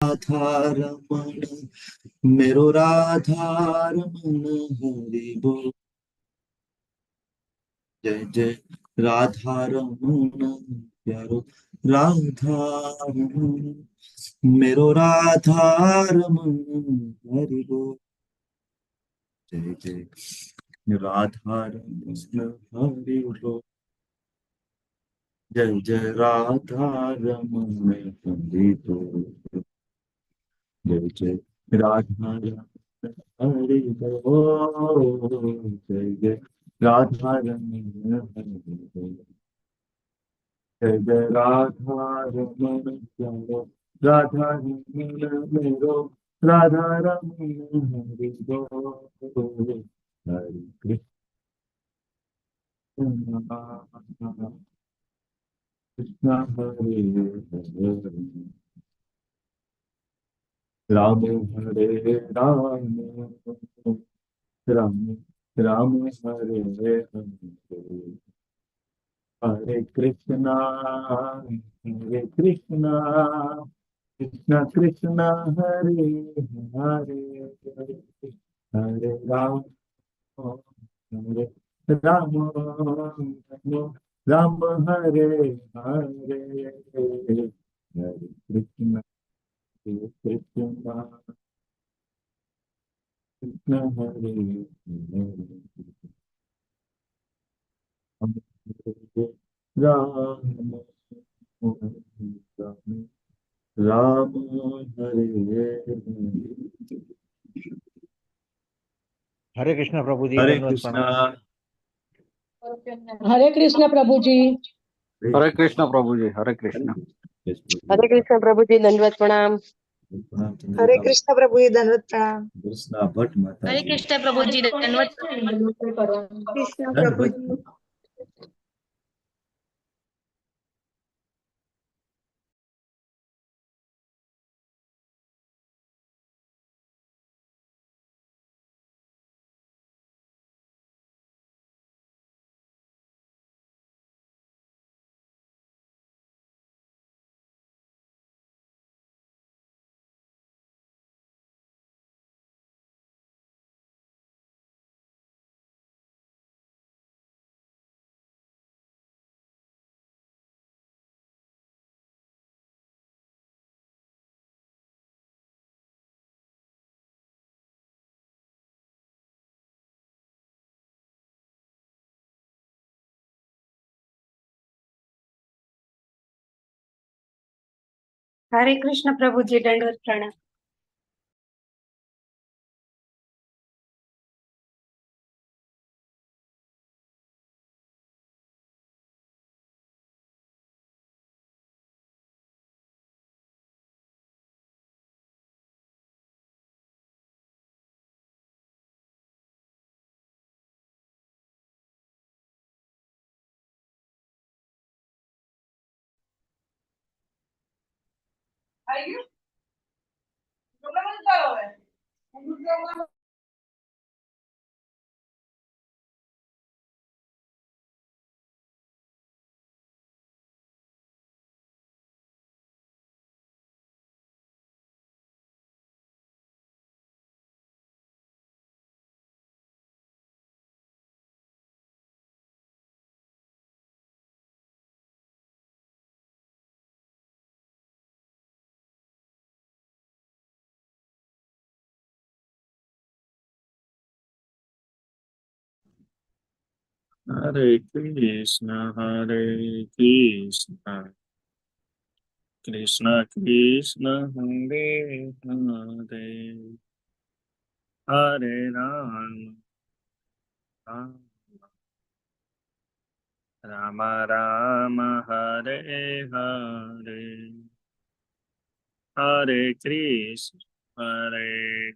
राधा रमण मेरो राधा रमण हरि बोल। जय जय राधा रमण प्यारो राधा रमण मेरो राधा रमण हरि बोल। जय जय राधा रमण हरि बोल। जय जय राधा रमण हरि बोल। जय जय राधा हरि बोल। जय जय राधा रमण हरि बोल। जय जय राधा रमण प्यारो राधा रमण मेरो राधा रमण हरि बोल। हरे कृष्ण कृष्ण हरे हरे राम हरे राम राम राम हरे हरे हरे कृष्णा कृष्ण कृष्ण हरे हरे हरे राम हरे राम राम हरे हरे हरे कृष्ण कृष्ण हरे हरे राम राम हरे हरे कृष्ण प्रभु जी, हरे दंडवत कृष्णा प्रणाम। हरे कृष्ण प्रभु जी। हरे कृष्ण प्रभु जी, हरे कृष्ण। हरे कृष्ण प्रभु जी, दंडवत प्रणाम। प्रणाम हरे चंद्रिका कृष्ण प्रभु जी, दंडवत प्रणाम। कृष्णा भट्ट माता हरे जी कृष्ण प्रभु जी, दंडवत। कृष्ण प्रभु दंडवत जी। हरे कृष्ण प्रभु जी, दंडवत प्रणाम। हरे कृष्ण कृष्ण कृष्ण हरे हरे हरे राम राम राम हरे हरे हरे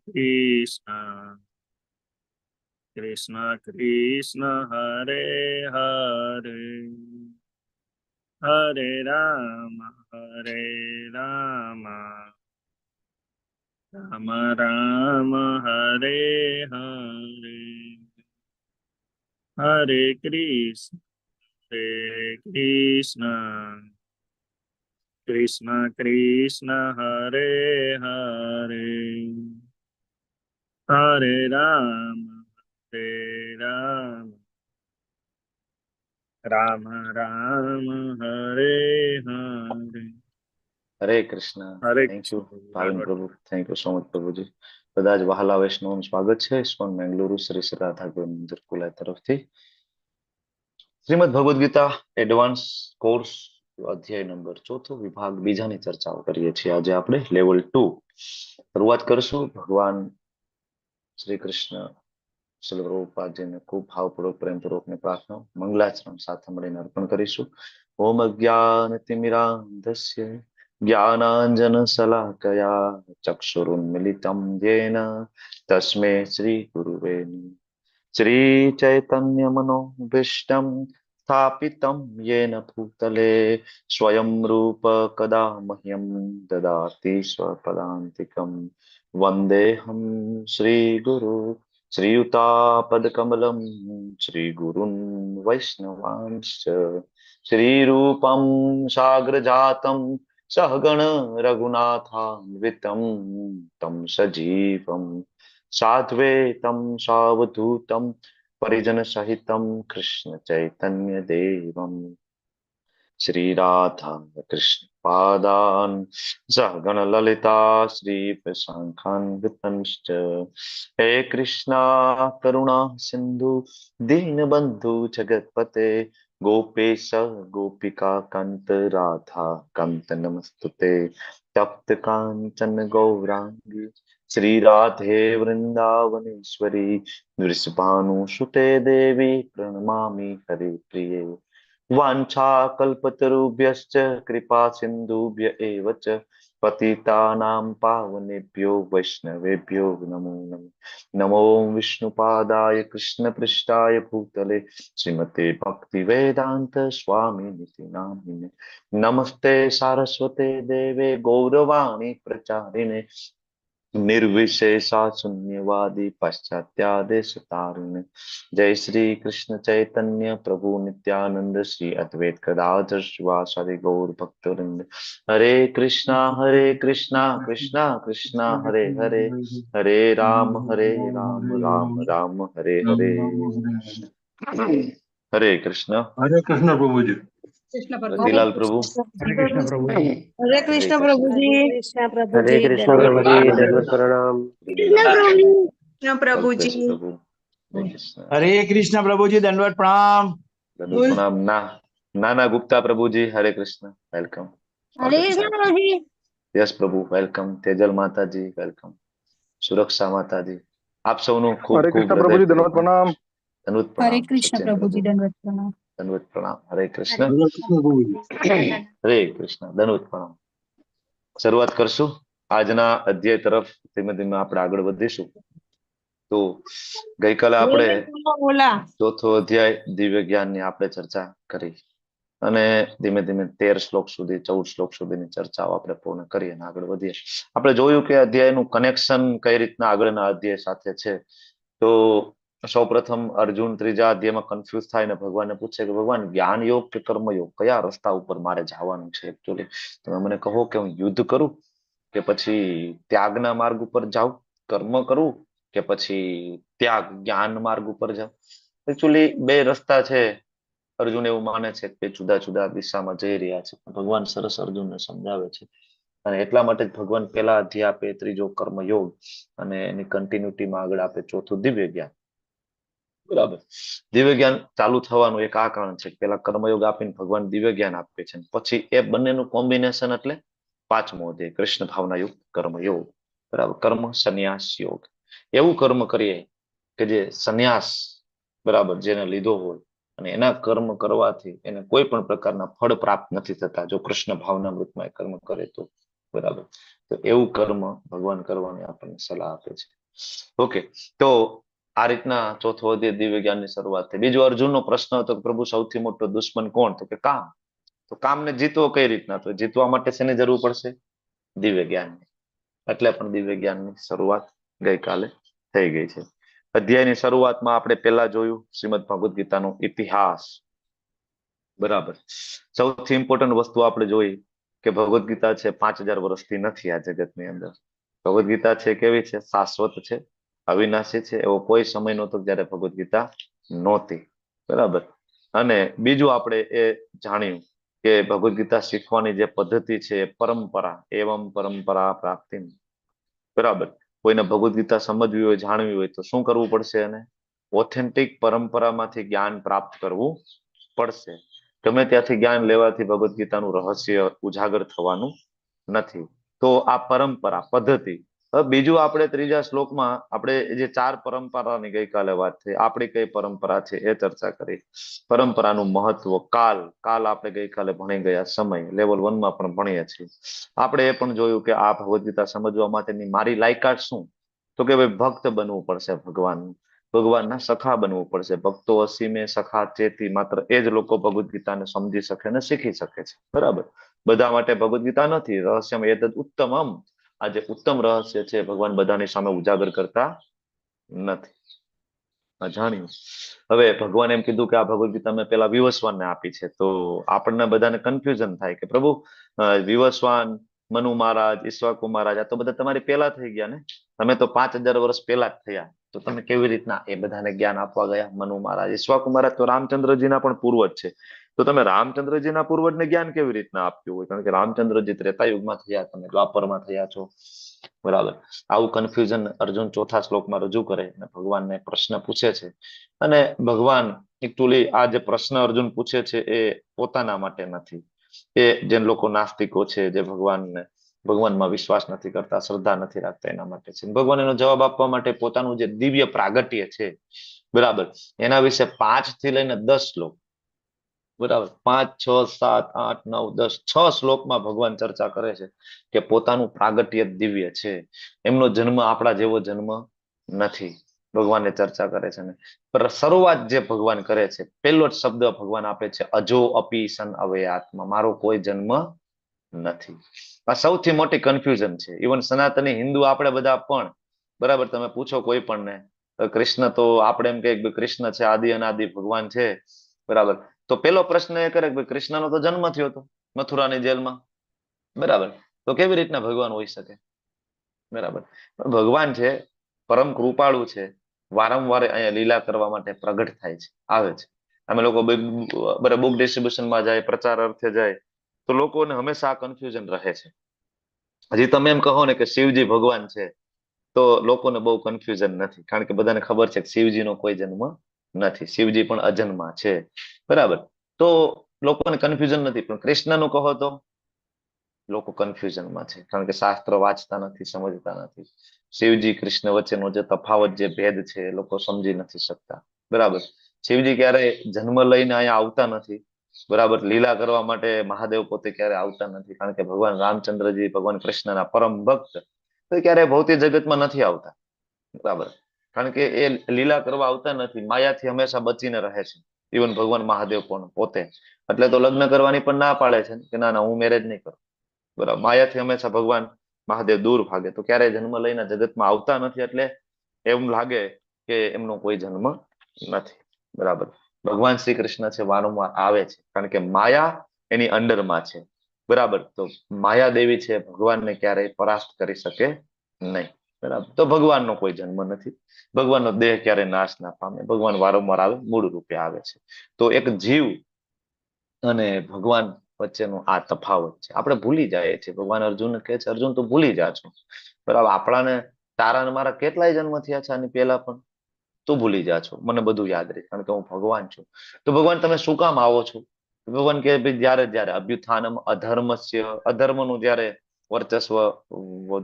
कृष्ण कृष्ण कृष्ण हरे हरे हरे राम राम राम राम हरे हरे हरे कृष्ण કૃષ્ણ કૃષ્ણ હરે હરે હરે રામ રામ રામ હરે હરે. હરે કૃષ્ણ. હરે થેન્ક યુ કૃષ્ણ. ભાવિન પ્રભુ, થેન્ક યુ સો મચ પ્રભુજી. બધા જ વહાલા વૈષ્ણવનું સ્વાગત છે ઇસ્કોન બેંગલુરુ શ્રી શ્રી રાધા ગોવિંદ મંદિર કુલાઈ તરફથી. શ્રીમદ ભગવદ ગીતા એડવાન્સ કોર્સ અધ્યાય નંબર 4 વિભાગ બીજાની ચર્ચાઓ કરીએ છીએ. આજે આપણે લેવલ 2 શરૂઆત કરશું. ભગવાન શ્રી કૃષ્ણ શ્રી પ્રભુપાદજીને ખૂબ ભાવપૂર્વક પ્રેમપૂર્વકની પ્રાર્થના મંગલાચરણ સાથે મળીને અર્પણ કરીશું. ઓમ અજ્ઞાનતિમિરાંધસ્ય જ્ઞાનાંજન શલાકયા ચક્ષુરુન્મિલિતમ યેન તસ્મે શ્રી ગુરુવે નમઃ. શ્રી ચૈતન્ય મનોભીષ્ટમ સ્થાપિતમ યેન ભૂતલે સ્વયં રૂપ કદા મહ્યમ દદાતિ સ્વપદાંતિકમ વંદેહમ શ્રી ગુરુ શ્રીયુતાપદકમલમ શ્રીગુરુन् વૈષ્ણવાંશ્ચ શ્રીરૂપં સાગ્રજાतं સહગણ રઘુનાથાન્વિतं तं સજીવં સાદ્વૈतं સાવધૂतं પરિજન સહિतं કૃષ્ણ ચૈતન્ય દેવમ શ્રી રાધા કૃષ્ણ પાદાન સહગણ લલિતા શ્રી પ્રશંખાન્વિતંશ્ચ હે કૃષ્ણા કરુણા સિંધુ દીનબંધુ જગતપતે ગોપેશ ગોપિકા કાંત રાધા કાંત નમસ્તુતે તપ્ત કાંચન ગૌરાંગી શ્રી રાધે વૃંદાવનેશ્વરી વૃષભાનુસુતે દેવી પ્रणमामि હરે પ્રિયે વાંછાકલ્પતરુભ્યશ્ચ કૃપા સિંધુભ્ય એવ ચ પતિતાનાં પાવનેભ્યો વૈષ્ણવેભ્યો નમો નમઃ. નમો વિષ્ણુપાદાય કૃષ્ણપૃષ્ઠાય ભૂતલે શ્રીમતે ભક્તિવેદાંત સ્વામિનિતિ નામિને નમસ્તે સારસ્વતે દેવે ગૌરવાણી પ્રચારિણે निर्विशेषा शून्यवादी पाश्चात्यादेश तारिणे. जय श्री कृष्ण चैतन्य प्रभु नित्यानंद श्री अद्वैत गदाधर शिवासादि गौर भक्तवृंद. हरे कृष्णा कृष्णा कृष्णा हरे हरे हरे राम राम राम हरे हरे. हरे कृष्ण. હરે કૃષ્ણ પ્રભુજી. કૃષ્ણ રતિલાલ પ્રભુ. હરે કૃષ્ણ પ્રભુજી. હરે કૃષ્ણ પ્રભુજી. હરે કૃષ્ણ પ્રભુજી દંડવત પ્રણામ. કૃષ્ણ પ્રભુજી. પ્રભુ. હરે કૃષ્ણ. હરે કૃષ્ણ પ્રભુજી દંડવત પ્રણામ. દંડવત પ્રણામ. નાના ગુપ્તા પ્રભુજી હરે કૃષ્ણ. વેલકમ. હરે કૃષ્ણ પ્રભુજી. યસ પ્રભુ વેલકમ. તેજલ માતાજી વેલકમ. સુરક્ષા માતાજી આપ સૌનું ખૂબ હરે ખૂબ કૃષ્ણ પ્રભુજી દંડવત પ્રણામ. દંડવત હરે પ્રણામ. કૃષ્ણ સચિન પ્રભુજી પ્રભુ દંડવત પ્રણામ. દંડવત પ્રણામ. હરે કૃષ્ણ. હરે કૃષ્ણ પ્રભુજી. હરે કૃષ્ણ. દંડવત પ્રણામ. શરૂઆત કરશું આજના અધ્યાય તરફ. ધીમે ધીમે આપણે આગળ વધીશું. તો ગઈકાલે આપણે ચોથો અધ્યાય દિવ્ય જ્ઞાનની આપણે ચર્ચા કરી અને ધીમે ધીમે 13 શ્લોક સુધી 14 શ્લોક સુધીની ચર્ચાઓ આપણે પૂર્ણ કરી અને આગળ વધીએ. આપણે જોયું કે અધ્યાયનું કનેક્શન કઈ રીતના આગળના અધ્યાય સાથે છે. તો સૌપ્રથમ અર્જુન ત્રીજા અધ્યાયમાં કન્ફ્યુઝ થાય ને ભગવાનને પૂછે કે ભગવાન જ્ઞાન યોગ કે કર્મયોગ કયા રસ્તા ઉપર મારે જવાનું છે એકચ્યુઅલી તમે મને કહો કે હું યુદ્ધ કરું કે પછી ત્યાગના માર્ગ ઉપર જાઉં, કર્મ કરું કે પછી ત્યાગ જ્ઞાન માર્ગ ઉપર જાઉં. એકચ્યુઅલી બે રસ્તા છે. અર્જુન એવું માને છે કે જુદા જુદા દિશામાં જઈ રહ્યા છે. ભગવાન સરસ અર્જુનને સમજાવે છે અને એટલા માટે જ ભગવાન પહેલા અધ્યાય આપે ત્રીજો કર્મયોગ અને એની કન્ટિન્યુટીમાં આગળ આપે ચોથું દિવ્ય જ્ઞાન. બરાબર. દિવ્ય જ્ઞાન ચાલુ થવાનું એક આ કારણ છે. પેલા કર્મયોગ આપીને ભગવાન દિવ્ય જ્ઞાન આપે છે પછી એ બંનેનું કોમ્બિનેશન એટલે પાંચમો અધ્યાય કૃષ્ણ ભાવના યુક્ત કર્મયોગ. બરાબર. કર્મ સંન્યાસ યોગ. એવું કર્મ કરીએ કે જે સંન્યાસ બરાબર જેને લીધો હોય અને એના કર્મ કરવાથી એને કોઈ પણ પ્રકારના ફળ પ્રાપ્ત નથી થતા જો કૃષ્ણ ભાવનામૃતમાં એ કર્મ કરે તો. બરાબર. તો એવું કર્મ ભગવાન કરવાની આપણને સલાહ આપે છે. ઓકે. તો આ રીતના ચોથો અધ્યાય દિવ્ય જ્ઞાનની શરૂઆત થઈ. બીજો અર્જુનનો પ્રશ્ન હતો કે પ્રભુ સૌથી મોટો દુશ્મન કોણ? તો કે કામ. તો કામને જીતવો કઈ રીતના? તો જીતવા માટે શેની જરૂર પડશે? દિવ્ય જ્ઞાનની. એટલે પણ દિવ્ય જ્ઞાનની શરૂઆત ગઈકાલે થઈ ગઈ છે. અધ્યાયની શરૂઆતમાં આપણે પહેલા જોયું શ્રીમદ ભગવદ ગીતાનો ઇતિહાસ. બરાબર. સૌથી ઇમ્પોર્ટન્ટ વસ્તુ આપણે જોઈ કે ભગવદ ગીતા છે 5000 વર્ષથી નથી આ જગતની અંદર. ભગવદ ગીતા છે કેવી છે? શાશ્વત છે, અવિનાશી છે. એવો કોઈ સમય નહોતો જયારે ભગવદ ગીતા નહોતી. બરાબર. અને બીજું આપણે એ જાણ્યું કે ભગવદ ગીતા શીખવાની જે પદ્ધતિ છે એ પરંપરા, એવમ પરંપરા પ્રાપ્તિ. બરાબર. કોઈને ભગવદ ગીતા સમજવી હોય, જાણવી હોય તો શું કરવું પડશે? એને ઓથેન્ટિક પરંપરામાંથી જ્ઞાન પ્રાપ્ત કરવું પડશે. ગમે ત્યાંથી જ્ઞાન લેવાથી ભગવદ ગીતાનું રહસ્ય ઉજાગર થવાનું નથી. તો આ પરંપરા, પદ્ધતિ. હવે બીજું આપણે ત્રીજા શ્લોકમાં આપણે જે 4 પરંપરાની ગઈકાલે વાત થઈ, આપણી કઈ પરંપરા છે એ ચર્ચા કરી. પરંપરાનું મહત્વ, કાલ આપણે ગઈકાલે ભણી ગયા, સમય લેવલ 1 માં પણ ભણીએ છીએ. આપણે એ પણ જોયું કે આ ભગવદ ગીતા સમજવા માટેની મારી લાયકાત શું? તો કે ભાઈ ભક્ત બનવું પડશે, ભગવાનના સખા બનવું પડશે. ભક્તો અસીમે સખા ચેતી, માત્ર એ જ લોકો ભગવદ ગીતાને સમજી શકે ને શીખી શકે છે. બરાબર. બધા માટે ભગવદ ગીતા નથી. રહસ્યમ એતદ ઉત્તમમ, આ જે ઉત્તમ રહસ્ય છે ભગવાન બધાની સામે ઉજાગર કરતા નથી. જાણ્યું. હવે ભગવાન એમ કીધું કે આ ભગવદ ગીતા મેં પેલા વિવસ્વાનને આપી છે. તો આપણને બધાને કન્ફ્યુઝન થાય કે પ્રભુ વિવસ્વાન, મનુ મહારાજ, ઈશ્વાકુ મહારાજ આ તો બધા તમારી પેલા થઈ ગયા ને, તમે તો 5000 વર્ષ પેલા જ થયા. તો તમે કેવી રીતના એ બધાને જ્ઞાન આપવા ગયા? મનુ મહારાજ, ઈશ્વાકુ મહારાજ તો રામચંદ્રજીના પણ પૂર્વજ છે. તો તમે રામચંદ્રજીના પૂર્વજને જ્ઞાન કેવી રીતના આપ્યું હોય? કારણ કે રામચંદ્રજી ત્રેતા યુગમાં થયા, તમે દ્વાપરમાં થયા છો. બરાબર. આવું કન્ફ્યુઝન અર્જુન 4થા શ્લોકમાં રજૂ કરે અને ભગવાનને પ્રશ્ન પૂછે છે. અને ભગવાન એકચ્યુઅલી આ જે પ્રશ્ન અર્જુન પૂછે છે એ પોતાના માટે નથી. એ જે લોકો નાસ્તિકો છે, જે ભગવાનમાં વિશ્વાસ નથી કરતા, શ્રદ્ધા નથી રાખતા, એના માટે છે. ભગવાન એનો જવાબ આપવા માટે પોતાનું જે દિવ્ય પ્રાગટ્ય છે, બરાબર, એના વિશે 5 થી લઈને 10 શ્લોક, બરાબર, 5, 6, 7, 8, 9, 10, 6 શ્લોકમાં ભગવાન ચર્ચા કરે છે કે પોતાનું પ્રાગટ્ય દિવ્ય છે. એમનો જન્મ આપણા જેવો જન્મ નથી. ભગવાનને ચર્ચા કરે છે ને શરૂઆત જે ભગવાન કરે છે, પહેલો જ શબ્દ ભગવાન આપે છે, અજો અપી સન અવયાત્મા, મારો કોઈ જન્મ નથી. આ સૌથી મોટી કન્ફ્યુઝન છે. ઇવન સનાતની હિન્દુ આપણે બધા પણ, બરાબર, તમે પૂછો કોઈ પણ ને, કૃષ્ણ તો આપણે એમ કે કૃષ્ણ છે આદિ અનાદિ ભગવાન છે, બરાબર. તો પેલો પ્રશ્ન એ કરે કે કૃષ્ણનો તો જન્મ થયો હતો મથુરાની જેલમાં, બરાબર, તો કેવી રીતના ભગવાન હોઈ શકે? બરાબર. ભગવાન છે, પરમ કૃપાળુ છે, વારંવાર અહીંયા લીલા કરવા માટે પ્રગટ થાય છે, આવે છે. અમે લોકો બુક ડિસ્ટ્રીબ્યુશનમાં જાય, પ્રચાર અર્થે જાય, તો લોકોને હંમેશા આ કન્ફ્યુઝન રહે છે. હજી તમે એમ કહો ને કે શિવજી ભગવાન છે, તો લોકોને બહુ કન્ફ્યુઝન નથી, કારણ કે બધાને ખબર છે કે શિવજીનો કોઈ જન્મ નથી, શિવજી પણ અજન્મા છે, બરાબર. તો લોકોને કન્ફ્યુઝન નથી. પણ કૃષ્ણનું કહો તો લોકો કન્ફ્યુઝનમાં છે, કારણ કે શાસ્ત્ર વાંચતા નથી, સમજતા નથી. શિવજી કૃષ્ણ વચ્ચેનો જે તફાવત, જે ભેદ છે, એ લોકો સમજી નથી શકતા, બરાબર. શિવજી ક્યારે જન્મ લઈને અહીંયા આવતા નથી, બરાબર. લીલા કરવા માટે મહાદેવ પોતે ક્યારે આવતા નથી, કારણ કે ભગવાન રામચંદ્રજી, ભગવાન કૃષ્ણના પરમ ભક્ત, તો ક્યારે ભૌતિક જગતમાં નથી આવતા, બરાબર. કારણ કે એ લીલા કરવા આવતા નથી, માયાથી હંમેશા બચીને રહે છે. ઇવન ભગવાન મહાદેવ પણ પોતે, એટલે તો લગ્ન કરવાની પણ ના પાડે છે કે ના ના હું મેરેજ નહીં કરું, બરાબર. માયાથી હંમેશા ભગવાન મહાદેવ દૂર ભાગે, તો ક્યારેય જન્મ લઈને જગતમાં આવતા નથી, એટલે એવું લાગે કે એમનો કોઈ જન્મ નથી, બરાબર. ભગવાન શ્રી કૃષ્ણ છે, વારંવાર આવે છે, કારણ કે માયા એની અંડરમાં છે, બરાબર. તો માયા દેવી છે, ભગવાનને ક્યારેય પરાસ્ત કરી શકે નહીં, બરાબર. તો ભગવાનનો કોઈ જન્મ નથી, ભગવાનનો દેહ ક્યારે નાશ ના પામે, ભગવાન વારંવાર આવે, મૂળ રૂપે આવે છે. તો એક જીવ અને ભગવાન વચ્ચેનો આ તફાવત છે, આપણે ભૂલી જાય છે. ભગવાન અર્જુન કહે છે, અર્જુન તો ભૂલી જા છો, બરાબર. આપણાને, તારા ને મારા કેટલાય જન્મ થયા છે આની પહેલા પણ, તું ભૂલી જા છો, મને બધું યાદ રહે, કારણ કે હું ભગવાન છું. તો ભગવાન તમે શું કામ આવો છો? ભગવાન કે ભાઈ જયારે અભ્યુત્થાનમ અધર્મસ્ય, અધર્મનું જયારે વર્ચસ્વ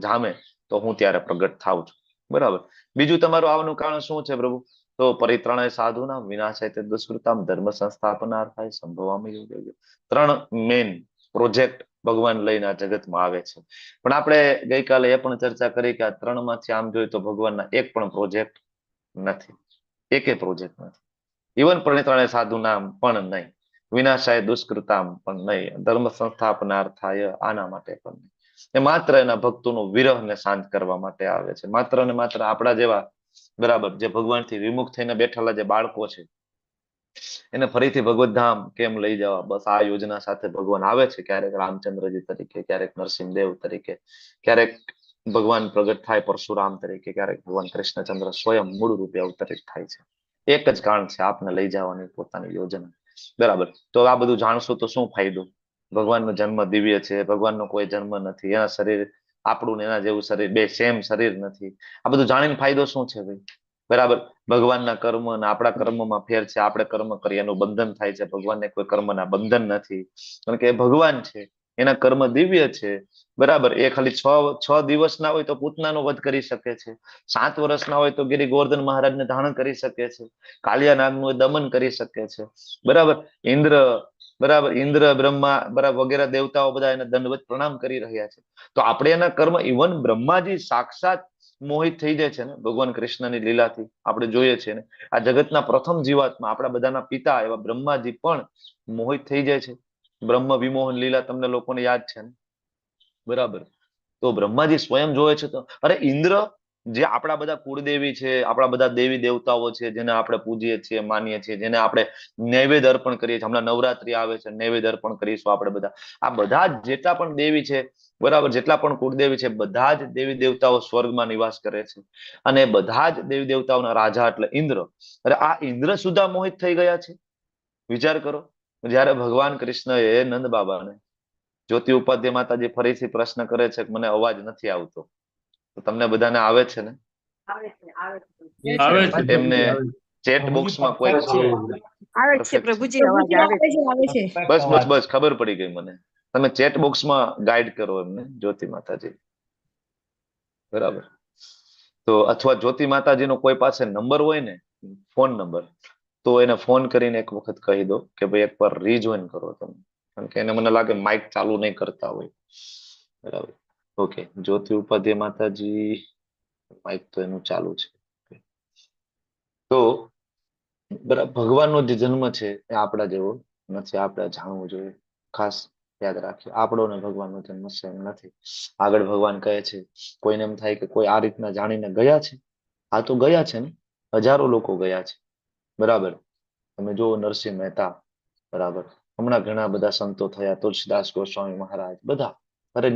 જામે, તો હું ત્યારે પ્રગટ થાઉં છું, બરાબર. બીજું તમારું આવવાનું કારણ શું છે પ્રભુ? તો પરિત્રાણાય સાધુનામ વિનાશાય તે દુષ્કૃતામ ધર્મ સંસ્થાપનાર્થાય સંભવામિ યુગે યુગે. 3 મેઇન પ્રોજેક્ટ ભગવાન લઈને આ જગતમાં આવે છે. પણ આપણે ગઈકાલે એ પણ ચર્ચા કરી કે આ 3 માંથી આમ જોઈએ તો ભગવાનના એક પણ પ્રોજેક્ટ નથી, એકે પ્રોજેક્ટ નથી. ઇવન પરિત્રાણાય સાધુનામ પણ નહીં, વિનાશાય દુષ્કૃતામ પણ નહીં, ધર્મ સંસ્થાપનાર્થાય આના માટે પણ નહીં. એ માત્ર એના ભક્તોનો વિરહને શાંત કરવા માટે આવે છે. માત્ર ને માત્ર આપણા જેવા, બરાબર, જે ભગવાનથી વિમુખ થઈને બેઠેલા જે બાળકો છે, એને ફરીથી ભગવત ધામ કેમ લઈ જવા, બસ આ યોજના સાથે ભગવાન આવે છે. ક્યારેક રામચંદ્રજી તરીકે, ક્યારેક નરસિંહદેવ તરીકે, ક્યારેક ભગવાન પ્રગટ થાય પરશુરામ તરીકે, ક્યારેક ભગવાન કૃષ્ણચંદ્ર સ્વયં મૂળ રૂપે અવતરિત થાય છે. એક જ કારણ છે, આપને લઈ જવાની પોતાની યોજના. બરાબર. તો આ બધું જાણશો તો શું ફાયદો? ભગવાનનો જન્મ દિવ્ય છે, ભગવાનનો કોઈ જન્મ નથી, એના શરીર આપણું ને એના જેવું શરીર, બે સેમ શરીર નથી. આ બધું જાણીને ફાયદો શું છે ભાઈ? બરાબર. ભગવાનના કર્મ અને આપણા કર્મમાં ફેર છે. આપણે કર્મ કરીએ એનું બંધન થાય છે, ભગવાનને કોઈ કર્મના બંધન નથી, કારણ કે એ ભગવાન છે, એના કર્મ દિવ્ય છે. બરાબર. એ ખાલી છ દિવસના હોય તો પૂતનાનો વધ કરી શકે છે, 7 વર્ષના હોય તો ગિરી ગોવર્ધન મહારાજને ધારણ કરી શકે છે, કાલિયા નાગનું દમન કરી શકે છે. બરાબર. ઇન્દ્ર, બરાબર, ઇન્દ્ર, બ્રહ્મા, બરાબર, વગેરે દેવતાઓ બધા એને દંડવત પ્રણામ કરી રહ્યા છે. તો આપણે એના કર્મ, ઇવન બ્રહ્માજી સાક્ષાત મોહિત થઈ જાય છે ને ભગવાન કૃષ્ણની લીલાથી. આપણે જોઈએ છીએ ને, આ જગતના પ્રથમ જીવાત્મા, આપણા બધાના પિતા એવા બ્રહ્માજી પણ મોહિત થઈ જાય છે. બ્રહ્મ વિમોહન લીલા તમને લોકોને યાદ છે ને? બરાબર. તો બ્રહ્માજી સ્વયં જોવે છે. તો અરે ઇન્દ્ર, જે આપણા બધા કુળદેવી છે, આપણા બધા દેવી દેવતાઓ છે, જેને આપણે પૂજીએ છીએ, માનીએ છીએ, જેને આપણે નૈવેદ્ય અર્પણ કરીએ છીએ. હમણાં નવરાત્રી આવે છે, નૈવેદ્ય અર્પણ કરીશું આપણે બધા. આ બધા જેટલા પણ દેવી છે, બરાબર, જેટલા પણ કુળદેવી છે, બધા જ દેવી દેવતાઓ સ્વર્ગમાં નિવાસ કરે છે. અને બધા જ દેવી દેવતાઓના રાજા એટલે ઇન્દ્ર. અરે આ ઇન્દ્ર સુધા મોહિત થઈ ગયા છે. વિચાર કરો. જયારે ભગવાન કૃષ્ણએ નંદ બાબાને, જ્યોતિ ઉપાધ્યાય માતાજી ફરીથી પ્રશ્ન કરે છે કે મને અવાજ નથી આવતો, તો તમને બધાને આવે છે ને? આવે છે. એમને ચેટ બોક્સમાં કોઈ આવે છે પ્રભુજી, અવાજ આવે છે. આવે છે. બસ બસ બસ, ખબર પડી ગઈ મને. તમે ચેટ બોક્સમાં ગાઈડ કરો એમને, જ્યોતિ માતાજી. બરાબર. તો અથવા જ્યોતિ માતાજીનો કોઈ પાસે નંબર હોય ને, ફોન નંબર, તો એને ફોન કરીને એક વખત કહી દો કે ભાઈ એકવાર રીજોઈન કરો તમે, કારણ કે એને મને લાગે માઇક ચાલુ નહીં કરતા હોય. બરાબર. ઓકે, જ્યોતિ ઉપાધ્યાય માતાજી, માઇક તો એનું ચાલુ છે. તો બરાબર, ભગવાનનો જે જન્મ છે એ આપણા જેવો નથી, આપણે જાણવું જોઈએ. ખાસ યાદ રાખીએ, આપણો ને ભગવાનનો જન્મ સેમ નથી. આગળ ભગવાન કહે છે, કોઈને એમ થાય કે કોઈ આ રીતના જાણીને ગયા છે. આ તો ગયા છે ને, હજારો લોકો ગયા છે. બરાબર. તમે જુઓ નરસિંહ મહેતા, બરાબર, હમણાં ઘણા બધા સંતો થયા, તુલસીદાસ ગોસ્વામી મહારાજ, બધા. અરે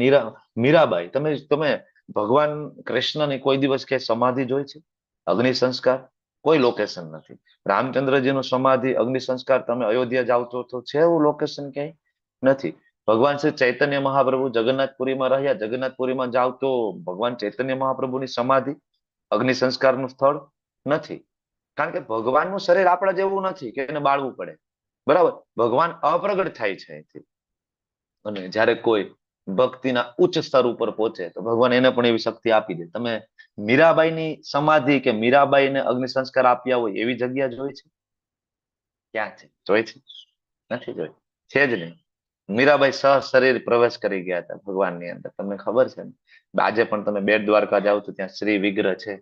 મીરાબાઈ, તમે ભગવાન કૃષ્ણની કોઈ દિવસ કે સમાધિ જોઈ છે? અગ્નિ સંસ્કાર કોઈ લોકેશન નથી. રામચંદ્રજીનું સમાધિ, અગ્નિ સંસ્કાર, તમે અયોધ્યા જાવ તો છે એવું લોકેશન ક્યાંય નથી. ભગવાન શ્રી ચૈતન્ય મહાપ્રભુ જગન્નાથપુરીમાં રહ્યા, જગન્નાથપુરીમાં જાવ તો ભગવાન ચૈતન્ય મહાપ્રભુની સમાધિ, અગ્નિ સંસ્કારનું સ્થળ નથી. કારણ કે ભગવાનનું શરીર આપણા જેવું નથી કે એને બાળવું પડે. બરાબર. ભગવાન અપ્રગટ થાય છે અહીંથી. અને જ્યારે કોઈ ભક્તિના ઉચ્ચ સ્તર ઉપર પહોંચે તો ભગવાન એને પણ એવી શક્તિ આપી દે. તમે મીરાબાઈની સમાધિ કે મીરાબાઈને અગ્નિ સંસ્કાર આપ્યા હોય એવી જગ્યા જોઈ છે? ક્યાં છે? જોઈ છે? નથી જોઈ. છે જ નહીં. મીરાબાઈ સહશરીર પ્રવેશ કરી ગયા હતા ભગવાનની અંદર. તમને ખબર છે ને? આજે પણ તમે બેટ દ્વારકા જાઓ તો ત્યાં શ્રી વિગ્રહ છે,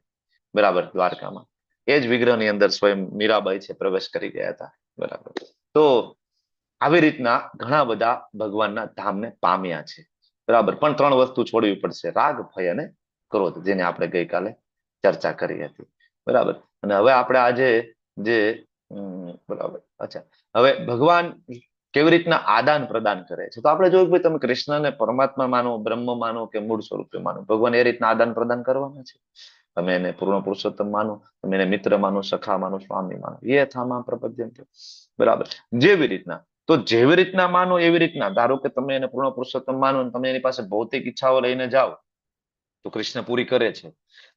બરાબર, દ્વારકામાં. એ જ વિગ્રહની અંદર સ્વયં મીરાબાઈ છે, પ્રવેશ કરી ગયા હતા. બરાબર. તો આવી રીતના ઘણા બધા ભગવાનના ધામને પામ્યા છે. બરાબર. પણ 3 વસ્તુ છોડવી પડશે: રાગ, ભય અને ક્રોધ, જેને આપણે ગઈકાલે ચર્ચા કરી હતી. બરાબર. અને હવે આપણે આજે જે બરાબર, અચ્છા, હવે ભગવાન કેવી રીતના આદાન પ્રદાન કરે છે, તો આપણે જોયું કે તમે કૃષ્ણને પરમાત્મા માનો, બ્રહ્મ માનો કે મૂળ સ્વરૂપે માનો, ભગવાન એ રીતના આદાન પ્રદાન કરવાના છે. તમે એને પૂર્ણ પુરુષોત્તમ માનો, તમે એને મિત્ર માનો, સખા માનો, સ્વામી માનો, એ થામા પ્રપદ્યંતે. બરાબર. જેવી રીતના, તો જેવી રીતના માનો એવી રીતના. ધારો કે તમે એને પૂર્ણ પુરુષોત્તમ માનો, તમે એની પાસે ભૌતિક ઈચ્છાઓ લઈને જાઓ તો કૃષ્ણ પૂરી કરે છે.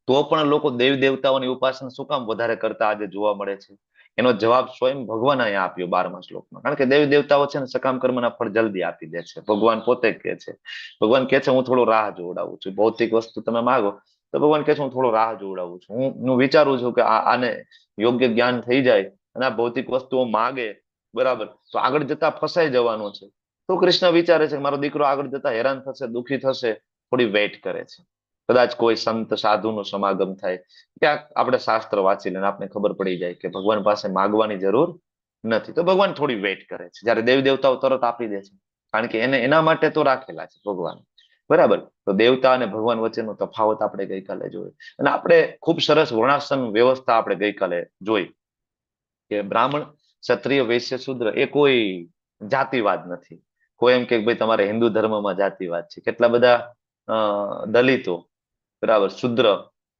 તો પણ લોકો દેવી દેવતાઓની ઉપાસના શું કામ વધારે કરતા આજે જોવા મળે છે? એનો જવાબ સ્વયં ભગવાન અહીંયા આપ્યો 12મા શ્લોકમાં. કારણ કે દેવી દેવતાઓ છે ને સકામ કર્મના ફળ જલ્દી આપી દે છે. ભગવાન પોતે કહે છે, ભગવાન કહે છે હું થોડો રાહ જોવડાવું છું. ભૌતિક વસ્તુ તમે માગો તો ભગવાન કહે છે હું થોડો રાહ જોવડાવું છું. હું વિચારું છું કે આને યોગ્ય જ્ઞાન થઈ જાય અને આ ભૌતિક વસ્તુઓ માગે, બરાબર, તો આગળ જતા ફસાઈ જવાનો છે. તો કૃષ્ણ વિચારે છે કે મારો દીકરો આગળ જતા હેરાન થશે, દુઃખી થશે, થોડી વેઇટ કરે છે. કદાચ કોઈ સંત સાધુનો સમાગમ થાય, ક્યાંક આપણે શાસ્ત્ર વાંચી લઈને આપણે ખબર પડી જાય કે ભગવાન પાસે માગવાની જરૂર નથી, તો ભગવાન થોડી વેઇટ કરે છે. જ્યારે દેવી દેવતાઓ તરત આપી દે છે, કારણ કે એને એના માટે તો રાખેલા છે ભગવાન. બરાબર. તો દેવતા અને ભગવાન વચ્ચેનો તફાવત આપણે ગઈકાલે જોયો. અને આપણે ખૂબ સરસ વર્ણાશ્રમ વ્યવસ્થા આપણે ગઈકાલે જોઈ કે બ્રાહ્મણ ક્ષત્રિય વૈશ્ય શુદ્ર એ કોઈ જાતિવાદ નથી. કોઈ એમ કે ભાઈ તમારે હિન્દુ ધર્મમાં જાતિવાદ છે. કેટલા બધા દલિતો, બરાબર, શુદ્ર,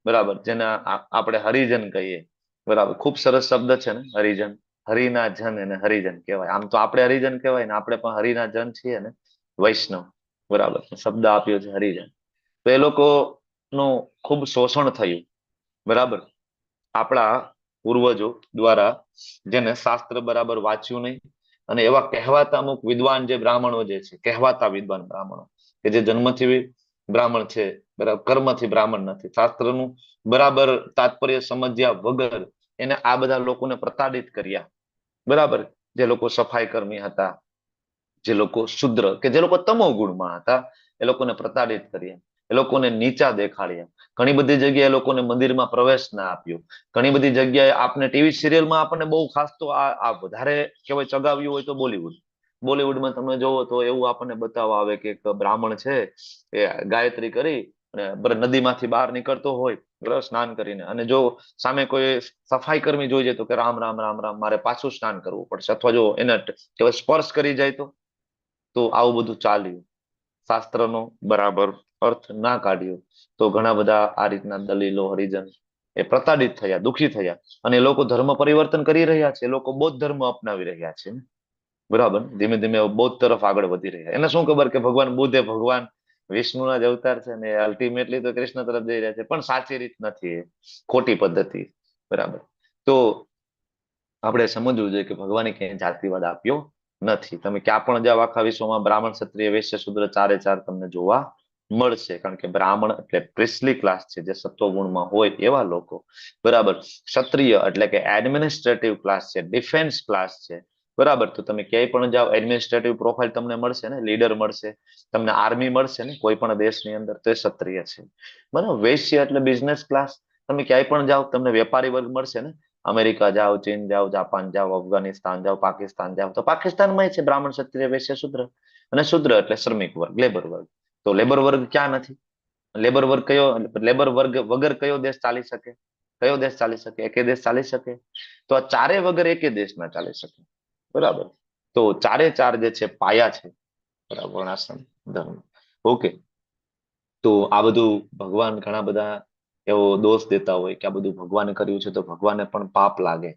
બરાબર, જેને આપણે હરિજન કહીએ, બરાબર, ખૂબ સરસ શબ્દ છે ને હરિજન. હરિના જન એને હરિજન કહેવાય. આમ તો આપણે હરિજન કહેવાય ને, આપણે પણ હરિના જન છીએ ને, વૈષ્ણવ, બરાબર, શબ્દ આપ્યો છે હરિજન. તો એ લોકો નું ખૂબ શોષણ થયું, બરાબર, આપણા પૂર્વજો દ્વારા, જેને શાસ્ત્ર બરાબર વાંચ્યું નહીં, અને એવા કહેવાતા અમુક વિદ્વાન જે બ્રાહ્મણો જે છે, કહેવાતા વિદ્વાન બ્રાહ્મણો કે જે જન્મથી બ્રાહ્મણ છે, બરાબર, કર્મથી બ્રાહ્મણ નથી, શાસ્ત્રનું બરાબર તાત્પર્ય સમજ્યા વગર એને આ બધા લોકોને પ્રતાડિત કર્યા, બરાબર. જે લોકો સફાઈ કર્મી હતા, જે લોકો શુદ્ર કે જે લોકો તમો ગુણમાં હતા, એ લોકોને પ્રતાડિત કર્યા, એ લોકોને નીચા દેખાડ્યા. ઘણી બધી જગ્યાએ એ લોકોને મંદિરમાં પ્રવેશ ના આપ્યો. ઘણી બધી જગ્યાએ આપણે ટીવી સિરિયલમાં આપણને બહુ ખાસ તો આ વધારે કહેવાય ચગાવ્યું હોય તો બોલિવૂડમાં તમે જોવો તો એવું આપણને બતાવવા આવે કે એક બ્રાહ્મણ છે એ ગાયત્રી કરી અને નદીમાંથી બહાર નીકળતો હોય, બરાબર, સ્નાન કરીને, અને જો સામે કોઈ સફાઈ કર્મી જોઈ જાય તો કે રામ રામ રામ રામ, મારે પાછું સ્નાન કરવું પડશે. અથવા જો એને કહેવાય સ્પર્શ કરી જાય તો આવું બધું ચાલ્યું. શાસ્ત્રનો બરાબર અર્થ ના કાઢ્યો તો ઘણા બધા આ રીતના દલીલો હરિજન એ પ્રતાડિત થયા, દુઃખી થયા, અને એ લોકો ધર્મ પરિવર્તન કરી રહ્યા છે. એ લોકો બૌદ્ધ ધર્મ અપનાવી રહ્યા છે, બરાબર, ધીમે ધીમે બૌદ્ધ તરફ આગળ વધી રહ્યા. એને શું ખબર કે ભગવાન બુદ્ધ એ ભગવાન વિષ્ણુના જ અવતાર છે ને અલ્ટિમેટલી તો કૃષ્ણ તરફ જઈ રહ્યા છે, પણ સાચી રીત નથી, ખોટી પદ્ધતિ, બરાબર. તો આપણે સમજવું જોઈએ કે ભગવાને ક્યાંય જાતિવાદ આપ્યો નથી. તમે ક્યાં પણ જાઓ આખા વિશ્વમાં, બ્રાહ્મણ, ક્ષત્રિય, વૈશ્ય, શૂદ્ર ચારે ચાર તમને જોવા મળશે. કારણ કે બ્રાહ્મણ એટલે પ્રિસ્લી ક્લાસ છે, જે સત્વગુણમાં હોય એવા લોકો, બરાબર. ક્ષત્રિય એટલે કે એડમિનિસ્ટ્રેટિવ ક્લાસ છે, ડિફેન્સ ક્લાસ છે, બરાબર. તો તમે ક્યાંય પણ જાઓ એડમિનિસ્ટ્રેટિવ પ્રોફાઇલ તમને મળશે ને, લીડર મળશે, તમને આર્મી મળશે ને કોઈ પણ દેશની અંદર, તો એ ક્ષત્રિય છે, બરાબર. વૈશ્ય એટલે બિઝનેસ ક્લાસ. તમે ક્યાંય પણ જાઓ તમને વેપારી વર્ગ મળશે ને, અમેરિકા જાઓ, ચીન જાઓ, જાપાન જાઓ, અફઘાનિસ્તાન જાઓ, પાકિસ્તાન જાઓ, તો પાકિસ્તાનમાં છે બ્રાહ્મણ, ક્ષત્રિય, વૈશ્ય, શૂદ્ર. અને શૂદ્ર એટલે શ્રમિક વર્ગ, લેબર વર્ગ. તો લેબર વર્ગ ક્યાં નથી? લેબર વર્ગ કયો, લેબર વર્ગ વગર કયો દેશ ચાલી શકે? કયો દેશ ચાલી શકે? એકે દેશ ચાલી શકે? તો આ ચારે વગર એકે દેશ ના ચાલી શકે, બરાબર. તો ચારે ચાર જે છે પાયા છે, બરાબર, વર્ણાશ્રમ ધર્મ. ઓકે. તો આ બધું ભગવાન ઘણા બધા એવો દોષ દેતા હોય કે આ બધું ભગવાને કર્યું છે તો ભગવાને પણ પાપ લાગે,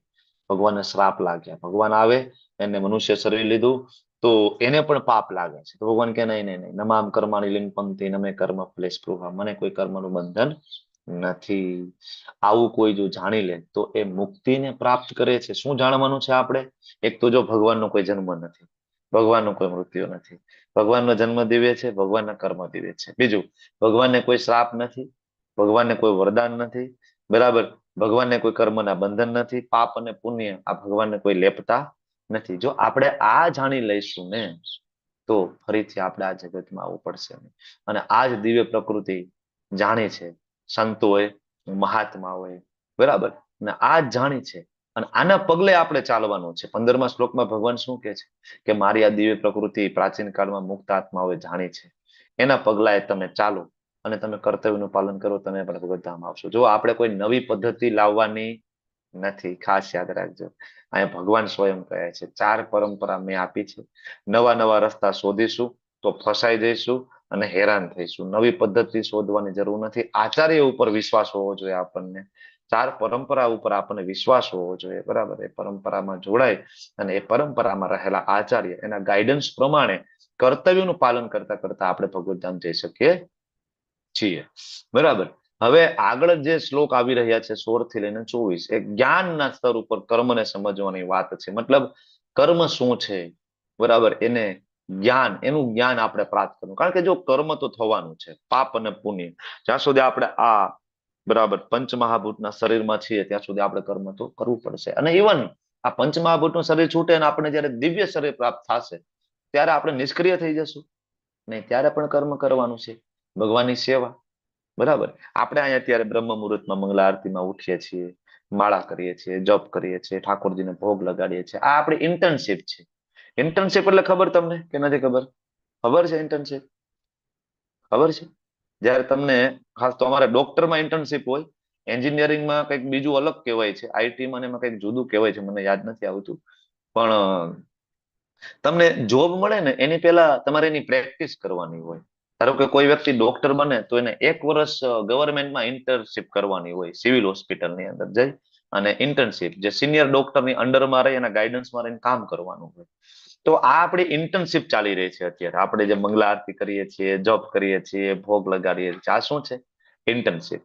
ભગવાનને શ્રાપ લાગ્યા. ભગવાન આવે, એને મનુષ્ય શરીર લીધું તો એને પણ પાપ લાગે છે. તો ભગવાન કે નહીં નહીં નહીં, નમામ કર્માણી લિંપંતિ નમે કર્મ ફલે સ્પૃહા, મને કોઈ કર્મનું બંધન નથી. આવું કોઈ જો જાણી લે તો એ મુક્તિને પ્રાપ્ત કરે છે. શું જાણવાનું છે આપણે? એક તો જો ભગવાનનો કોઈ જન્મ નથી, ભગવાનનો કોઈ મૃત્યુ નથી, ભગવાનનો જન્મ દિવ્ય છે, ભગવાનના કર્મ દિવ્ય છે. બીજું, ભગવાનને કોઈ શ્રાપ નથી, ભગવાનને કોઈ વરદાન નથી, બરાબર, ભગવાનને કોઈ કર્મના બંધન નથી, પાપ અને પુણ્ય આ ભગવાનને કોઈ લેપતા નથી. જો આપણે આ જાણી લઈશું ને તો ફરીથી આપણે આ જગતમાં આવવું પડશે. અને આ જ દિવ્ય પ્રકૃતિ જાણી છે સંતોએ, મહાત્માઓએ, બરાબર, અને આ જ જાણી છે અને આના પગલે આપણે ચાલવાનું છે. 15મા શ્લોકમાં ભગવાન શું કહે છે કે મારી આ દિવ્ય પ્રકૃતિ પ્રાચીન કાળમાં મુક્ત આત્માઓએ જાણી છે, એના પગલાએ તમે ચાલો અને તમે કર્તવ્યનું પાલન કરો, તમે પણ ભગવત ધામ આવશો. જો આપણે કોઈ નવી પદ્ધતિ લાવવાની નથી, ખાસ યાદ રાખજો. અહીંયા ભગવાન સ્વયં કહે છે ચાર પરંપરા મેં આપી છે, નવા નવા રસ્તા શોધીશું તો ફસાઈ જઈશું અને હેરાન થઈશું. નવી પદ્ધતિ શોધવાની જરૂર નથી. આચાર્ય ઉપર વિશ્વાસ હોવો જોઈએ આપણને, ચાર પરંપરા ઉપર આપણને વિશ્વાસ હોવો જોઈએ, બરાબર. એ પરંપરામાં જોડાય અને એ પરંપરામાં રહેલા આચાર્ય એના ગાઈડન્સ પ્રમાણે કર્તવ્યનું પાલન કરતા કરતા આપણે ભગવત ધામ જઈ શકીએ છીએ, બરાબર. હવે આગળ જે શ્લોક આવી રહ્યા છે 16 થી લઈને 24, એ જ્ઞાનના સ્તર ઉપર કર્મને સમજવાની વાત છે. મતલબ કર્મ શું છે, બરાબર, એને જ્ઞાન, એનું જ્ઞાન આપણે પ્રાપ્ત કરવું. કારણ કે જો કર્મ તો થવાનું છે, પાપ અને પુણ્ય, જ્યાં સુધી આપણે આ બરાબર પંચમહાભૂતના શરીરમાં છીએ ત્યાં સુધી આપણે કર્મ તો કરવું પડશે. અને ઇવન આ પંચમહાભૂતનું શરીર છૂટે અને આપણે જયારે દિવ્ય શરીર પ્રાપ્ત થશે ત્યારે આપણે નિષ્ક્રિય થઈ જશું નહીં, ત્યારે પણ કર્મ કરવાનું છે, ભગવાનની સેવા, બરાબર. આપણે અહીંયા અત્યારે બ્રહ્મ મુહૂર્તમાં મંગલા આરતીમાં ઉઠીએ છીએ, માળા કરીએ છીએ, જપ કરીએ છીએ, ઠાકોરજીને ભોગ લગાડીએ છીએ. આ આપણી ઇન્ટર્નશીપ છે. ઇન્ટર્નશીપ એટલે ખબર તમને કે નથી ખબર? ખબર છે ઇન્ટર્નશીપ? ખબર છે? જયારે તમને ખાસ તો અમારે ડોક્ટરમાં ઇન્ટર્નશીપ હોય, એન્જિનિયરિંગમાં કંઈક બીજું અલગ કહેવાય છે, આઈટીમાં એમાં કંઈક જુદું કહેવાય છે, મને યાદ નથી આવતું. પણ તમને જોબ મળે ને એની પહેલા તમારે એની પ્રેક્ટિસ કરવાની હોય. ધારો કે કોઈ વ્યક્તિ ડોક્ટર બને તો એને 1 વર્ષ ગવર્મેન્ટમાં ઇન્ટર્નશીપ કરવાની હોય, સિવિલ હોસ્પિટલની અંદર જઈ અને ઇન્ટર્નશીપ જે સિનિયર ડોક્ટરની અંડરમાં રહી એના ગાઈડન્સમાં રહીને કામ કરવાનું હોય. તો આ આપણી ઇન્ટર્નશીપ ચાલી રહી છે અત્યારે. આપણે જે મંગલા આરતી કરીએ છીએ, જોબ કરીએ છીએ, ભોગ લગાડીએ છીએ, આ શું છે? ઇન્ટર્નશીપ.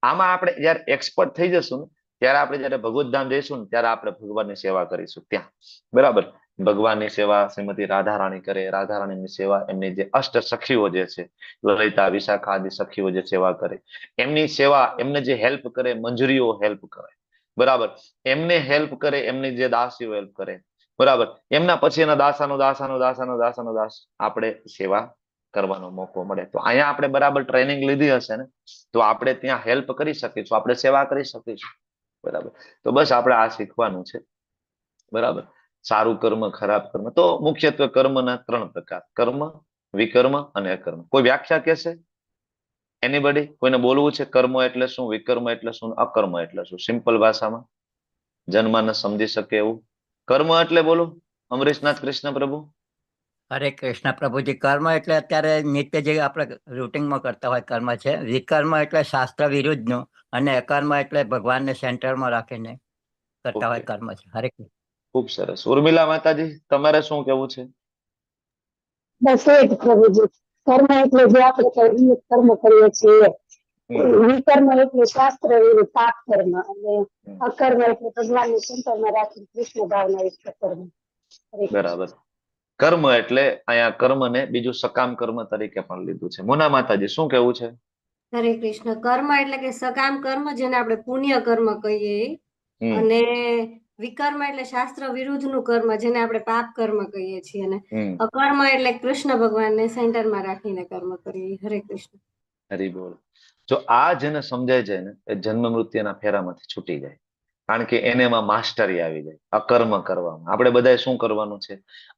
આમાં આપણે જયારે એક્સપર્ટ થઈ જશું ને ત્યારે આપણે જયારે ભગવત ધામ જઈશું ને ત્યારે આપણે ભગવાનની સેવા કરીશું ત્યાં. બરાબર. ભગવાનની સેવા શ્રીમતી રાધારાણી કરે, રાધારાણીની સેવા એમની જે અષ્ટ સખીઓ જે છે, લલિતા, વિશાખા આદિ સખીઓ જે સેવા કરે, એમની સેવા, એમને જે હેલ્પ કરે, મંજરીઓ હેલ્પ કરે, બરાબર, એમને હેલ્પ કરે, એમની જે દાસીઓ હેલ્પ કરે, બરાબર, એમના પછી એના દાસાનો દાસ આપણે સેવા કરવાનો મોકો મળે. તો અહીંયા આપણે બરાબર ટ્રેનિંગ લીધી હશે ને તો આપણે ત્યાં હેલ્પ કરી શકીશું, આપણે સેવા કરી શકીશું. બરાબર. તો બસ આપણે આ શીખવાનું છે. બરાબર. સારું કર્મ, ખરાબ કર્મ. તો મુખ્યત્વે કર્મના 3 પ્રકાર: કર્મ, વિકર્મ અને અકર્મ. કોઈ વ્યાખ્યા કહેશે? એનીબડી? કોઈને બોલવું છે? કર્મ એટલે શું, વિકર્મ એટલે શું, અકર્મ એટલે શું? સિમ્પલ ભાષામાં જનમાનસ સમજી શકે એવું. કર્મ એટલે બોલો, અમરીશનાથ કૃષ્ણ પ્રભુ. હરે કૃષ્ણ પ્રભુજી. કર્મ એટલે અત્યારે નિત્ય જે આપણે રૂટિનમાં કરતા હોય કર્મ છે. વિકર્મ એટલે શાસ્ત્ર વિરુદ્ધનું, અને અકર્મ એટલે ભગવાનને સેન્ટરમાં રાખીને કરતા હોય કર્મ છે. હરે કૃષ્ણ. ખૂબ સરસ. ઉર્મિલા માતાજી, તમારે શું કેવું છે? બસ એ જ પ્રભુજી. કર્મ એટલે જે આપણે કઈ કર્મ કરીએ છીએ. વિકર્મ એટલે શાસ્ત્ર વિરુદ્ધ પાપ કર્મ, અને અકર્મ એટલે ભગવાનને સેન્ટરમાં રાખીને કૃષ્ણ ભાવના યુક્ત કર્મ. બરાબર. કર્મ એટલે અહીંયા કર્મને બીજું સકામ કર્મ તરીકે પણ લીધું છે. મોના માતાજી, શું કેવું છે? હરે કૃષ્ણ. કર્મ એટલે કે સકામ કર્મ, જેને આપણે પુણ્ય કર્મ કહીએ, અને વિકર્મ એટલે શાસ્ત્ર વિરુદ્ધનું કર્મ, જેને આપણે પાપ કર્મ કહીએ છીએ, અને અકર્મ એટલે કૃષ્ણ ભગવાનને સેન્ટરમાં રાખીને કર્મ કરીએ. હરે કૃષ્ણ. હરી બોલ. જો આ જેને સમજાય જાય ને એ જન્મ મૃત્યુના ફેરામાંથી છૂટી જાય, કારણ કે એને એમાં માસ્ટરી આવી જાય. અકર્મ કરવામાં આપણે બધાએ શું કરવાનું છે?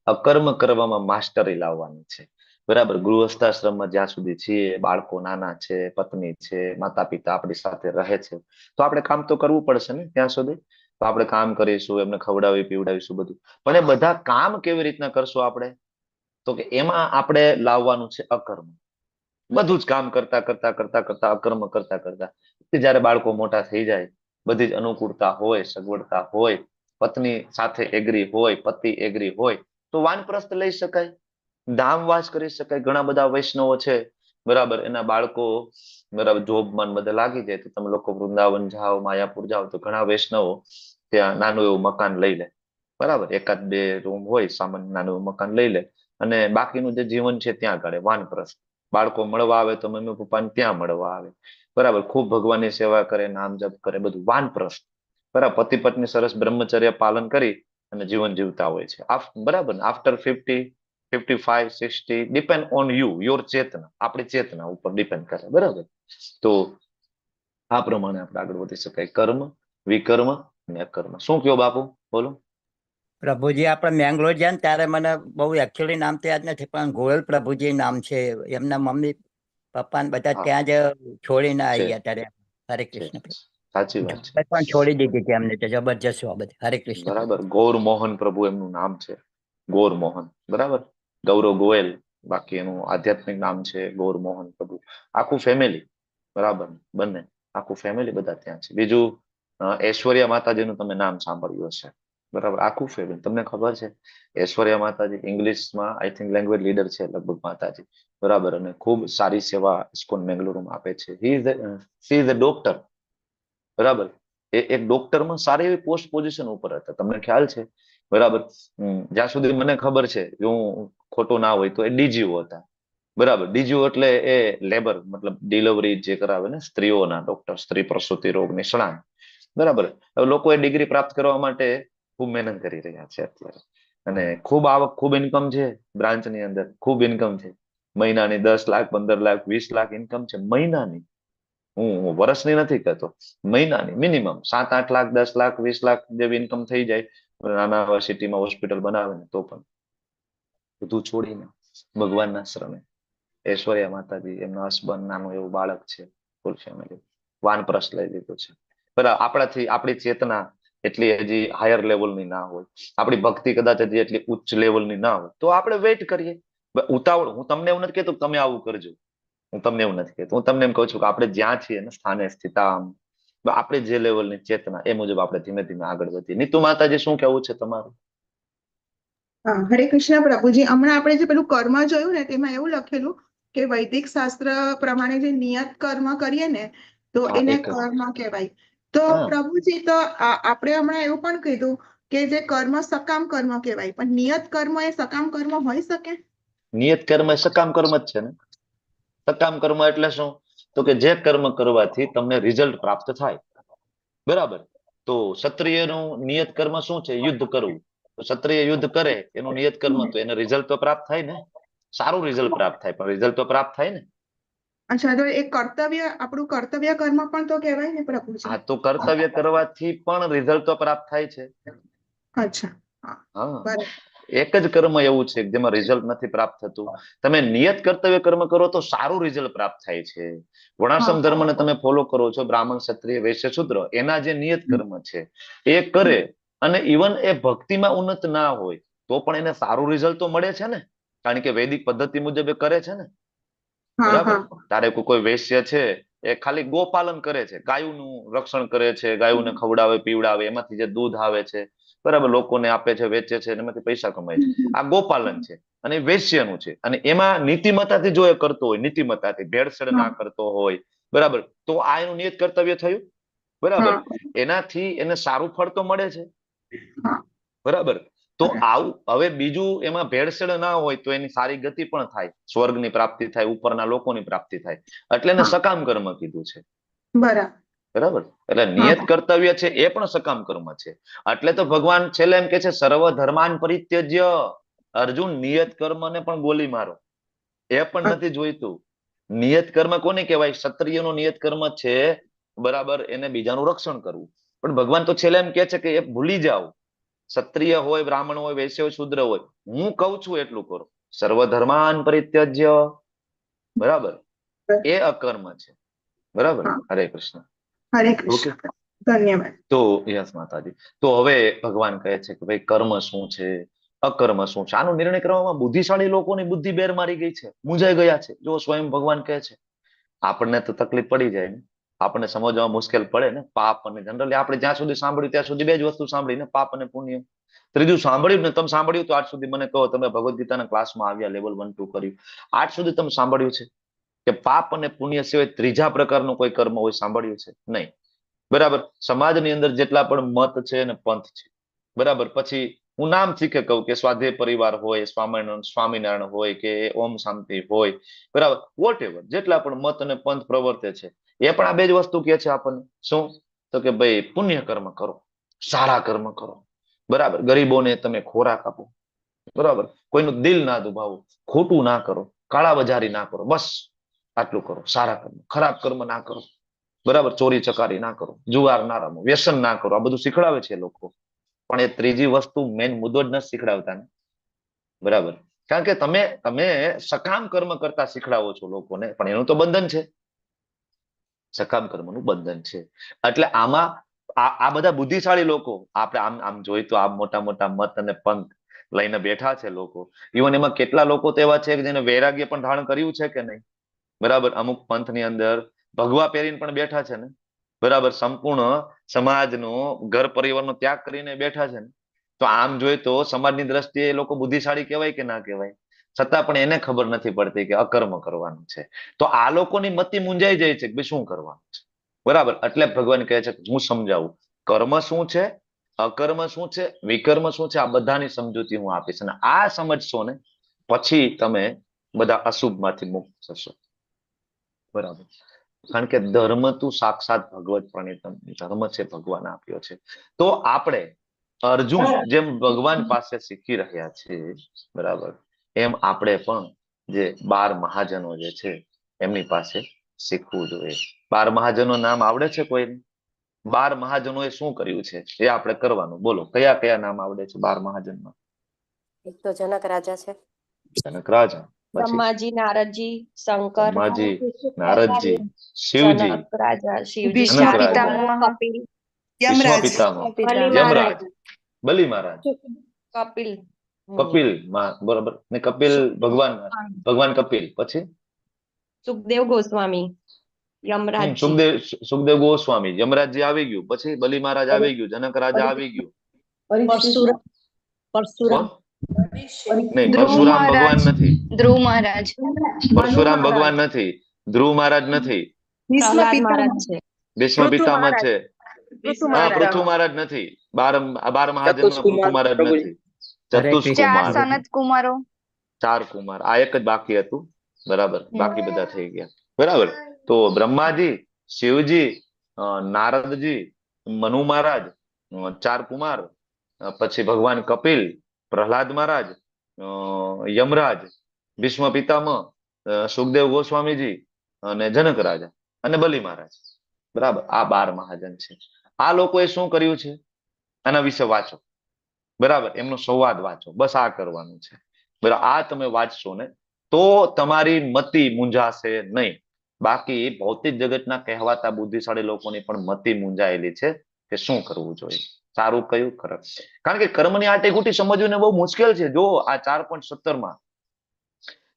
અકર્મ કરવામાં માસ્ટરી લાવવાની છે. બરાબર. ગૃહસ્થાશ્રમમાં જ્યાં સુધી છીએ, બાળકો નાના છે, પત્ની છે, માતા પિતા આપણી સાથે રહે છે, તો આપણે કામ તો કરવું પડશે ને ત્યાં સુધી. તો આપણે કામ કરીશું, એમને ખવડાવી પીવડાવીશું બધું. પણ એ બધા કામ કેવી રીતના કરશું આપણે? તો કે એમાં આપણે લાવવાનું છે અકર્મ. બધું જ કામ કરતા કરતા કરતા કરતા અકર્મ કરતા કરતા જયારે બાળકો મોટા થઈ જાય, બધી જ અનુકૂળતા હોય, સગવડતા હોય, પત્ની સાથે એગ્રી હોય, પતિ એગ્રી હોય, તો વાનપ્રસ્થ લઈ શકાય, ધામવાસ કરી શકાય. ઘણા બધા વૈષ્ણવો છે, બરાબર, એના બાળકો બરાબર જોબમાં બધા લાગી જાય, તો તમે લોકો વૃંદાવન જાઓ, માયાપુર જાઓ, તો ઘણા વૈષ્ણવો ત્યાં નાનું એવું મકાન લઈ લે. બરાબર. 1-2 રૂમ હોય, સામાન્ય નાનું એવું મકાન લઈ લે, અને બાકીનું જે જીવન છે ત્યાં કાઢે વાનપ્રસ્થ. બાળકો મળવા આવે તો મમ્મી પપ્પાને ત્યાં મળવા આવે. બરાબર. ખૂબ ભગવાનની સેવા કરે, નામ જપ કરે, બધું વાનપ્રસ્થ. બરાબર. પતિ પત્ની સરસ બ્રહ્મચર્ય પાલન કરી અને જીવન જીવતા હોય છે. બરાબર. After 50, 55, 60 depend on you, your ચેતના, આપણી ચેતના ઉપર ડિપેન્ડ કરે. બરાબર. તો આ પ્રમાણે આપણે આગળ વધી શકાય. કર્મ, વિકર્મ અને અકર્મ. શું કયો બાપુ? બોલો. પ્રભુજી, આપણે મેંગ્લોર ગયા ને ત્યારે મને બહુ એકચ્યુઅલી નામ તો યાદ નથી, પણ ગોયલ પ્રભુજી નામ છે. એમના મમ્મી પપ્પા ને બધા ત્યાં જ છોડીને આવી ગયા ત્યારે. હરે કૃષ્ણ. સાચી વાત છે. પણ છોડી દીધી હતી એમને, જબરજસ્ત બાબત. હરે કૃષ્ણ. બરાબર. ગૌર મોહન પ્રભુ એમનું નામ છે. ગૌર મોહન. બરાબર. ગૌરવ ગોયલ બાકી એનું આધ્યાત્મિક નામ છે ગૌર મોહન પ્રભુ. આખું ફેમિલી. બરાબર. બંને આખું ફેમિલી બધા ત્યાં છે. બીજું ઐશ્વર્યા માતાજીનું તમે નામ સાંભળ્યું હશે. બરાબર. આખું ફેમિલી. તમને ખબર છે ઐશ્વર્યા માતાજી ઇંગ્લિશમાં આઈ થિંક લેંગ્વેજ લીડર છે લગભગ માતાજી. બરાબર. અને ખૂબ સારી સેવા ઇસ્કોન બેંગ્લોરમાં આપે છે. She is a doctor. બરાબર. એ એક ડોક્ટરમાં સારી એવી પોસ્ટ પોઝિશન ઉપર હતા. તમને ખ્યાલ છે? બરાબર. જ્યાં સુધી મને ખબર છે, હું ખોટું ના હોય તો એ ડીજીઓ હતા. બરાબર. ડીજીઓ એટલે એ લેબર, મતલબ ડિલિવરી જે કરાવે ને સ્ત્રીઓના ડોક્ટર, સ્ત્રી પ્રસૂતિ રોગ નિષ્ણાત. બરાબર. હવે લોકો એ ડિગ્રી પ્રાપ્ત કરવા માટે ખૂબ મહેનત કરી રહ્યા છે અત્યારે, અને ખૂબ આવક, ખૂબ ઇન્કમ છે બ્રાન્ચની અંદર, ખૂબ ઇન્કમ છે. મહિનાની 10 લાખ, 15 લાખ, 20 લાખ ઇન્કમ છે મહિનાની. હું વર્ષની નથી કહેતો, મહિનાની મિનિમમ 7-8 લાખ, 10 લાખ, 20 લાખ જેવી ઇન્કમ થઈ જાય. નાના સિટીમાં હોસ્પિટલ બનાવે ને તો પણ બધું છોડીને ભગવાનના શરણે. ઐશ્વર્યા માતાજી, એમના હસબન્ડ, નાનું એવું બાળક છે, ફૂલ ફેમિલી વાનપ્રસ્થ લઈ લીધું છે. બરાબર. આપણાથી આપણી ચેતના એટલી હજી હાયર લેવલની ના હોય, આપણી ભક્તિ કદાચ હજી એટલી ઉચ્ચ લેવલની ના હોય, તો આપણે વેઇટ કરીએ. ઉતાવળ, હું તમને એવું નથી કહેતો તમે આવું કરજો, હું તમને એવું નથી કહેતો, હું તમને એમ કહું છું કે આપણે જ્યાં છીએ ને સ્થાને સ્થિતામ, આપણે જે લેવલની ચેતના એ મુજબ આપણે ધીમે ધીમે આગળ વધીએ. નીતુ માતાજી શું કેવું છે તમારું? હરે કૃષ્ણ પ્રભુજી. હમણાં આપણે જે પેલું કર્મ જોયું ને તેમાં એવું લખેલું કે વૈદિક શાસ્ત્ર પ્રમાણે જે નિયત કર્મ કરીએ ને તો એને કર્મ કહેવાય. તો પ્રભુજી, તો આપણે હમણાં એવું પણ કીધું કે જે કર્મ સકામ કર્મ કહેવાય, પણ નિયત કર્મ એ સકામ કર્મ હોઈ શકે? નિયત કર્મ એ સકામ કર્મ જ છે ને. સકામ કર્મ એટલે શું? તો કે જે કર્મ કરવાથી તમને રિઝલ્ટ પ્રાપ્ત થાય. બરાબર. તો ક્ષત્રિયનું નિયત કર્મ શું છે? યુદ્ધ કરવું. તો ક્ષત્રિય યુદ્ધ કરે એનું નિયત કર્મ, તો એને રિઝલ્ટ તો પ્રાપ્ત થાય ને, સારું રિઝલ્ટ પ્રાપ્ત થાય, પણ રિઝલ્ટ તો પ્રાપ્ત થાય ને. અચ્છા, તો એ કર્તવ્ય, આપણું કર્તવ્ય કર્મ પણ તો કહેવાય ને પ્રભુજી? હા, તો કર્તવ્ય કરવાથી પણ રિઝલ્ટ તો પ્રાપ્ત થાય છે. અચ્છા, હા, એક જ કર્મ એવું છે જેમાં રિઝલ્ટ નથી પ્રાપ્ત થતું. તમે નિયત કર્તવ્ય કર્મ કરો તો સારું રિઝલ્ટ પ્રાપ્ત થાય છે. વર્ણાશ્રમ ધર્મને તમે ફોલો કરો છો, બ્રાહ્મણ, ક્ષત્રિય, વૈશ્ય, શૂદ્ર, એના જે નિયત કર્મ છે એ કરે, અને ઇવન એ ભક્તિમાં ઉન્નત ના હોય તો પણ એને સારું રિઝલ્ટ તો મળે છે ને, કારણ કે વૈદિક પદ્ધતિ મુજબ એ કરે છે ને. બરાબર. તારે કોઈ વૈશ્ય છે એ ખાલી ગોપાલન કરે છે, ગાયોનું રક્ષણ કરે છે, ગાયોને ખવડાવે પીવડાવે, એમાંથી જે દૂધ આવે છે બરાબર લોકોને આપે છે, વેચે છે, એમાંથી પૈસા કમાય છે. આ ગોપાલન છે અને વૈશ્યનું છે. અને એમાં નીતિમત્તાથી જો એ કરતો હોય, નીતિમત્તાથી ભેળસેળ ના કરતો હોય, બરાબર, તો આ એનું નિયત કર્તવ્ય થયું. બરાબર. એનાથી એને સારું ફળ તો મળે છે. બરાબર. તો આવું હવે બીજું એમાં ભેળસેળ ના હોય તો એની સારી ગતિ પણ થાય, સ્વર્ગની પ્રાપ્તિ થાય, ઉપરના લોકોની પ્રાપ્તિ થાય, એટલે એને સકામ કર્મ કીધું છે. બરાબર. એટલે નિયત કર્તવ્ય છે એ પણ સકામ કર્મ છે. એટલે તો ભગવાન છેલ્લે એમ કે છે, સર્વ ધર્માન પરિત્યજ્ય. અર્જુન, નિયત કર્મને પણ ગોલી મારો, એ પણ નથી જોઈતું. નિયત કર્મ કોને કહેવાય? ક્ષત્રિયનો નિયત કર્મ છે, બરાબર, એને બીજાનું રક્ષણ કરવું. પણ ભગવાન તો છેલ્લે એમ કે છે કે એ ભૂલી જાઓ. ક્ષત્રિય હોય, બ્રાહ્મણ હોય, વૈશ્ય હોય, શૂદ્ર હોય, હું કઉ છું એટલું કરો. સર્વ ધર્માન પરિત્યજ્ય. બરાબર. એ અકર્મ છે. બરાબર. હરે કૃષ્ણ. હરે કૃષ્ણ. ધન્યવાદ. તો યસ માતાજી. તો હવે ભગવાન કહે છે કે ભાઈ કર્મ શું છે, અકર્મ શું છે? આનો નિર્ણય કરવામાં બુદ્ધિશાળી લોકોની બુદ્ધિ બેર મારી ગઈ છે, મૂંઝાઈ ગયા છે. જો સ્વયં ભગવાન કહે છે. આપણને તો તકલીફ પડી જાય ને, આપણને સમજવામાં મુશ્કેલ પડે ને. પાપ અને જનરલી આપણે જ્યાં સુધી સાંભળ્યું ત્યાં સુધી બે જ વસ્તુ સાંભળી ને, પાપ અને પુણ્ય. ત્રીજું સાંભળ્યું ને, તમે સાંભળ્યું તો આજ સુધી મને કહો, તમે ભગવદ ગીતાના ક્લાસમાં આવ્યા, લેવલ 1 2 કર્યું, આજ સુધી તમે સાંભળ્યું છે કે પાપ અને પુણ્ય સિવાય ત્રીજા પ્રકારનું કોઈ કર્મ હોય? સાંભળ્યું છે? નહીં. બરાબર. સમાજની અંદર જેટલા પણ મત છે ને પંથ છે, બરાબર, પછી હું નામથી કે કહું કે સ્વાધ્યાય પરિવાર હોય, સ્વામિનારાયણ હોય, કે ઓમ શાંતિ હોય, બરાબર, વોટ એવર, જેટલા પણ મત અને પંથ પ્રવર્તે છે એ પણ આ બે જ વસ્તુ કે છે આપણને. શું? તો કે ભાઈ પુણ્ય કર્મ કરો, સારા કર્મ કરો, બરાબર, ગરીબોને તમે ખોરાક આપો, બરાબર, કોઈનું દિલ ના દુભાવો, ખોટું ના કરો, કાળા બજારી ના કરો, બસ આટલું કરો. સારા કર્મ. ખરાબ કર્મ ના કરો. બરાબર. ચોરી ચકારી ના કરો, જુગાર ના રમો, વ્યસન ના કરો. આ બધું શીખડાવે છે લોકો, પણ એ ત્રીજી વસ્તુ મેન મુદ્દો જ નથી શીખડાવતા ને. બરાબર. કારણ કે તમે સકામ કર્મ કરતા શીખડાવો છો લોકોને, પણ એનું તો બંધન છે, સકામ કર્મનું બંધન છે. એટલે આમાં આ બધા બુદ્ધિશાળી લોકો, આપણે આમ જોઈ તો આમ મોટા મોટા મત અને પંથ લઈને બેઠા છે લોકો. ઇવન એમાં કેટલા લોકો તો એવા છે કે જેને વૈરાગ્ય પણ ધારણ કર્યું છે કે નહીં? બરાબર. અમુક પંથની અંદર ભગવા પહેરીને પણ બેઠા છે ને. બરાબર. સંપૂર્ણ સમાજનો, ઘર પરિવારનો ત્યાગ કરીને બેઠા છે ને. તો આમ જોઈએ તો સમાજની દ્રષ્ટિએ એ લોકો બુદ્ધિશાળી કહેવાય કે ના કહેવાય? છતાં પણ એને ખબર નથી પડતી કે અકર્મ કરવાનું છે. તો આ લોકોની મતિ મૂંઝાઈ જાય છે કે શું કરવાનું છે. બરાબર. એટલે ભગવાન કહે છે કે હું સમજાવું, કર્મ શું છે, અકર્મ શું છે, વિકર્મ શું છે, આ બધાની સમજૂતી હું આપીશ. અને આ સમજશો ને પછી તમે બધા અશુભમાંથી મુક્ત થશો. બરાબર. કારણ કે ધર્મ તું સાક્ષાત ભગવત પ્રણીતમ, ધર્મ છે ભગવાન આપ્યો છે. તો આપણે અર્જુન જેમ ભગવાન પાસે શીખી રહ્યા છે, બરાબર, એમ આપણે પણ જે 12 મહાજનો જે છે એમની પાસે શીખવું જોઈએ. 12 મહાજનો નામ આવડે છે કોઈને? 12 મહાજનોએ શું કર્યું છે એ આપણે કરવાનું. બોલો, કયા કયા નામ આવડે છે 12 મહાજનમાં? એક તો જનક રાજા છે, જનક રાજા, બ્રહ્માજી, નારદજી, શંકર, બ્રહ્માજી, નારદજી, શિવજી, જનક રાજા, શિવજી, જનક રાજા, પિતામહ, કપિલ, ભીષ્મ પિતામહ, યમરાજ, બલિ મહારાજ, કપિલ બરાબર ને કપિલ ભગવાન કપિલ, પછી સુખદેવ ગોસ્વામી, યમરાજ, સુખદેવ ગોસ્વામી, યમરાજજી આવી ગયું, પછી બલિ મહારાજ આવી ગયું, જનક રાજા આવી ગયું, પરશુરામ, નહીં પરશુરામ ભગવાન નથી, ધ્રુવ મહારાજ, પરશુરામ ભગવાન નથી, ધ્રુવ મહારાજ નથી, પ્રહલાદ મહારાજ છે, ભીષ્મ પિતામહ છે, હા પૃથુ મહારાજ નથી, બાર મહાજનમાં પૃથુ મહારાજ નથી, ચતુષ્કુમાર, સનત કુમારો, 4 કુમાર, આ એક જ બાકી હતું, બરાબર, બાકી બધા થઈ ગયા, બરાબર. તો બ્રહ્માજી, શિવજી, નારદજી, મનુ મહારાજ, 4 કુમાર, પછી ભગવાન કપિલ, પ્રહલાદ મહારાજ, યમરાજ, ભીષ્મ પિતામહ, સુખદેવ ગોસ્વામીજી અને જનક રાજા અને બલિ મહારાજ, બરાબર. આ 12 મહાજન છે. આ લોકોએ શું કર્યું છે આના વિશે વાંચો, બરાબર, એમનો સંવાદ વાંચો, બસ આ કરવાનું છે, બરાબર. આ તમે વાંચશો ને તો તમારી મતિ મૂંઝાશે નહીં. બાકી ભૌતિક જગતના કહેવાતા બુદ્ધિશાળી લોકોની પણ મતિ મૂંઝાયેલી છે કે શું કરવું જોઈએ, સારું કયું ખરાબ. કારણ કે કર્મની આટેગુટી સમજવીને બહુ મુશ્કેલ છે. જો આ 4.17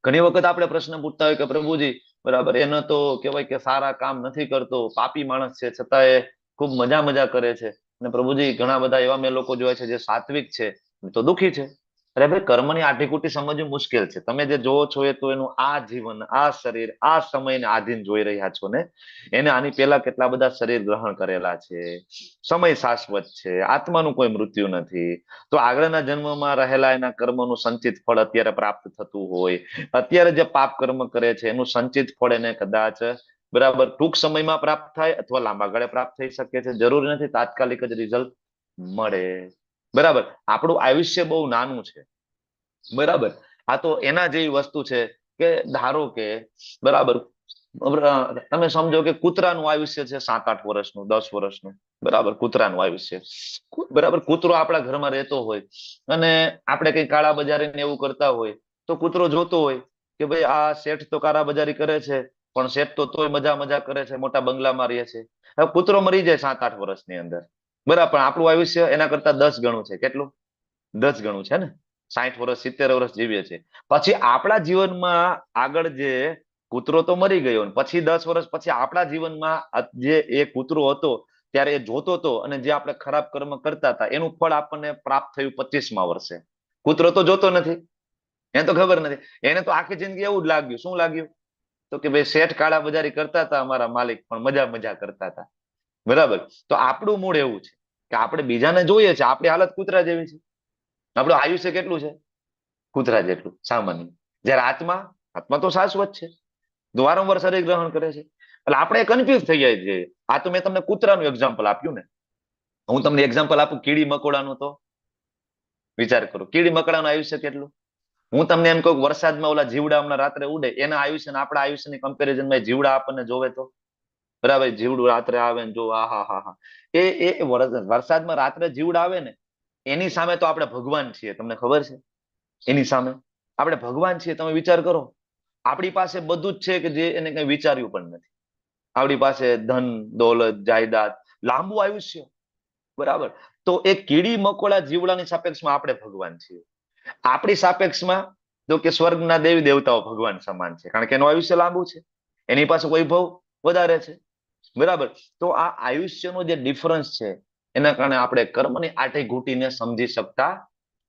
ઘણી વખત આપણે પ્રશ્ન પૂછતા હોય કે પ્રભુજી, બરાબર, એનો તો કહેવાય કે સારા કામ નથી કરતો, પાપી માણસ છે, છતાં એ ખૂબ મજા કરે છે, અને પ્રભુજી ઘણા બધા એવા મેં લોકો જોયા છે જે સાત્વિક છે તો દુઃખી છે. અરે ભાઈ, કર્મની આટીકુટી સમજવી મુશ્કેલ છે. તમે જે જોવો છો એ તો એનું આ જીવન, આ શરીર, આ સમયને આધીન જોઈ રહ્યા છો ને. એને આની પહેલા કેટલા બધા શરીર ગ્રહણ કરેલા છે, સમય શાશ્વત છે, આત્માનું કોઈ મૃત્યુ નથી. તો આગળના જન્મમાં રહેલા એના કર્મનું સંચિત ફળ અત્યારે પ્રાપ્ત થતું હોય, અત્યારે જે પાપ કર્મ કરે છે એનું સંચિત ફળ એને કદાચ, બરાબર, ટૂંક સમયમાં પ્રાપ્ત થાય અથવા લાંબા ગાળે પ્રાપ્ત થઈ શકે છે. જરૂરી નથી તાત્કાલિક જ રિઝલ્ટ મળે, બરાબર. આપણું આયુષ્ય બહુ નાનું છે, બરાબર. આ તો એના જેવી વસ્તુ છે કે ધારો કે, બરાબર, તમે સમજો કે કૂતરાનું આયુષ્ય છે 7-8 વર્ષનું, 10 વર્ષનું, બરાબર, કૂતરાનું આયુષ્ય, બરાબર. કૂતરો આપણા ઘરમાં રહેતો હોય અને આપણે કઈ કાળા બજારી એવું કરતા હોય તો કૂતરો જોતો હોય કે ભાઈ આ શેઠ તો કાળા બજારી કરે છે, પણ શેઠ તો તોય મજા કરે છે, મોટા બંગલામાં રહે છે. હવે કૂતરો મરી જાય 7-8 વર્ષની અંદર, બરાબર, પણ આપણું આયુષ્ય એના કરતા 10 ગણું છે. કેટલું? 10 ગણું છે ને. 60 વર્ષ 70 વર્ષ જીવીએ છીએ. પછી આપણા જીવનમાં આગળ જે કૂતરો તો મરી ગયો, પછી 10 વર્ષ પછી આપણા જીવનમાં જે એ કૂતરો હતો ત્યારે એ જોતો હતો અને જે આપણે ખરાબ કર્મ કરતા હતા એનું ફળ આપણને પ્રાપ્ત થયું 25મા વર્ષે. કૂતરો તો જોતો નથી, એને તો ખબર નથી, એને તો આખી જિંદગી એવું જ લાગ્યું. શું લાગ્યું? તો કે ભાઈ શેઠ કાળા બજારી કરતા હતા અમારા માલિક, પણ મજા કરતા હતા, બરાબર. તો આપણું મૂળ એવું છે કે આપણે બીજાને જોઈએ છે, આપણી હાલત કૂતરા જેવી છે. આપણું આયુષ્ય કેટલું છે? કૂતરા જેટલું સામાન્ય. જયારે આત્મા તો શાશ્વત છે, વારંવાર શરીર ગ્રહણ કરે છે. એટલે આપણે કન્ફ્યુઝ થઈ જાય છે. આ તો મેં તમને કૂતરાનું એક્ઝામ્પલ આપ્યું ને. હું તમને એક્ઝામ્પલ આપું કીડી મકોડાનું, તો વિચાર કરો કીડી મકોડાનું આયુષ્ય કેટલું. હું તમને એમ કહું વરસાદમાં ઓલા જીવડા હમણાં રાત્રે ઉડે, એના આયુષ્ય ને આપણા આયુષ્યની કમ્પેરિઝનમાં જીવડા આપણને જોવે તો, બરાબર, જીવડું રાત્રે આવે ને જો હા એ વરસાદમાં રાત્રે જીવડા આવે ને એની સામે તો આપણે ભગવાન છીએ. તમને ખબર છે? એની સામે આપણે ભગવાન છીએ. તમે વિચાર કરો, આપણી પાસે બધું જ છે કે જે એને કઈ વિચાર્યું પણ નથી. આપણી પાસે ધન દોલત જાયદાદ, લાંબુ આયુષ્ય, બરાબર. તો એ કીડી મકોડા જીવડાની સાપેક્ષમાં આપણે ભગવાન છીએ. આપણી સાપેક્ષમાં તો કે સ્વર્ગના દેવી દેવતાઓ ભગવાન સમાન છે, કારણ કે એનું આયુષ્ય લાંબુ છે, એની પાસે વૈભવ વધારે છે, બરાબર. તો આ આયુષ્યનો જે ડિફરન્સ છે એના કારણે આપણે કર્મની આટેઘૂંટીને સમજી શકતા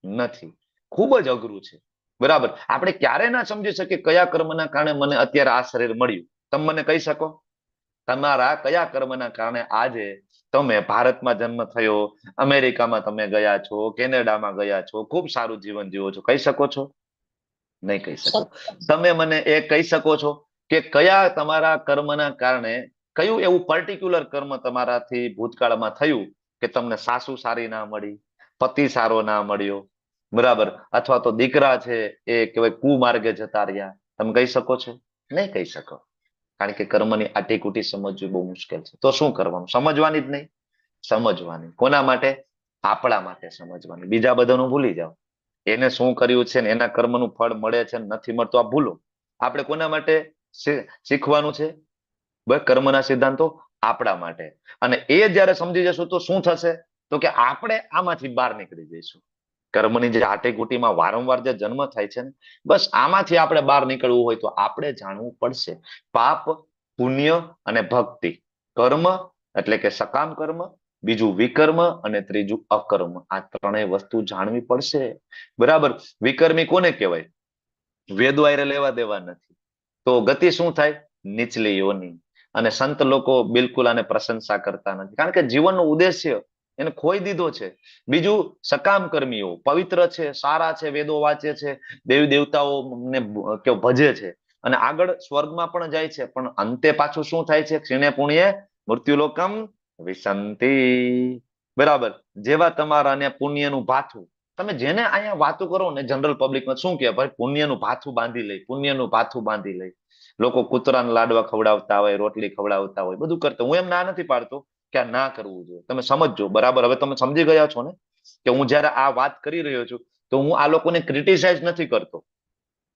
નથી. ખૂબ જ અઘરું છે, બરાબર. આપણે ક્યારે ના સમજી શકીએ કયા કર્મના કારણે મને અત્યારે આ શરીર મળ્યું. તમે મને કહી શકો તમારા કયા કર્મના કારણે આજે તમે ભારતમાં જન્મ થયો, અમેરિકામાં તમે ગયા છો, કેનેડામાં ગયા છો, ખૂબ સારું જીવન જીવો છો? કહી શકો છો? નહીં કહી શકો. તમે મને એ કહી શકો છો કે કયા તમારા કર્મના કારણે કયું એવું પર્ટિક્યુલર કર્મ તમારાથી ભૂતકાળમાં થયું કે તમને સાસુ સારી ના મળી, પતિ સારો ના મળ્યો, બરાબર, અથવા તો દીકરા છે એ કહેવાય કુમાર્ગે જતા રહ્યા? તમે કહી શકો છો? નહીં કહી શકો. કારણ કે કર્મની આટીકુટી સમજવી બહુ મુશ્કેલ છે. તો શું કરવાનું? સમજવાની જ નહીં. સમજવાની કોના માટે? આપણા માટે સમજવાની. બીજા બધાનું ભૂલી જાઓ. એને શું કર્યું છે ને એના કર્મનું ફળ મળે છે ને નથી મળતું આ ભૂલો. આપણે કોના માટે શીખવાનું છે? બસ કર્મના સિદ્ધાંતો આપણા માટે. અને એ જયારે સમજી જશું તો શું થશે, તો કે આપણે આમાંથી બહાર નીકળી જઈશું. કર્મની જે આટેગુટીમાં વારંવાર જે જન્મ થાય છે ને, બસ આમાંથી આપણે બહાર નીકળવું હોય તો આપણે જાણવું પડશે પાપ, પુણ્ય અને ભક્તિ. કર્મ એટલે કે સકામ કર્મ, બીજું વિકર્મ અને ત્રીજું અકર્મ. આ ત્રણેય વસ્તુ જાણવી પડશે. બરાબર. વિકર્મી કોને કહેવાય? વેદો આયરે લેવા દેવા નથી. તો ગતિ શું થાય? નીચલી યોની. અને સંત લોકો બિલકુલ આને પ્રશંસા કરતા નથી, કારણ કે જીવનનો ઉદ્દેશ્ય એને ખોઈ દીધો છે. બીજું સકામ કર્મીઓ પવિત્ર છે, સારા છે, વેદો વાંચે છે, દેવી દેવતાઓને ભજે છે અને આગળ સ્વર્ગમાં પણ જાય છે, પણ અંતે પાછું શું થાય છે? ક્ષીણે પુણ્યે મૃત્યુલોકમ વિસંતિ. બરાબર. જેવા તમારા ને પુણ્યનું ભાથું, તમે જેને અહીંયા વાતો કરો ને જનરલ પબ્લિકમાં શું કહે? ભાઈ પુણ્યનું ભાથું બાંધી લઈ, પુણ્યનું ભાથું બાંધી લઈ. લોકો કૂતરાને લાડવા ખવડાવતા હોય, રોટલી ખવડાવતા હોય, બધું કરતા. હું એમ ના નથી પાડતો કે આ ના કરવું જોઈએ. તમે સમજજો. બરાબર. હવે તમે સમજી ગયા છો ને કે હું જયારે આ વાત કરી રહ્યો છું તો હું આ લોકોને ક્રિટિસાઇઝ નથી કરતો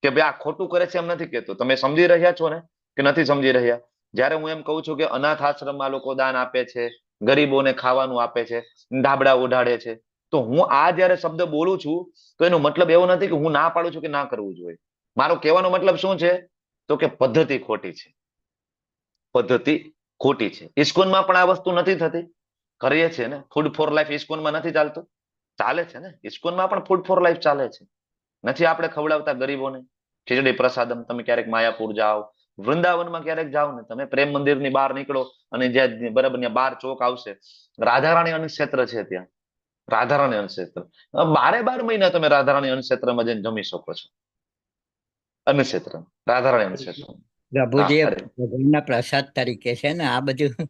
કે ભાઈ આ ખોટું કરે છે, એમ નથી કહેતો. તમે સમજી રહ્યા છો ને કે નથી સમજી રહ્યા? જયારે હું એમ કહું છું કે અનાથ આશ્રમમાં લોકો દાન આપે છે, ગરીબોને ખાવાનું આપે છે, ધાબળા ઓઢાડે છે, તો હું આ જયારે શબ્દ બોલું છું તો એનો મતલબ એવો નથી કે હું ના પાડું છું કે ના કરવું જોઈએ. મારો કહેવાનો મતલબ શું છે? તો કે પદ્ધતિ ખોટી છે. પદ્ધતિ ખોટી છે. ઇસ્કોનમાં પણ આ વસ્તુ નથી થતી. કરીએ છીએ ને ફૂડ ફોર લાઈફ, ઇસ્કોનમાં નથી ચાલતું? ચાલે છે ને. ઇસ્કોનમાં પણ ફૂડ ફોર લાઈફ ચાલે છે. નથી આપણે ખવડાવતા ગરીબોને ખીચડી પ્રસાદમ? તમે ક્યારેક માયાપુર જાઓ, વૃંદાવનમાં ક્યારેક જાઓ ને, તમે પ્રેમ મંદિરની બહાર નીકળો અને જ્યાં બરાબર ત્યાં બાર ચોક આવશે, રાધારાણી અન્નક્ષેત્ર છે. ત્યાં રાધારાણી અન્નક્ષેત્ર 12 મહિના તમે રાધારાણી અન્નક્ષેત્રમાં જઈને જમી શકો છો. અન્નક્ષેત્ર, રાધારાણી અન્નક્ષેત્ર. પ્રભુજી ભગવાનના પ્રસાદ તરીકે છે ને આ બધું.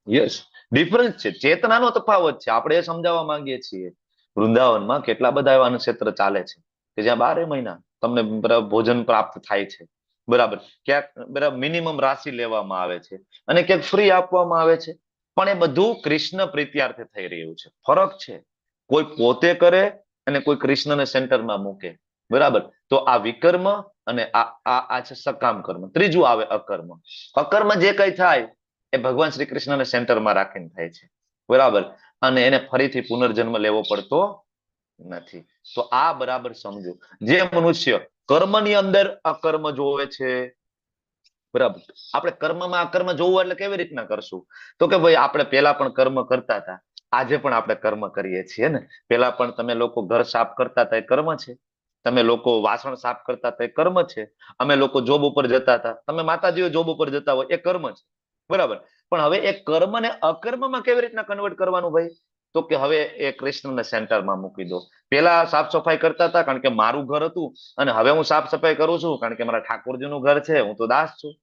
યસ, ડિફરન્સ છે. ચેતનાનો તફાવત છે. આપણે એ સમજાવવા માંગીએ છીએ. વૃંદાવનમાં કેટલા બધા એવા અન્નક્ષેત્ર ચાલે છે કે જ્યાં 12 મહિના તમને ભોજન પ્રાપ્ત થાય છે. બરાબર. ક્યાંક બરાબર મિનિમમ રાશિ લેવામાં આવે છે અને ક્યાંક ફ્રી આપવામાં આવે છે. પણ એ બધું કૃષ્ણ પ્રીત્યાર્થે થઈ રહ્યું છે. ફરક છે. કોઈ પોતે કરે અને કોઈ કૃષ્ણને સેન્ટરમાં મૂકે. બરાબર. તો આ વિકર્મ અને આ છે સકામ કર્મ. ત્રીજું આવે અકર્મ. અકર્મ જે કઈ થાય એ ભગવાન શ્રી કૃષ્ણને સેન્ટરમાં રાખીને થાય છે. બરાબર. અને એને ફરીથી પુનર્જન્મ લેવો પડતો નથી. તો આ બરાબર સમજો. જે મનુષ્ય કર્મની અંદર અકર્મ જોવે છે, બરાબર. આપણે કર્મમાં અકર્મ જોવું એટલે કેવી રીતના કરશું? તો કે ભાઈ આપણે પેલા પણ કર્મ કરતા હતા, આજે પણ આપણે કર્મ કરીએ છીએ ને. પેલા પણ તમે લોકો ઘર સાફ કરતા હતા, એ કર્મ છે. તમે લોકો વાસણ સાફ કરતા હતા, એ કર્મ છે. અમે લોકો જોબ ઉપર જતા હતા, તમે માતાજીઓ જોબ ઉપર જતા હોય, એ કર્મ છે. બરાબર. પણ હવે એ કર્મને અકર્મમાં કેવી રીતના કન્વર્ટ કરવાનું ભાઈ? તો કે હવે એ કૃષ્ણને સેન્ટરમાં મૂકી દો. પેલા સાફ સફાઈ કરતા હતા કારણ કે મારું ઘર હતું, અને હવે હું સાફ સફાઈ કરું છું કારણ કે મારા ઠાકોરજીનું ઘર છે, હું તો દાસ છું.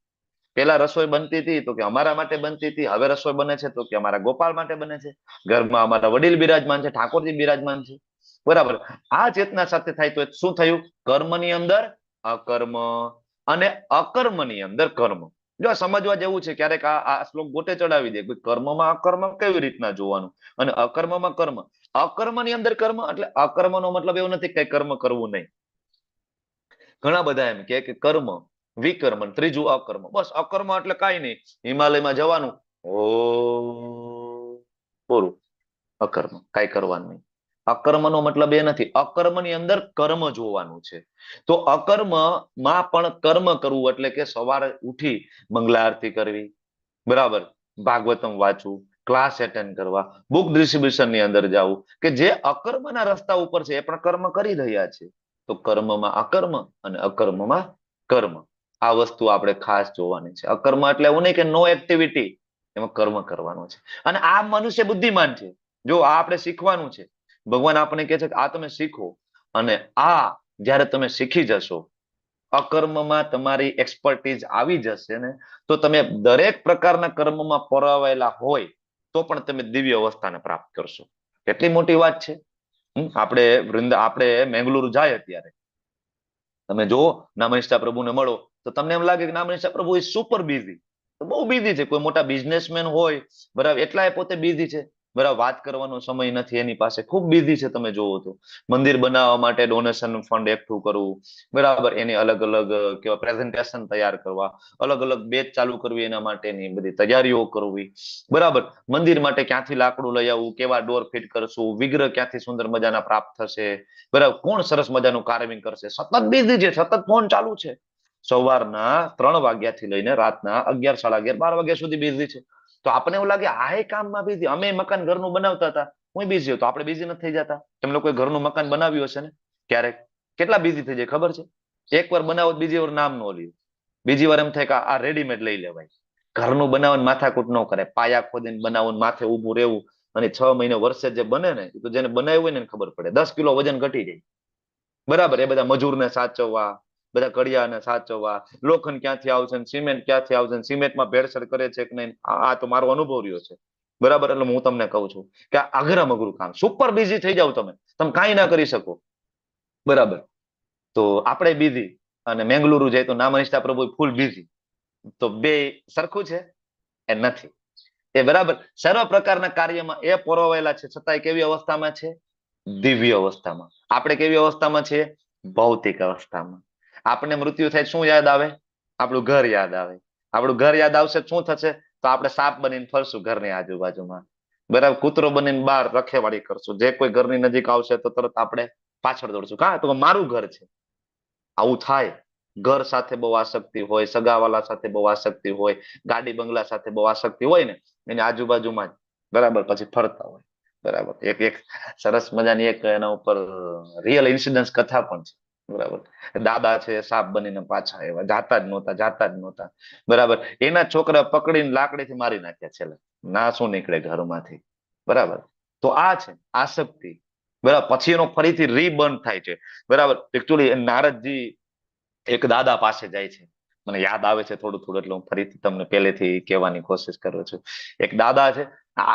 પેલા રસોઈ બનતી હતી તો કે અમારા માટે બનતી હતી, હવે રસોઈ બને છે તો કે અમારા ગોપાલ માટે બને છે. ઘરમાં અમારા વડીલ બિરાજમાન છે, ઠાકોરજી બિરાજમાન છે. બરાબર. આ ચેતના સાથે થાય તો શું થયું? કર્મની અંદર અકર્મ અને અકર્મની અંદર કર્મ. જો સમજવા જેવું છે. ક્યારેક આ શ્લોક ગોટે ચડાવી દે. કર્મમાં અકર્મ કેવી રીતના જોવાનું અને અકર્મમાં કર્મ. અકર્મની અંદર કર્મ એટલે અકર્મનો મતલબ એવો નથી કે કર્મ કરવું નહીં. ઘણા બધા એમ કે કર્મ, વિકર્મ, ત્રીજું અકર્મ. બસ અકર્મ એટલે કઈ નહીં, હિમાલયમાં જવાનું, ઓ પૂરું. અકર્મ, કઈ કરવાનું નહીં. અકર્મનો મતલબ એ નથી. અકર્મની અંદર કર્મ જોવાનું છે. તો અકર્મમાં પણ કર્મ કરવું એટલે કે સવારે ઉઠી મંગલા આરતી કરવી, બરાબર, ભાગવતમ વાંચવું, ક્લાસ એટેન્ડ કરવા, બુક ડિસ્ટ્રીબ્યુશન ની અંદર જવું, કે જે અકર્મના રસ્તા ઉપર છે એ પણ કર્મ કરી રહ્યા છે. તો કર્મમાં અકર્મ અને અકર્મમાં કર્મ. આ વસ્તુ આપણે ખાસ જોવાની છે. અકર્મ એટલે એવું નહીં કે નો એક્ટિવિટી, એમાં કર્મ કરવાનું છે. અને આ મનુષ્ય બુદ્ધિમાન છે. જો આ આપણે શીખવાનું છે. ભગવાન આપણને કહે છે કે આ તમે શીખો, અને આ જયારે તમે શીખી જશો, અકર્મમાં તમારી એક્સપર્ટીઝ આવી જશે ને, તો તમે દરેક પ્રકારના કર્મમાં પરાવાયેલા હોય તો પણ તમે દિવ્ય અવસ્થાને પ્રાપ્ત કરશો. કેટલી મોટી વાત છે. આપણે મેંગલુરુ જાય અત્યારે તમે જુઓ, નામનિષ્ઠા પ્રભુને મળો તો તમને એમ લાગે કે નામનિષ્ઠા પ્રભુ ઇઝ સુપર બિઝી. બહુ બિઝી છે. કોઈ મોટા બિઝનેસમેન હોય, બરાબર, એટલા એ પોતે બિઝી છે. બરાબર, વાત કરવાનો સમય નથી એની પાસે, ખૂબ બિઝી છે. તમે જોવો તો મંદિર બનાવવા માટે ડોનેશન ફંડ એકઠું કરવું, બરાબર, એની અલગ અલગ કેવા પ્રેઝન્ટેશન તૈયાર કરવા, અલગ અલગ બેચ ચાલુ કરવી, એના માટેની બધી તૈયારીઓ કરવી, બરાબર. મંદિર માટે ક્યાંથી લાકડું લઈ આવવું, કેવા ડોર ફિટ કરશું, વિગ્રહ ક્યાંથી સુંદર મજાના પ્રાપ્ત થશે, બરાબર, કોણ સરસ મજાનું કાર્વિંગ કરશે, સતત બિઝી છે, સતત ફોન ચાલુ છે. સવારના 3 વાગ્યાથી લઈને રાતના 11, 11:30, 12 વાગ્યા સુધી બિઝી છે. તો આપણે એવું લાગે આ કામમાં બિઝી. અમે મકાન ઘરનું બનાવતા હતા, હું બિઝી હતો, આપણે બિઝી નથી થઈ જતા? તમે લોકોએ ઘરનું મકાન બનાવ્યું હશે ને ક્યારેક? કેટલા બિઝી થઈ જાય ખબર છે? એકવાર બનાવો બીજી વાર નામ નો લ્યો, બીજી વાર એમ થાય કે આ રેડીમેડ લઈ લેવાય. ઘરનું બનાવવાનું માથાકૂટ ન કરે, પાયા ખોદીને બનાવવાનું, માથે ઉભું રહેવું, અને 6 મહિને વર્ષે જે બને ને, એ તો જેને બનાવ્યું હોય ને ખબર પડે. 10 કિલો વજન ઘટી જાય, બરાબર. એ બધા મજૂરને સાચવવા, બધા કડિયાને સાચવવા, લોખંડ ક્યાંથી આવશે, સિમેન્ટ ક્યાંથી આવશે, સિમેન્ટમાં ભેળસેળ કરે છે કે નહીં, આ તો મારો અનુભવ રહ્યો છે, બરાબર. એટલે હું તમને કહું છું કે અઘરામ અઘરું કામ, સુપર બિઝી થઈ જાવ તમે કાંઈ ના કરી શકો, બરાબર. તો આપણે બિઝી અને મેંગલુરુ જાય તો નામ નિષ્ઠા પ્રભુ ફૂલ બિઝી, તો બે સરખું છે? એ નથી. એ બરાબર સર્વ પ્રકારના કાર્યમાં એ પરોવાયેલા છે, છતાંય કેવી અવસ્થામાં છે? દિવ્ય અવસ્થામાં. આપણે કેવી અવસ્થામાં છીએ? ભૌતિક અવસ્થામાં. આપણે મૃત્યુ થાય શું યાદ આવે? આપણું ઘર યાદ આવે. આપણું ઘર યાદ આવશે શું થશે? તો આપણે સાપ બનીને ફરશું ઘરની આજુબાજુમાં, બરાબર. કૂતરો બનીને બહાર રખેવાળી કરશું. જે કોઈ ઘરની નજીક આવશે તો તરત આપણે પાછળ દોડશું. કા તો મારું ઘર છે. આવું થાય. ઘર સાથે બહુ આસક્તિ હોય, સગાવાલા સાથે બહુ આસક્તિ હોય, ગાડી બંગલા સાથે બહુ આસક્તિ હોય ને, એની આજુબાજુમાં જ, બરાબર, પછી ફરતા હોય, બરાબર. એક સરસ મજાની એક એના ઉપર રિયલ ઇન્સિડન્સ કથા પણ છે, બરાબર. દાદા છે સાપ બનીને પાછા આવ્યા, જાતા જ નહોતા, બરાબર. એના છોકરા પકડીને લાકડીથી મારી નાખ્યા છેલ્લે. ના શું નીકળે ઘરમાંથી, બરાબર. તો આ છે આસક્તિ, બરાબર. પછી એનો ફરીથી રીબર્ન થાય છે, બરાબર. એકચ્યુઅલી નારદજી એક દાદા પાસે જાય છે, મને યાદ આવે છે થોડું થોડું, એટલે હું ફરીથી તમને પહેલેથી કહેવાની કોશિશ કરું છું. એક દાદા છે,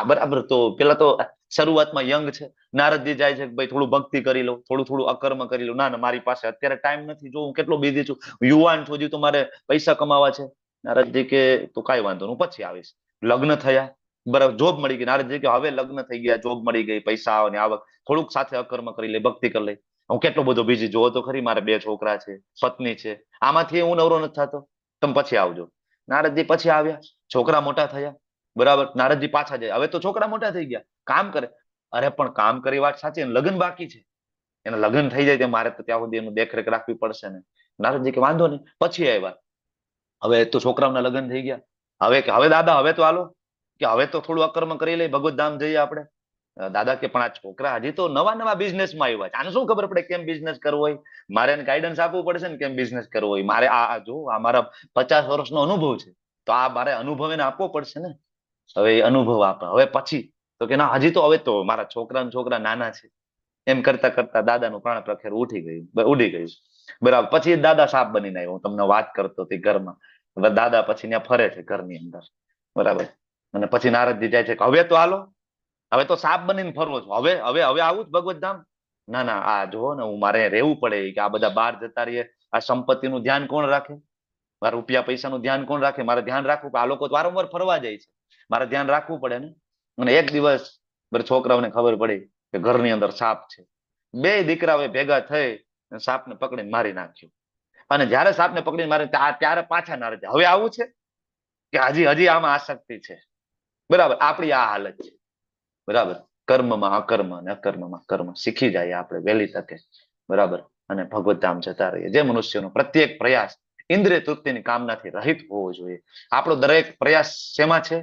બરાબર. તો પેલા તો શરૂઆતમાં યંગ છે, નારદજી જાય છે, ભાઈ થોડું ભક્તિ કરી લો, થોડું થોડું અકર્મ કરી લો. ના મારી પાસે અત્યારે ટાઈમ નથી, જો હું કેટલો બિઝી છું, યુવાન છું, હજી તો મારે પૈસા કમાવા છે. નારદજી કે તું કઈ વાંધો હું પછી આવીશ. લગ્ન થયા, બરાબર, જોબ મળી ગઈ. નારદજી કે હવે લગ્ન થઈ ગયા, જોબ મળી ગઈ, પૈસા આવે ને આવક, થોડુંક સાથે અકર્મ કરી લે, ભક્તિ કરી લે. હું કેટલો બધો બીજી જોવો તો ખરી, મારે 2 છોકરા છે, પત્ની છે, આમાંથી હું નવરો નથી થતો, તમે પછી આવજો. નારદજી પછી આવ્યા, છોકરા મોટા થયા, બરાબર. નારદજી પાછા જાય, હવે તો છોકરા મોટા થઈ ગયા, કામ કરે. અરે પણ કામ કરી વાત સાચી, લગ્ન બાકી છે, એના લગ્ન થઈ જાય મારે તો ત્યાં સુધી એનું દેખરેખ રાખવી પડશે ને. નારદજી કે વાંધો નહીં. પછી આવ્યા, હવે તો છોકરાઓના લગ્ન થઈ ગયા. હવે દાદા હવે તો હાલો, કે હવે તો થોડું અકર્મ કરી લઈ, ભગવત ધામ જઈએ આપણે. દાદા કે પણ આ છોકરા હજી તો નવા બિઝનેસમાં આવ્યા છે, આને શું ખબર પડે કેમ બિઝનેસ કરવો હોય? મારે એને ગાઈડન્સ આપવું પડશે ને કેમ બિઝનેસ કરવો હોય. મારે આ જો આ મારા 50 વર્ષનો અનુભવ છે, તો આ મારે અનુભવ એને આપવો પડશે ને. હવે એ અનુભવ આપે. હવે પછી તો કે ના હજી તો હવે તો મારા છોકરા નાના છે. એમ કરતા કરતા દાદાનું પ્રાણ પ્રખેર ઉડી ગયું, બરાબર. પછી દાદા સાપ બનીને આવ્યો, હું તમને વાત કરતો હતી ઘરમાં. દાદા પછી ત્યાં ફરે છે ઘરની અંદર, બરાબર. અને પછી નારદજી જાય છે કે હવે તો હાલો, હવે તો સાપ બનીને ફરવો છો, હવે આવું જ ભગવત ધામ. ના આ જો ને, હું મારે રહેવું પડે કે આ બધા બહાર જતા રહીએ, આ સંપત્તિનું ધ્યાન કોણ રાખે? મારા રૂપિયા પૈસાનું ધ્યાન કોણ રાખે? મારે ધ્યાન રાખવું. આ લોકો વારંવાર ફરવા જાય છે, મારે ધ્યાન રાખવું પડે ને. અને એક દિવસ છોકરાઓને ખબર પડી કે ઘરની અંદર સાપ છે. 2 દીકરાઓ ભેગા થઈ સાપને પકડીને મારી નાખ્યું. અને જયારે સાપને પકડીને મારી ત્યારે પાછા નારદ, હવે આવું છે કે હજી આમાં આસક્તિ છે, બરાબર. આપણી આ હાલત છે, બરાબર. કર્મમાં અકર્મ અને અકર્મમાં કર્મ શીખી જાય આપણે વહેલી તકે, બરાબર. અને ભગવત ધામ જતા રહીએ. જે મનુષ્યનો પ્રત્યેક પ્રયાસ ઇન્દ્રિય તૃપ્તિની કામનાથી રહિત હોવો જોઈએ. આપણો દરેક પ્રયાસ શેમાં છે?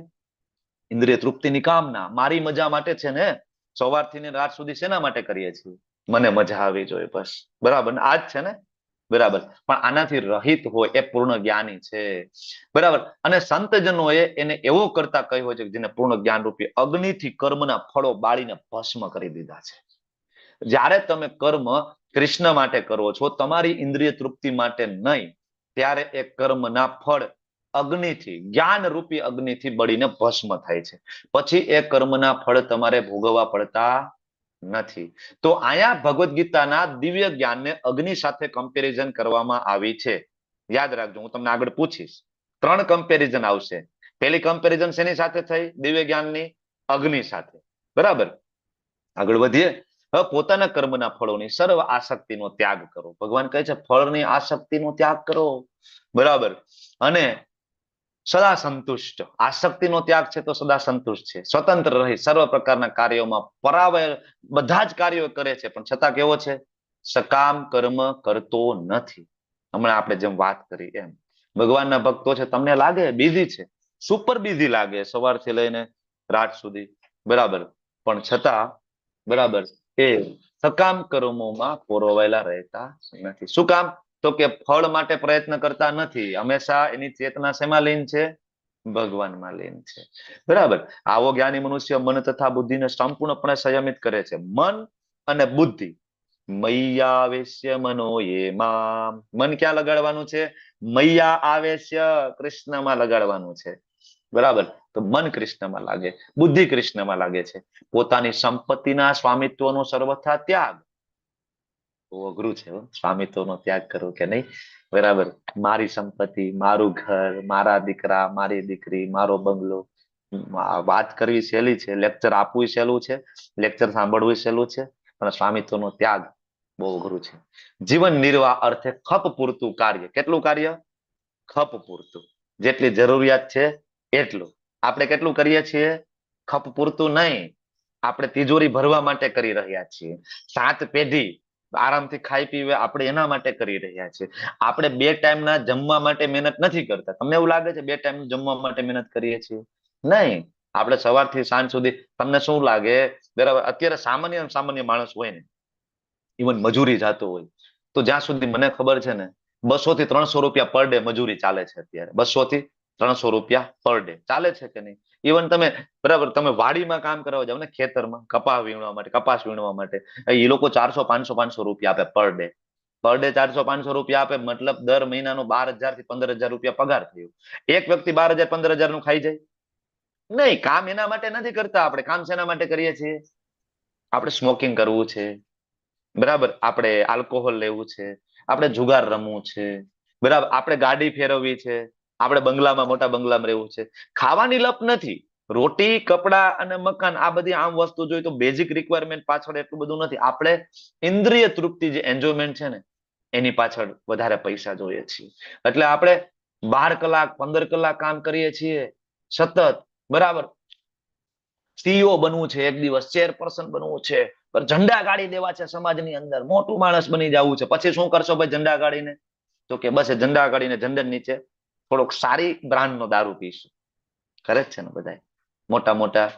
ઇન્દ્રિય તૃપ્તિની કામના, મારી મજા માટે છે ને. સવારથી રાત સુધી શેના માટે કરીએ છીએ? મને મજા આવી જોઈએ, બસ, બરાબર. આ જ છે ને, બરાબર. પણ આનાથી રહિત હોય એ પૂર્ણ જ્ઞાની છે, બરાબર. અને સંતજનો એને એવો કરતા કહ્યું છે જેને પૂર્ણ જ્ઞાન રૂપી અગ્નિથી કર્મના ફળો બાળીને ભસ્મ કરી દીધા છે. જ્યારે તમે કર્મ કૃષ્ણ માટે કરો છો, તમારી ઇન્દ્રિય તૃપ્તિ માટે નહીં, ત્યારે એ કર્મના ફળ અગ્નિથી, જ્ઞાન રૂપી અગ્નિથી બળીને ભસ્મ થાય છે. પછી એ કર્મના ફળ તમારે ભોગવવા પડતા નથી. તો અહીંયા ભગવદ્ ગીતાના દિવ્ય જ્ઞાનને અગ્નિ સાથે કમ્પેરિઝન કરવામાં આવી છે. યાદ રાખજો, હું તમને આગળ પૂછીશ. 3 કમ્પેરિઝન આવશે. પહેલી કમ્પેરિઝન શેની સાથે થઈ? દિવ્ય જ્ઞાનની અગ્નિ સાથે. બરાબર. આગળ વધીએ. હવે પોતાના કર્મના ફળોની સર્વ આસક્તિનો ત્યાગ કરો. ભગવાન કહે છે ફળની આસક્તિનો ત્યાગ કરો. બરાબર. અને સદા સંતુષ્ટ. આસક્તિનો ત્યાગ છે તો સદા સંતુષ્ટ છે. સ્વતંત્ર રહી સર્વ પ્રકારના કાર્યોમાં પરાવય બધા જ કાર્યો કરે છે, પણ છતાં કેવો છે? સકામ કર્મ કરતો નથી. હમણાં આપણે જેમ વાત કરી એમ ભગવાનના ભક્તો છે, તમને લાગે બિઝી છે, સુપર બિઝી લાગે સવારથી લઈને રાત સુધી, બરાબર, પણ છતાં બરાબર એ સકામ કર્મોમાં પોરવાયેલા રહેતા નથી. શું કામ? તો કે ફળ માટે પ્રયત્ન કરતા નથી. હંમેશા એની ચેતના શેમાં લીન છે? ભગવાનમાં લીન છે. બરાબર. આવો જ્ઞાની મનુષ્ય મન તથા બુદ્ધિને સંપૂર્ણપણે સંયમિત કરે છે. મન અને બુદ્ધિ મૈયાવેશ્ય મનો એમાં. મન ક્યાં લગાડવાનું છે? મૈયા આવેશ્ય, કૃષ્ણમાં લગાડવાનું છે. બરાબર. તો મન કૃષ્ણમાં લાગે, બુદ્ધિ કૃષ્ણમાં લાગે છે. પોતાની સંપત્તિના સ્વામિત્વનો સર્વથા ત્યાગ. બહુ અઘરું છે સ્વામિત્વનો ત્યાગ કરવો કે નહીં. બરાબર. મારી સંપત્તિ, મારું ઘર, મારા દીકરા, મારી દીકરી, મારો બંગલો, વાત કરવી સહેલી છે, લેક્ચર આપવું સહેલું છે, લેક્ચર સાંભળવું સહેલું છે, પણ સ્વામિત્વનો ત્યાગ બહુ અઘરું છે. જીવન નિર્વાહ અર્થે ખપ પૂરતું કાર્ય. કેટલું કાર્ય? ખપ પૂરતું. જેટલી જરૂરિયાત છે એટલું. આપણે કેટલું કરીએ છીએ? ખપ પૂરતું નહીં. આપણે તિજોરી ભરવા માટે કરી રહ્યા છીએ. 7 પેઢી આરામથી ખાઈ પીવે આપણે એના માટે કરી રહ્યા છીએ. આપણે 2 ટાઈમના જમવા માટે મહેનત નથી કરતા. તમને એવું લાગે છે 2 ટાઈમ જમવા માટે મહેનત કરીએ છીએ? નહીં. આપણે સવારથી સાંજ સુધી, તમને શું લાગે? બરાબર. અત્યારે સામાન્ય માણસ હોય ને, ઇવન મજૂરી જતો હોય, તો જ્યાં સુધી મને ખબર છે ને 200 થી 300 રૂપિયા પર ડે મજૂરી ચાલે છે અત્યારે. 200 થી 300 રૂપિયા પર ડે ચાલે છે કે નહીં? ઇવન તમે બરાબર તમે વાડીમાં કામ કરવા જાવ ને, ખેતરમાં કપાસ વીણવા માટે એ લોકો 400-500 રૂપિયા આપે પર ડે. પર ડે 400-500 રૂપિયા આપે, મતલબ દર મહિનાનો 12,000 થી 15,000 રૂપિયા પગાર થયો. એક વ્યક્તિ 12,000-15,000 નું ખાઈ જાય? નહીં. કામ એના માટે નથી કરતા. આપણે કામ શેના માટે કરીએ છીએ? આપણે સ્મોકિંગ કરવું છે, બરાબર, આપણે આલ્કોહોલ લેવું છે, આપણે જુગાર રમવું છે, બરાબર, આપણે ગાડી ફેરવવી છે, આપણે મોટા બંગલામાં રહેવું છે. ખાવાની લપ નથી. રોટી, કપડા અને મકાન, આ બધી આમ વસ્તુ જોઈએ તો બેઝિક રિક્વાયરમેન્ટ પાછળ એટલું બધું નથી. આપણે ઇન્દ્રિય તૃપ્તિ, જે એન્જોયમેન્ટ છે ને, એની પાછળ વધારે પૈસા જોઈએ છીએ. એટલે આપણે 12 કલાક 15 કલાક કામ કરીએ છીએ સતત, બરાબર. સીઈઓ બનવું છે, એક દિવસ ચેરપર્સન બનવું છે, પણ ઝંડા ગાડી દેવા છે સમાજની અંદર, મોટું માણસ બની જવું છે. પછી શું કરશો ભાઈ ઝંડા ગાડીને? તો કે બસ એ ઝંડા ગાડીને ઝંડા નીચે થોડોક સારી બ્રાન્ડનો દારૂ પીશું. કરે જ છે ને બધા મોટા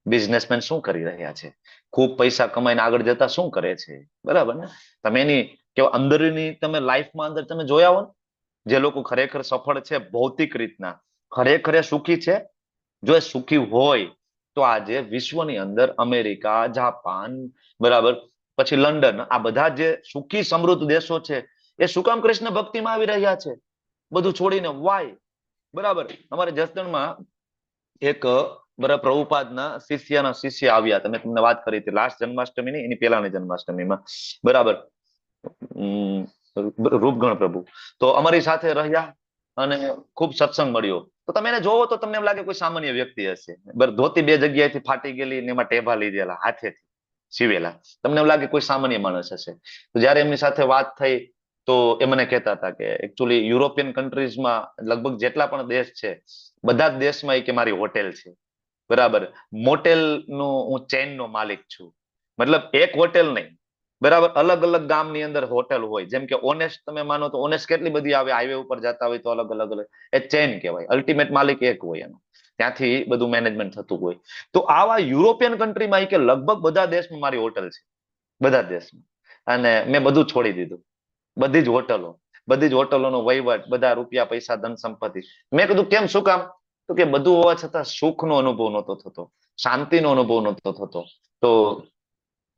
બિઝનેસમેન. શું કરી રહ્યા છે? ખૂબ પૈસા કમાઈને આગળ જતા શું કરે છે? બરાબર ને? તમે એની કે અંદરની તમે લાઈફમાં અંદર તમે જોયા હો ને, જે લોકો ખરેખર સફળ છે ભૌતિક રીતના, ખરેખર સુખી છે, જો એ સુખી હોય તો આજે વિશ્વની અંદર અમેરિકા, જાપાન, બરાબર, પછી લંડન, આ બધા જે સુખી સમૃદ્ધ દેશો છે, એ શું કામ કૃષ્ણ ભક્તિમાં આવી રહ્યા છે? બધું છોડીને. વાય? બરાબર. અમારે જસદણમાં એક પ્રભુપાદના શિષ્ય આવ્યા. તમને વાત કરી હતી લાસ્ટ જન્માષ્ટમી ની, એની પહેલાની જન્માષ્ટમીમાં, બરાબર, રૂપગણ પ્રભુ. તો અમારી સાથે રહ્યા અને ખૂબ સત્સંગ મળ્યો. તો તમે એને જોવો તો તમને એમ લાગે કોઈ સામાન્ય વ્યક્તિ હશે. ધોતી 2 જગ્યાએથી ફાટી ગયેલી ને એમાં ટેભા લીધેલા હાથેથી સીવેલા. તમને એમ લાગે કોઈ સામાન્ય માણસ હશે. તો જયારે એમની સાથે વાત થઈ તો એ મને કહેતા હતા કે એકચ્યુઅલી યુરોપિયન કન્ટ્રીઝમાં લગભગ જેટલા પણ દેશ છે, બધા જ દેશમાં કે મારી હોટેલ છે, બરાબર. મોટેલ નો હું ચેઇન નો માલિક છું. મતલબ એક હોટેલ નહીં, બરાબર, અલગ અલગ ગામની અંદર હોટેલ હોય. જેમ કે ઓનેસ્ટ તમે માનો તો ઓનેસ્ટ કેટલી બધી આવે, હાઈવે ઉપર જતા હોય તો અલગ અલગ એ ચેઇન કહેવાય. અલ્ટિમેટ માલિક એક હોય એનો, ત્યાંથી બધું મેનેજમેન્ટ થતું હોય. તો આવા યુરોપિયન કન્ટ્રીમાં કે લગભગ બધા દેશમાં મારી હોટલ છે, બધા દેશમાં. અને મેં બધું છોડી દીધું. બધી જ હોટલોનો વહીવટ, બધા રૂપિયા, પૈસા, ધન સંપત્તિ. મેં કીધું કેમ, શું કામ? તો કે બધું હોવા છતાં સુખનો અનુભવ નહોતો થતો, શાંતિનો અનુભવ નહોતો થતો. તો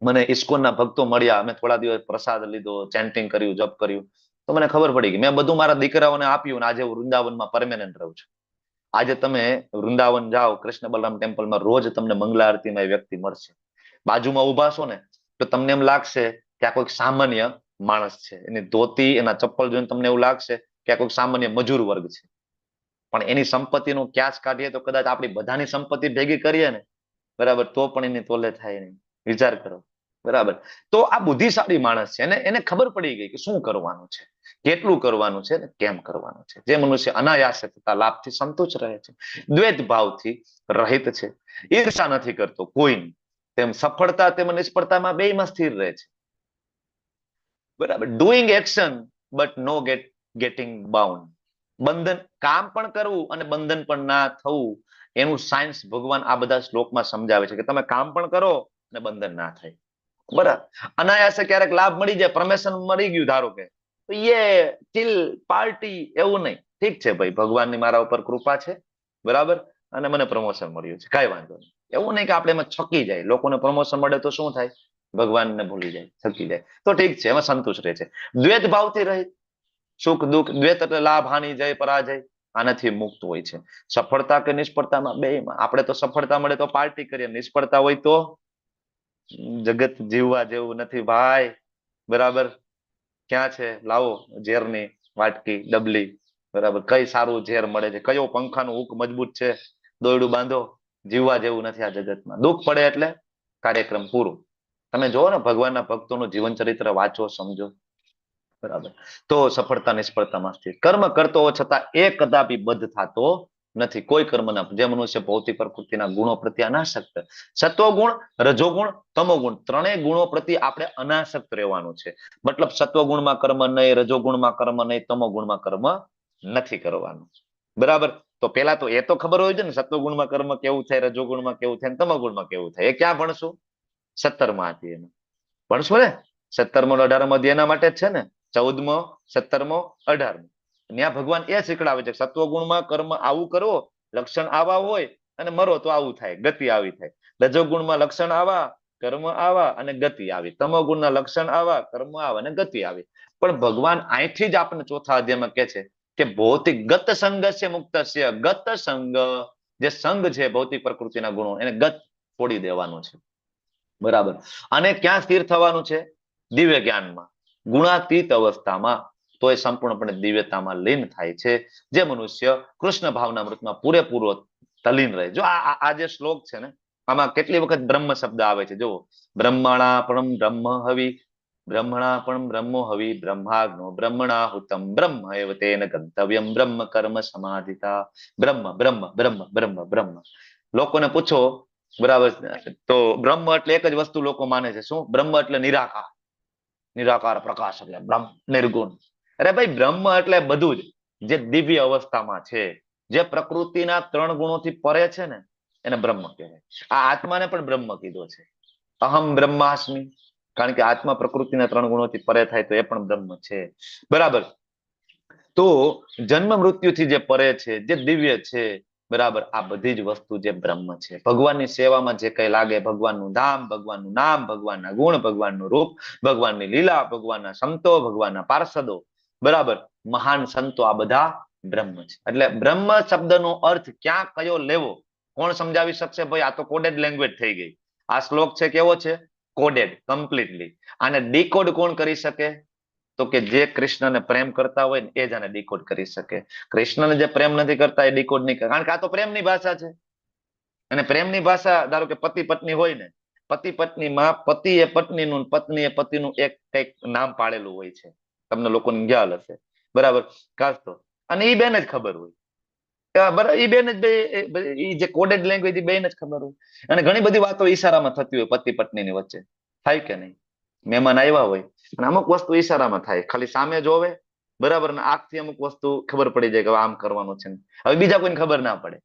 મને ઇસ્કોનના ભક્તો મળ્યા, અમે થોડા દિવસ પ્રસાદ લીધો, ચેન્ટિંગ કર્યું, જપ કર્યું, તો મને ખબર પડી કે મેં બધું મારા દીકરાઓને આપ્યું ને આજે હું વૃંદાવનમાં પરમેનન્ટ રહું છું. આજે તમે વૃંદાવન જાઓ, કૃષ્ણ બલરામ ટેમ્પલમાં, રોજ તમને મંગલા આરતીમાં એ વ્યક્તિ મળશે. બાજુમાં ઉભા છો ને તો તમને એમ લાગશે કે આ કોઈક સામાન્ય માણસ છે. એની ધોતી, એના ચપ્પલ જોઈને તમને એવું લાગશે કે આ કોઈક સામાન્ય મજૂર વર્ગ છે. પણ એની સંપત્તિનું ક્યાસ કાઢીએ તો કદાચ આપણી બધાની સંપત્તિ ભેગી કરીએ ને બરાબર, તો પણ એની તોલે થાય નહીં. વિચાર કરો. બરાબર, તો આ બુદ્ધિશાળી માણસ છે, એને ખબર પડી ગઈ કે શું કરવાનું છે, કેટલું કરવાનું છે ને કેમ કરવાનું છે. જે મનુષ્ય અનાયાસે થતા લાભથી સંતુષ્ટ રહે છે, દ્વૈત ભાવથી રહિત છે, ઈર્ષા નથી કરતો કોઈની, તેમ સફળતા તેમ નિષ્ફળતામાં બેયમાં સ્થિર રહે છે. બરાબર, doing action but no getting bound. બંધન, કામ પણ કરવું અને બંધન પણ ના થવું, એનું સાયન્સ ભગવાન આ બધા શ્લોકમાં સમજાવે છે કે તમે કામ પણ કરો અને બંધન ના થાય. બરાબર, અનાયાસે ક્યારેક લાભ મળી જાય, પ્રમોશન મળી ગયું ધારો કે, તો એ ચીલ પાર્ટી એવું નહીં. ઠીક છે ભાઈ, ભગવાનની મારા ઉપર કૃપા છે, બરાબર, અને મને પ્રમોશન મળ્યું છે, કઈ વાંધો નહીં. એવું નહીં કે આપણે એમાં છકી જાય. લોકોને પ્રમોશન મળે તો શું થાય? ભગવાનને ભૂલી જાય, છકી જાય. તો ઠીક છે, એમાં સંતુષ્ટ રહે છે. દ્વૈત ભાવથી રહે, સુખ દુઃખ, દ્વૈત એટલે લાભ હાનિ, જય પરાજય, આનાથી મુક્ત હોય છે. સફળતા કે નિષ્ફળતામાં બેયમાં. આપણે તો સફળતા મળે તો પાર્ટી કરીએ, નિષ્ફળતા હોય તો જગત જીવવા જેવું નથી ભાઈ. બરાબર, ક્યાં છે? લાવો ઝેરની વાટકી, ડબલી. બરાબર, કઈ સારું ઝેર મળે છે, કયો પંખાનું હુક મજબૂત છે, દોરડું બાંધો. જીવવા જેવું નથી આ જગતમાં. દુઃખ પડે એટલે કાર્યક્રમ પૂરો. તમે જોવો ને, ભગવાનના ભક્તોનું જીવન ચરિત્ર વાંચો, સમજો. બરાબર, તો સફળતા નિષ્ફળતામાં સ્થિર. કર્મ કરતો હોવા છતાં એ કદાપી બદ્ધ થતો નથી કોઈ કર્મના. જે મનુષ્ય ભૌતિક પ્રકૃતિના ગુણો પ્રત્યે અનાસક્ત, સત્વગુણ, રજોગુણ, તમોગુણ, ત્રણેય ગુણો પ્રત્યે આપણે અનાસક્ત રહેવાનું છે. મતલબ સત્વગુણમાં કર્મ નહીં, રજોગુણમાં કર્મ નહીં, તમોગુણમાં કર્મ નથી કરવાનું. બરાબર, તો પેલા તો એ તો ખબર હોય છે ને, સત્વગુણમાં કર્મ કેવું થાય, રજોગુણમાં કેવું થાય, તમોગુણમાં કેવું થાય. એ ક્યાં ભણશું? 17માં અધ્યાયમાં ભણશું ને. 17મો 18મો અધ્યાય એના માટે જ છે ને. 14મો, 17મો, 18મો. ત્યાં ભગવાન એ શીખડાવે છે, સત્વગુણમાં કર્મ આવું કરવો, લક્ષણ આવા હોય, અને મરો તો આવું થાય, ગતિ આવી થાય. રજોગુણમાં લક્ષણ આવા, કર્મ આવા અને ગતિ આવી. તમોગુણના લક્ષણ આવા, કર્મ આવા અને ગતિ આવી. પણ ભગવાન અહીંથી જ આપણને ચોથા અધ્યાયમાં કહે છે કે ભૌતિક ગત સંગસ્ય મુક્તસ્ય, ગત સંગ, જે સંગ છે ભૌતિક પ્રકૃતિના ગુણો, એને ગત છોડી દેવાનું છે. બરાબર, અને ક્યાં સ્થિર થવાનું છે? દિવ્ય જ્ઞાનમાં, ગુણાતીત અવસ્થામાં. તો એ સંપૂર્ણપણે દિવ્યતામાં લીન થાય છે. જે મનુષ્ય કૃષ્ણ ભાવના મૃતમાં પૂરેપૂરો તલીન રહે. જો આ જે શ્લોક છે ને, આમાં કેટલી વખત બ્રહ્મ શબ્દ આવે છે. જુઓ, બ્રહ્મણા પરમ બ્રહ્મ હવિ, બ્રહ્મણા પરમ બ્રહ્મો હવિ, બ્રહ્માગ્નો બ્રહ્મણા હુતમ, બ્રહ્મ એવ તેન ગંતવ્યમ, બ્રહ્મ કર્મ સમાધિતા. બ્રહ્મ બ્રહ્મ બ્રહ્મ બ્રહ્મ બ્રહ્મ. લોકોને પૂછો, બરાબર, તો બ્રહ્મ એટલે એક જ વસ્તુ લોકો માને છે. શું? બ્રહ્મ એટલે નિરાકાર, નિરાકાર પ્રકાશ એટલે બ્રહ્મ, નિર્ગુણ. અરે ભાઈ, બ્રહ્મ એટલે બધું જ, જે દિવ્ય અવસ્થામાં છે, જે પ્રકૃતિના 3 ગુણોથી પરે છે ને, એને બ્રહ્મ કહેવાય. આ આત્માને પણ બ્રહ્મ કીધો છે. અહમ બ્રહ્માસ્મિ, કારણ કે આત્મા પ્રકૃતિના 3 ગુણોથી પરે થાય તો એ પણ બ્રહ્મ છે. બરાબર, તો જન્મ મૃત્યુથી જે પરે છે, જે દિવ્ય છે, બરાબર, આ બધી જ વસ્તુ જે બ્રહ્મ છે. ભગવાનની સેવામાં જે કઈ લાગે, ભગવાનનું ધામ, ભગવાનનું નામ, ભગવાનના ગુણ, ભગવાનનું રૂપ, ભગવાનની લીલા, ભગવાનના સંતો, ભગવાનના પાર્ષદો, બરાબર, મહાન સંતો, આ બધા બ્રહ્મ છે. એટલે બ્રહ્મ શબ્દનો અર્થ ક્યાં કયો લેવો, કોણ સમજાવી શકશે? ભાઈ, આ તો કોડેડ લેંગ્વેજ થઈ ગઈ. આ શ્લોક છે કેવો છે? Coded, completely. આને ડીકોડ કોણ કરી શકે? તો કે જે કૃષ્ણને પ્રેમ કરતા હોય ને, એ જ આને ડીકોડ કરી શકે. કૃષ્ણને જે પ્રેમ નથી કરતા, એ ડીકોડ નહીં કરે, કારણ કે આ તો પ્રેમની ભાષા છે. અને પ્રેમની ભાષા, ધારો કે પતિ પત્ની હોય ને, પતિ પત્નીમાં પતિ એ પત્નીનું, પત્ની એ પતિનું એક કઈક નામ પાડેલું હોય છે. તમને લોકોને ખ્યાલ હશે, બરાબર, ખાસ તો. અને એ બેન જ ખબર હોય, એ બેન જ, જે કોડેડ લેંગ્વેજ, એ બેન જ ખબર હોય. અને ઘણી બધી વાતો ઈશારામાં થતી હોય પતિ પત્નીની વચ્ચે, થાય કે નહીં? મહેમાન આવ્યા હોય અને અમુક વસ્તુ ઈશારામાં થાય, ખાલી સામે જોવે, બરાબર, ને આંખથી અમુક વસ્તુ ખબર પડી જાય કે આમ કરવાનું છે. હવે બીજા કોઈને ખબર ના પડે,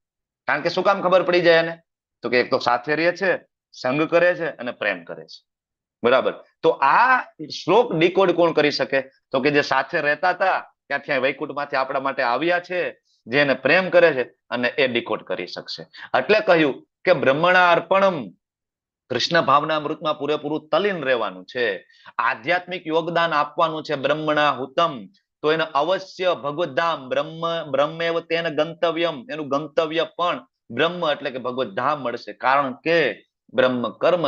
કારણ કે શું કામ ખબર પડી જાય એને? તો કે એક તો સાથે રહે છે, સંગ કરે છે અને પ્રેમ કરે છે. બરાબર, તો આ શ્લોક ડીકોડ કોણ કરી શકે? તો કે જે સાથે રહેતા હતા ત્યાંથી વૈકુંઠમાંથી આપણા માટે આવ્યા છે, જેને પ્રેમ કરે છે, અને એ ડીકોડ કરી શકશે. એટલે કહ્યું કે બ્રહ્મણા અર્પણમ, કૃષ્ણ ભાવના અમૃતમાં પૂરેપૂરું તલીન રહેવાનું છે, આધ્યાત્મિક યોગદાન આપવાનું છે. બ્રહ્મણા હુતમ, તો એને અવશ્ય ભગવત ધામ, બ્રહ્મેવ તેન ગંતવ્યમ, એનું ગંતવ્ય પણ બ્રહ્મ એટલે કે ભગવત ધામ મળશે. કારણ કે બ્રહ્મ કર્મ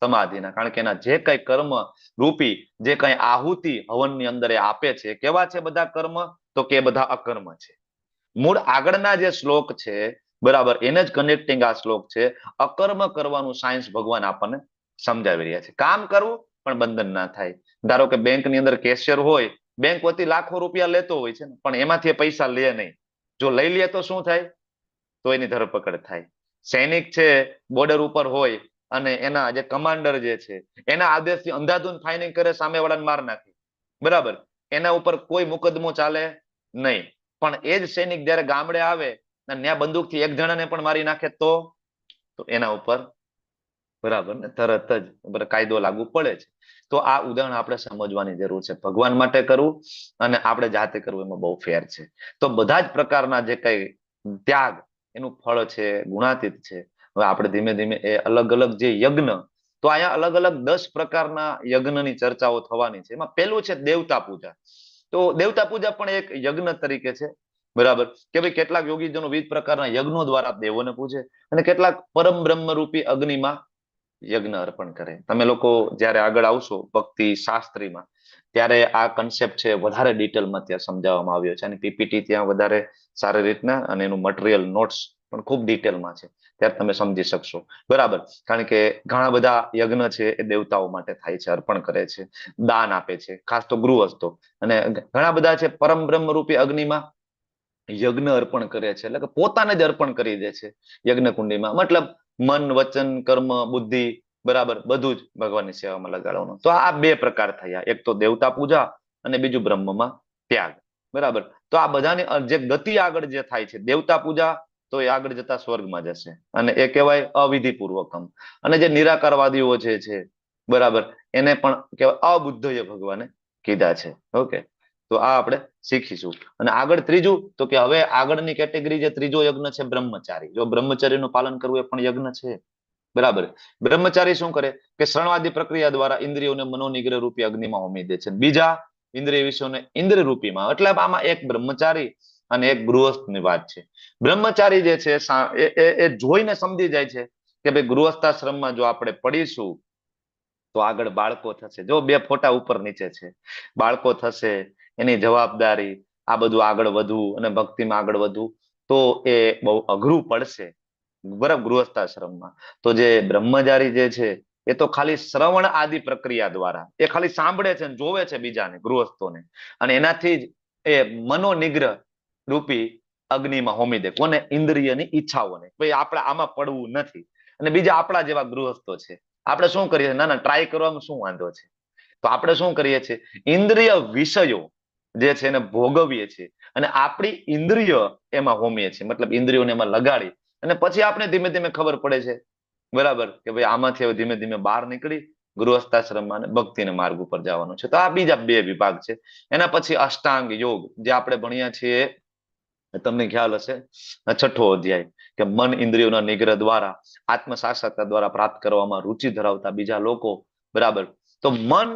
સમાધિના, કારણ કે એના જે કઈ કર્મ રૂપી, જે કઈ આહુતિ હવનની અંદર એ આપે છે, કેવા છે બધા કર્મ? તો કે બધા અકર્મ છે. મૂળ આગળના જે શ્લોક છે બરાબર, એને જ કનેક્ટિંગ આ શ્લોક છે. અકર્મ કરવાનું સાયન્સ ભગવાન આપણને સમજાવી રહ્યા છે. કામ કરવું પણ બંધન ના થાય. ધારો કે બેંકની અંદર કેશિયર હોય, બેંક વતી લાખો રૂપિયા લેતો હોય છે, પણ એમાંથી પૈસા લે નહીં. જો લઈ લે તો શું થાય? તો એની ધરપકડ થાય. સૈનિક છે બોર્ડર ઉપર હોય અને એના જે કમાન્ડર જે છે એના આદેશથી અંધાધૂંધ ફાયરિંગ કરે, સામેવાળાને માર નાખે, બરાબર, એના ઉપર કોઈ મુકદમો ચાલે નહીં. પણ એ જ સૈનિક જયારે ગામડે આવે અને ત્યાં બંદૂકથી એક જણાને પણ મારી નાખે તો એના ઉપર બરાબર ને તરત જ કાયદો લાગુ પડે છે. તો આ ઉદાહરણ આપણે સમજવાની જરૂર છે. ભગવાન માટે કરવું અને આપણે જાતે કરવું એમાં બહુ ફેર છે. તો બધા જ પ્રકારના જે કઈ ત્યાગ એનું ફળ છે, ગુણાતીત છે. હવે આપણે ધીમે ધીમે એ અલગ અલગ જે યજ્ઞ, તો અહીંયા અલગ અલગ 10 પ્રકારના યજ્ઞની ચર્ચાઓ થવાની છે. એમાં પહેલું છે દેવતા પૂજા. તો દેવતા પૂજા પણ એક યજ્ઞ તરીકે છે, બરાબર, કે ભાઈ કેટલાક યોગીજનો વિવિધ પ્રકારના યજ્ઞો દ્વારા દેવોને પૂજે અને કેટલાક પરમ બ્રહ્મ રૂપી અગ્નિમાં યજ્ઞ અર્પણ કરે. તમે લોકો જયારે આગળ આવશો ભક્તિ શાસ્ત્રીમાં ત્યારે આ કન્સેપ્ટ છે વધારે ડિટેલમાં ત્યાં સમજાવવામાં આવ્યો છે અને પીપીટી ત્યાં વધારે સારી રીતના અને એનું મટીરિયલ નોટ્સ પણ ખૂબ ડિટેલમાં છે, ત્યારે તમે સમજી શકશો, બરાબર. કારણ કે ઘણા બધા યજ્ઞ છે એ દેવતાઓ માટે થાય છે, અર્પણ કરે છે, દાન આપે છે, ખાસ તો ગૃહસ્થો, અને ઘણા બધા છે પરમ બ્રહ્મ રૂપી અગ્નિમાં યજ્ઞ અર્પણ કરે છે, એટલે કે પોતાને જ અર્પણ કરી દે છે યજ્ઞ કુંડીમાં. મતલબ મન, વચન, કર્મ, બુદ્ધિ, બરાબર, બધું જ ભગવાનની સેવામાં લગાડવાનું. તો આ બે પ્રકાર થયા, એક તો દેવતા પૂજા અને બીજું બ્રહ્મમાં ત્યાગ, બરાબર. તો આ બધાની જે ગતિ આગળ જે થાય છે, દેવતા પૂજા તો એ આગળ જતા સ્વર્ગમાં જશે અને એ કહેવાય અવિધિપૂર્વકમ. અને જે નિરાકારવાદીઓ જે છે, બરાબર, એને પણ કહેવાય અબુદ્ધય ભગવાને કીધા છે. ઓકે, તો આ આપણે શીખીશું. અને આગળ ત્રીજું, તો કે હવે આગળની કેટેગરી જે ત્રીજો યજ્ઞ છે બ્રહ્મચારી. જો બ્રહ્મચર્યનું પાલન કરવું એ પણ યજ્ઞ છે, બરાબર. બ્રહ્મચારી શું કરે કે શ્રવણાદી પ્રક્રિયા દ્વારા ઇન્દ્રિયોને મનોનિગ્રહ રૂપી અગ્નિમાં હોમી દે છે, બીજા ઇન્દ્રિય વિષયોને ઇન્દ્રિય રૂપીમાં. એટલે આમાં એક બ્રહ્મચારી અને એક ગૃહસ્થની વાત છે. બ્રહ્મચારી જે છે એ જોઈને સમજી જાય છે કે ભાઈ ગૃહસ્થાશ્રમમાં જો આપણે પડીશું તો આગળ બાળકો થશે. જો બે ફોટા ઉપર નીચે છે, બાળકો થશે, એની જવાબદારી, આ બધું આગળ વધવું અને ભક્તિમાં આગળ વધવું તો એ બહુ અઘરું પડશે, બરાબર, ગૃહસ્થાશ્રમમાં. તો જે બ્રહ્મચારી જે છે એ તો ખાલી શ્રવણ આદિ પ્રક્રિયા દ્વારા એ ખાલી સાંભળે છે, જોવે છે બીજાને, ગૃહસ્થોને, અને એનાથી જ એ મનોનિગ્રહ રૂપી અગ્નિમાં હોમી દે. કોને? ઇન્દ્રિયની ઈચ્છાઓને. ભાઈ આપણે આમાં પડવું નથી. અને બીજા આપણા જેવા ગૃહસ્થો છે, આપણે શું કરીએ? ના ના, ટ્રાય કરવામાં શું વાંધો છે? તો આપણે શું કરીએ છીએ? ઇન્દ્રિય વિષયો જે છે એને ભોગવીએ છીએ અને આપણી ઇન્દ્રિય એમાં હોમીએ છીએ, મતલબ ઇન્દ્રિયોને એમાં લગાડી અને પછી આપણે ધીમે ધીમે ખબર પડે છે, બરાબર, કે ભાઈ આમાંથી હવે ધીમે ધીમે બહાર નીકળી ગૃહસ્થાશ્રમમાં અને ભક્તિના માર્ગ ઉપર જવાનું છે. તો આ બીજા બે વિભાગ છે. એના પછી અષ્ટાંગ યોગ જે આપણે ભણ્યા છીએ, તમને ખ્યાલ હશે, 6થો અધ્યાય, કે મન ઇન્દ્રિયોના નિગ્રહ દ્વારા આત્મ સાક્ષાત્કાર દ્વારા પ્રાપ્ત કરવામાં રુચિ ધરાવતા બીજા લોકો, બરાબર. તો મન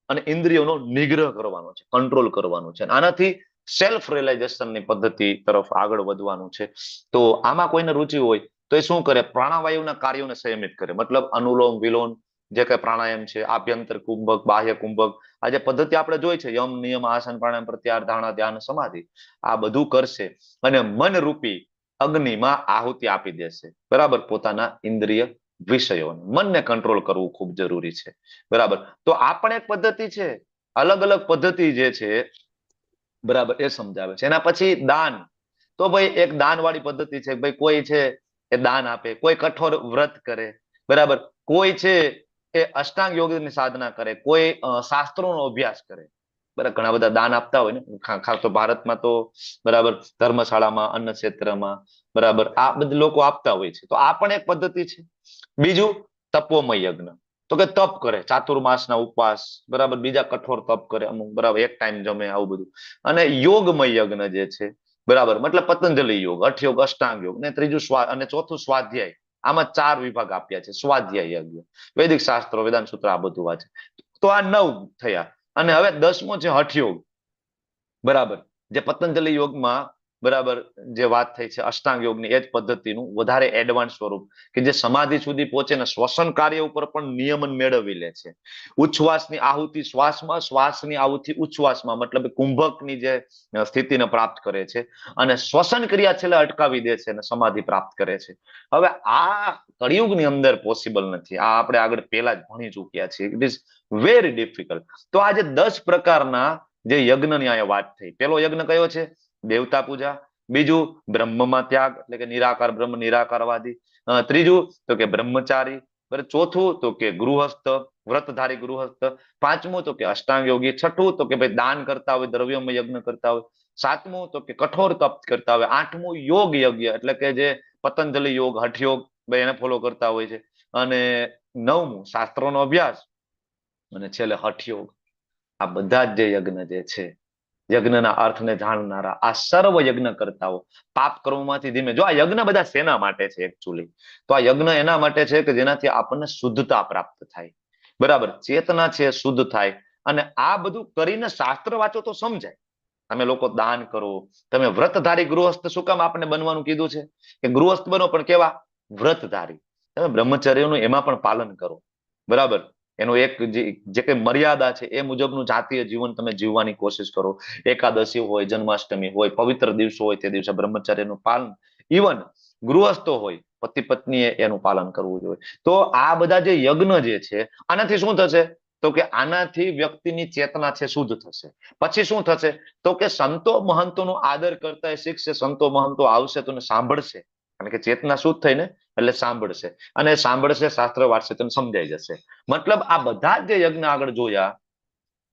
અને ઇન્દ્રિયોનો નિગ્રહ કરવાનો છે, કંટ્રોલ કરવાનું છે. આનાથી સેલ્ફ રિયલાઇઝેશનની પદ્ધતિ તરફ આગળ વધવાનું છે. તો આમાં કોઈને રુચિ હોય તો એ શું કરે? પ્રાણવાયુના કાર્યોને સંયમિત કરે, મતલબ અનુલોમ વિલોમ જે કઈ પ્રાણાયામ છે, આભ્યંતર કુંભક, બાહ્ય કુંભક, આ જે પદ્ધતિ આપણે જોઈ છે, યમ, નિયમ, આસન, પ્રાણાયામ, પ્રત્યાહાર, ધારણા, ધ્યાન, સમાધિ, આ બધું કરશે અને મનરૂપી અગ્નિમાં આહુતિ આપી દેશે, બરાબર, પોતાના ઇન્દ્રિય વિષયોને. મનને કંટ્રોલ કરવું ખૂબ જરૂરી છે, બરાબર. તો આ પણ એક પદ્ધતિ છે. અલગ અલગ પદ્ધતિ જે છે, બરાબર, એ સમજાવે છે. એના પછી દાન. તો ભાઈ એક દાન વાળી પદ્ધતિ છે. ભાઈ કોઈ છે એ દાન આપે, કોઈ કઠોર વ્રત કરે, બરાબર, કોઈ છે એ અષ્ટાંગ યોગની સાધના કરે, કોઈ શાસ્ત્રોનો અભ્યાસ કરે, બરાબર. ઘણા બધા દાન આપતા હોય ને, ખાસ તો ભારતમાં તો, બરાબર, ધર્મશાળામાં, અન્ન ક્ષેત્રમાં, બરાબર, આ બધા લોકો આપતા હોય છે. તો આ પણ એક પદ્ધતિ છે. બીજું તપોમય યજ્ઞ, તો કે તપ કરે, ચાતુર્માસના ઉપવાસ, બરાબર, બીજા કઠોર તપ કરે અમુક, બરાબર, એક ટાઈમ જમે, આવું બધું. અને યોગમય યજ્ઞ જે છે, બરાબર, મતલબ પતંજલિ યોગ, હઠ યોગ, અષ્ટાંગ યોગ, ને ત્રીજું અને ચોથું સ્વાધ્યાય. આમાં 4 વિભાગ આપ્યા છે. સ્વાધ્યાય યજ્ઞ, વૈદિક શાસ્ત્રો, વેદાંત સૂત્ર, આ બધું વાંચે. તો આ 9 થયા. અને હવે 10મો છે હઠયોગ, બરાબર, જે પતંજલિ યોગમાં બરાબર જે વાત થઈ છે અષ્ટાંગ યોગની એ જ પદ્ધતિનું વધારે એડવાન્સ સ્વરૂપ કે જે સમાધિ સુધી પહોંચે ને શ્વસન કાર્ય ઉપર પણ નિયમન મેળવી લે છે. ઉચ્છ્વાસની આહુતિ શ્વાસમાં, શ્વાસની આહુતિ ઉચ્છ્વાસમાં, મતલબ કુંભકની જે સ્થિતિને પ્રાપ્ત કરે છે અને શ્વસન ક્રિયા છેલ્લે અટકાવી દે છે અને સમાધિ પ્રાપ્ત કરે છે. હવે આ કળિયુગની અંદર પોસિબલ નથી. આ આપણે આગળ પહેલા જ ભણી ચૂક્યા છીએ. It is very difficult. તો આ જે 10 પ્રકારના જે યજ્ઞની અહીંયા વાત થઈ, પેલો યજ્ઞ કયો છે? દેવતા પૂજા. બીજું બ્રહ્મમાં ત્યાગ, એટલે કે નિરાકાર બ્રહ્મ, નિરાકારવાદી. ત્રીજું તો કે બ્રહ્મચારી. ચોથું તો કે ગૃહસ્થ, વ્રતધારી ગૃહસ્થ. પાંચમું તો કે અષ્ટાંગ યોગી. છઠ્ઠું તો કે ભાઈ દાન કરતા હોય, દ્રવ્યમય યજ્ઞ કરતા હોય. સાતમું તો કે કઠોર તપ કરતા હોય. આઠમું યોગ યજ્ઞ, એટલે કે જે પતંજલિ યોગ, હઠ યોગ એને ફોલો કરતા હોય છે. અને નવમું શાસ્ત્રોનો અભ્યાસ. અને છેલ્લે હઠ યોગ. આ બધા જ જે યજ્ઞ જે છે, યજ્ઞના અર્થને જાણનારા આ સર્વ યજ્ઞ કરતાઓ પાપ કર્મોમાંથી ધીમે, જો આ યજ્ઞ બધા શેના માટે છે એકચ્યુઅલી? તો આ યજ્ઞ એના માટે છે કે જેનાથી આપણને શુદ્ધતા પ્રાપ્ત થાય, બરાબર, ચેતના છે શુદ્ધ થાય. અને આ બધું કરીને શાસ્ત્ર વાંચો તો સમજાય. તમે લોકો દાન કરો, તમે વ્રતધારી ગૃહસ્થ, શું કામ આપણને બનવાનું કીધું છે? કે ગૃહસ્થ બનો પણ કેવા? વ્રતધારી. તમે બ્રહ્મચર્યનું એમાં પણ પાલન કરો, બરાબર. એનો એક જે કઈ મર્યાદા છે એ મુજબનું જાતીય જીવન તમે જીવવાની કોશિશ કરો. એકાદશી હોય, જન્માષ્ટમી હોય, પવિત્ર દિવસો હોય, તે દિવસે બ્રહ્મચર્યનું પાલન. ઇવન ગૃહસ્થો હોય, પતિ પત્નીએ એનું પાલન કરવું જોઈએ. તો આ બધા જે યજ્ઞ જે છે, આનાથી શું થશે? તો કે આનાથી વ્યક્તિની ચેતના છે શુદ્ધ થશે. પછી શું થશે? તો કે સંતો મહંતોનો આદર કરતા શીખશે. સંતો મહંતો આવશે તો સાંભળશે, કારણ કે ચેતના શુદ્ધ થઈને એટલે સાંભળશે. અને સાંભળશે, શાસ્ત્ર વાંચશે તો સમજાઈ જશે. મતલબ આ બધા જે યજ્ઞ આગળ જોયા,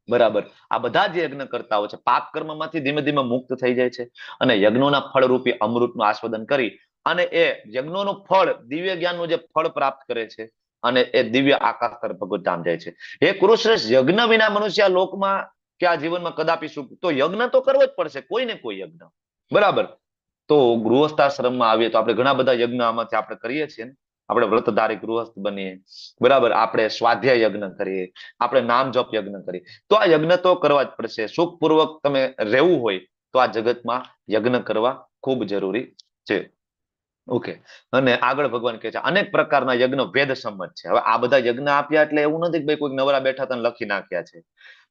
બરાબર, આ બધા જે યજ્ઞ કરતાઓ છે પાપ કર્મમાંથી ધીમે ધીમે મુક્ત થઈ જાય છે અને યજ્ઞોના ફળ રૂપી અમૃતનું આસ્વાદન કરી અને એ યજ્ઞોનું ફળ, દિવ્ય જ્ઞાનનું જે ફળ પ્રાપ્ત કરે છે અને એ દિવ્ય આકાશ તરફ ભગવત ધામ જાય છે. હે કુરુશ્રેષ્ઠ, યજ્ઞ વિના મનુષ્ય લોકમાં કે આ જીવનમાં કદાપી સુખ, તો યજ્ઞ તો કરવો જ પડશે, કોઈ ને કોઈ યજ્ઞ, બરાબર. તો ગૃહસ્થાશ્રમમાં આવીએ તો આપણે ઘણા બધા યજ્ઞ આમાંથી આપણે કરીએ છીએ ને. આપણે વ્રતધારી ગૃહસ્થ બનીએ, બરાબર, આપણે સ્વાધ્યાય યજ્ઞ કરીએ, આપણે નામ જપ યજ્ઞ કરીએ. તો આ યજ્ઞ તો કરવા જ પડશે. સુખપૂર્વક તમે રહેવું હોય તો આ જગતમાં યજ્ઞ કરવા ખૂબ જરૂરી છે. ઓકે. અને આગળ ભગવાન કહે છે અનેક પ્રકારના યજ્ઞ વેદ સંમત છે. હવે આ બધા યજ્ઞ આપ્યા એટલે એવું નથી કે ભાઈ કોઈ નવરા બેઠા તને લખી નાખ્યા છે,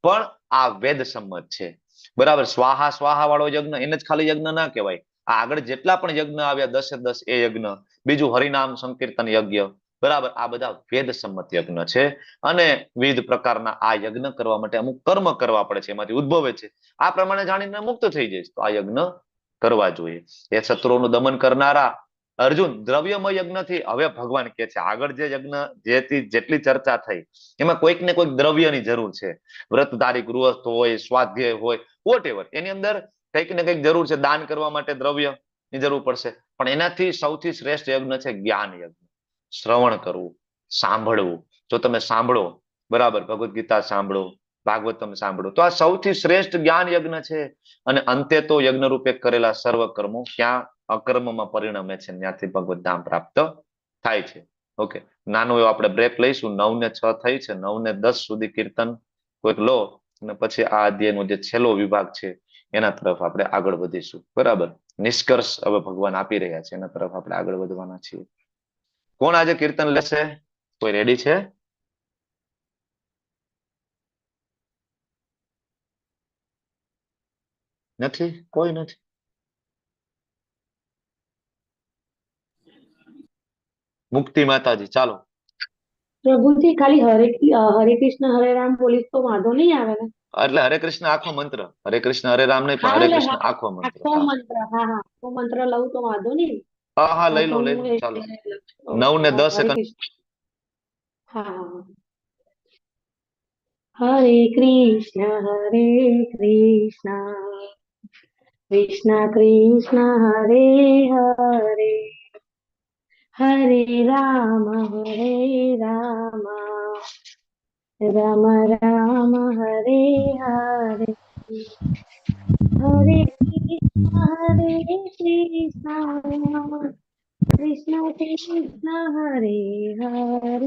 પણ આ વેદ સંમત છે, બરાબર. સ્વાહા સ્વાહા વાળો યજ્ઞ એને જ ખાલી યજ્ઞ ના કહેવાય. આ આગળ જેટલા પણ યજ્ઞ આવ્યા 10 એ યજ્ઞ, બીજું હરિનામ સંકીર્તન યજ્ઞ, બરાબર, આ બધા વેદ સંમત યજ્ઞ છે. અને વિવિધ પ્રકારના આ યજ્ઞ કરવા માટે અમુક કર્મ કરવા પડે છે, એમાંથી ઉદ્ભવે છે. આ પ્રમાણે જાણીને મુક્ત થઈ જઈશ તો આ યજ્ઞ કરવા જોઈએ. એ શત્રુઓનું દમન કરનારા અર્જુન દ્રવ્યમય યજ્ઞથી, હવે ભગવાન કે છે આગળ જે યજ્ઞ જેટલી ચર્ચા થઈ એમાં કોઈક ને કોઈક દ્રવ્યની જરૂર છે. વ્રતધારી ગૃહસ્થ હોય, સ્વાધ્યાય હોય, વોટ એવર, એની અંદર કંઈક ને કંઈક જરૂર છે. દાન કરવા માટે દ્રવ્યની જરૂર પડશે, પણ એનાથી સૌથી શ્રેષ્ઠ યજ્ઞ છે જ્ઞાન યજ્ઞ. શ્રવણ કરવું, સાંભળવું. જો તમે સાંભળો, બરાબર, ભગવદ્ ગીતા સાંભળો, ભાગવતમ સાંભળો, તો આ સૌથી શ્રેષ્ઠ જ્ઞાન યજ્ઞ છે. અને અંતે તો યજ્ઞ રૂપે કરેલા સર્વ કર્મો ક્યાં અકર્મમાં પરિણમે છે, ત્યાંથી ભગવત ધામ પ્રાપ્ત થાય છે. ઓકે, નાનો એવો આપણે બ્રેક લઈશું. 9 ને 6 થઈ છે, 9 ને 10 સુધી કીર્તન કોઈક લો અને પછી આ અધ્યાયનો જે છેલ્લો વિભાગ છે એના તરફ આપણે આગળ વધીશું, બરાબર. નિષ્કર્ષ હવે ભગવાન આપી રહ્યા છે, એના તરફ આપણે આગળ વધવાના છીએ. કોણ આજે કીર્તન લેશે? કોઈ રેડી છે? નથી? કોઈ નથી? મુક્તિ માતાજી, ચાલો. પ્રભુજી ખાલી હરે કૃષ્ણ હરે રામ બોલીશ તો વાંધો નહીં આવે ને? એટલે હરે કૃષ્ણ આખો મંત્ર, હરે કૃષ્ણ હરે રામ નહીં, પણ હરે કૃષ્ણ આખો મંત્ર. આખો મંત્ર, હા હા, આખો મંત્ર લઉં તો વાંધો નહીં? હા હા, લઈ લો, ચાલો. 9 ને 10 સેકન્ડ. હા. હરે કૃષ્ણ કૃષ્ણ કૃષ્ણ હરે હરે, હરે રામ રામ રામ હરે હરે, હરે કૃષ્ણ કૃષ્ણ કૃષ્ણ હરે હરે,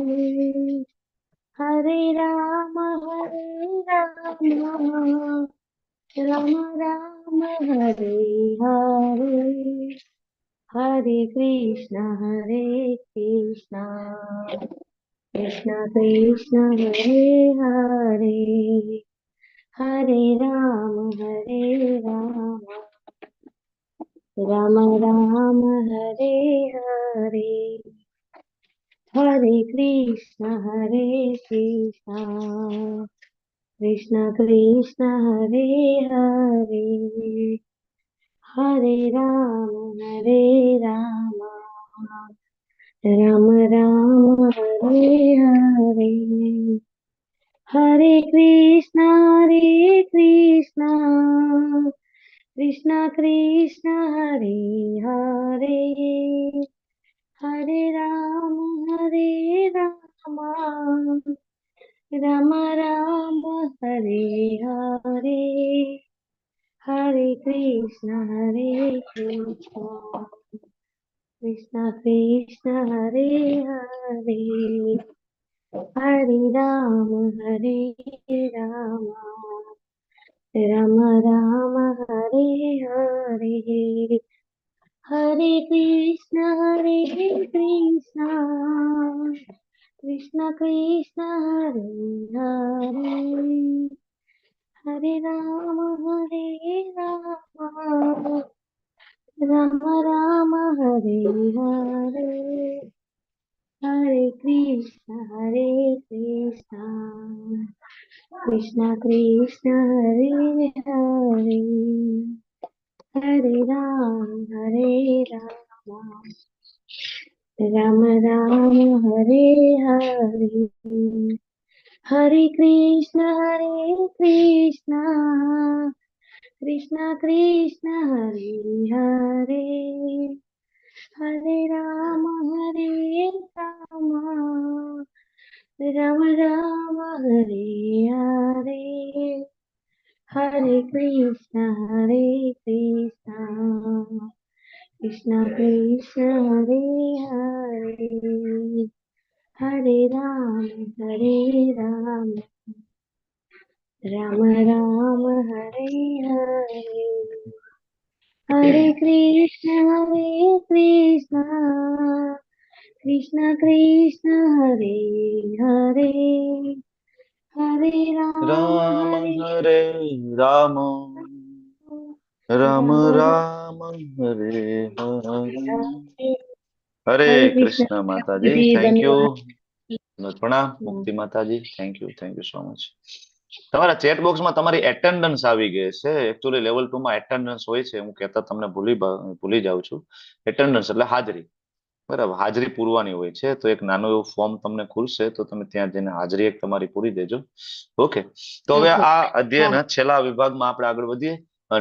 હરે રામ રામ રામ રામ હરે કૃષ્ણ કૃષ્ણ કૃષ્ણ હરે હરે હરે રામ રામ રામ હરે હરે હરે કૃષ્ણ કૃષ્ણ કૃષ્ણ હરે હરે હરે રામ રામ રામ હરે હરે હરે કૃષ્ણ કૃષ્ણ કૃષ્ણ હરે હરે હરે રામ રામ રામ હરે હરે હરે કૃષ્ણ કૃષ્ણ કૃષ્ણ હરે હરે હરે રામ રામ રામ હરે હરે હરે કૃષ્ણ કૃષ્ણ કૃષ્ણ હરે હરે રામ રામ રામ હરે હરે હરે કૃષ્ણ કૃષ્ણ કૃષ્ણ હરે હરે હરે રામ રામ રામ હરે હરે હરે કૃષ્ણ કૃષ્ણ કૃષ્ણ હરે હરે હરે રામ રામ રામ હરે હરે હરે કૃષ્ણ કૃષ્ણ કૃષ્ણ હરે હરે હરે રામ રામ રામ હરે હરે હરે કૃષ્ણ કૃષ્ણ કૃષ્ણ હરે હરે હરે રામ હરે રામ રામ રામ હરે હરે હરે કૃષ્ણ માતાજી, થેન્ક યુ. પ્રણામ મુક્તિ માતાજી, થેન્ક યુ સો મચ. તમારા ચેટ બોક્સમાં તમારી એટેન્ડન્સ આવી ગઈ છે. એકચ્યુઅલી લેવલ 2 માં એટેન્ડન્સ હોય છે, હું કહેતા તમને ભૂલી જાઉં છું. એટેન્ડન્સ એટલે હાજરી, બરાબર, હાજરી પૂરવાની હોય છે. તો એક નાનું એવું ફોર્મ તમને ખુલશે, તો તમે ત્યાં જઈને હાજરી એક તમારી પૂરી દેજો. ઓકે, તો હવે આ અધ્યયના છેલ્લા વિભાગમાં આપણે આગળ વધીએ.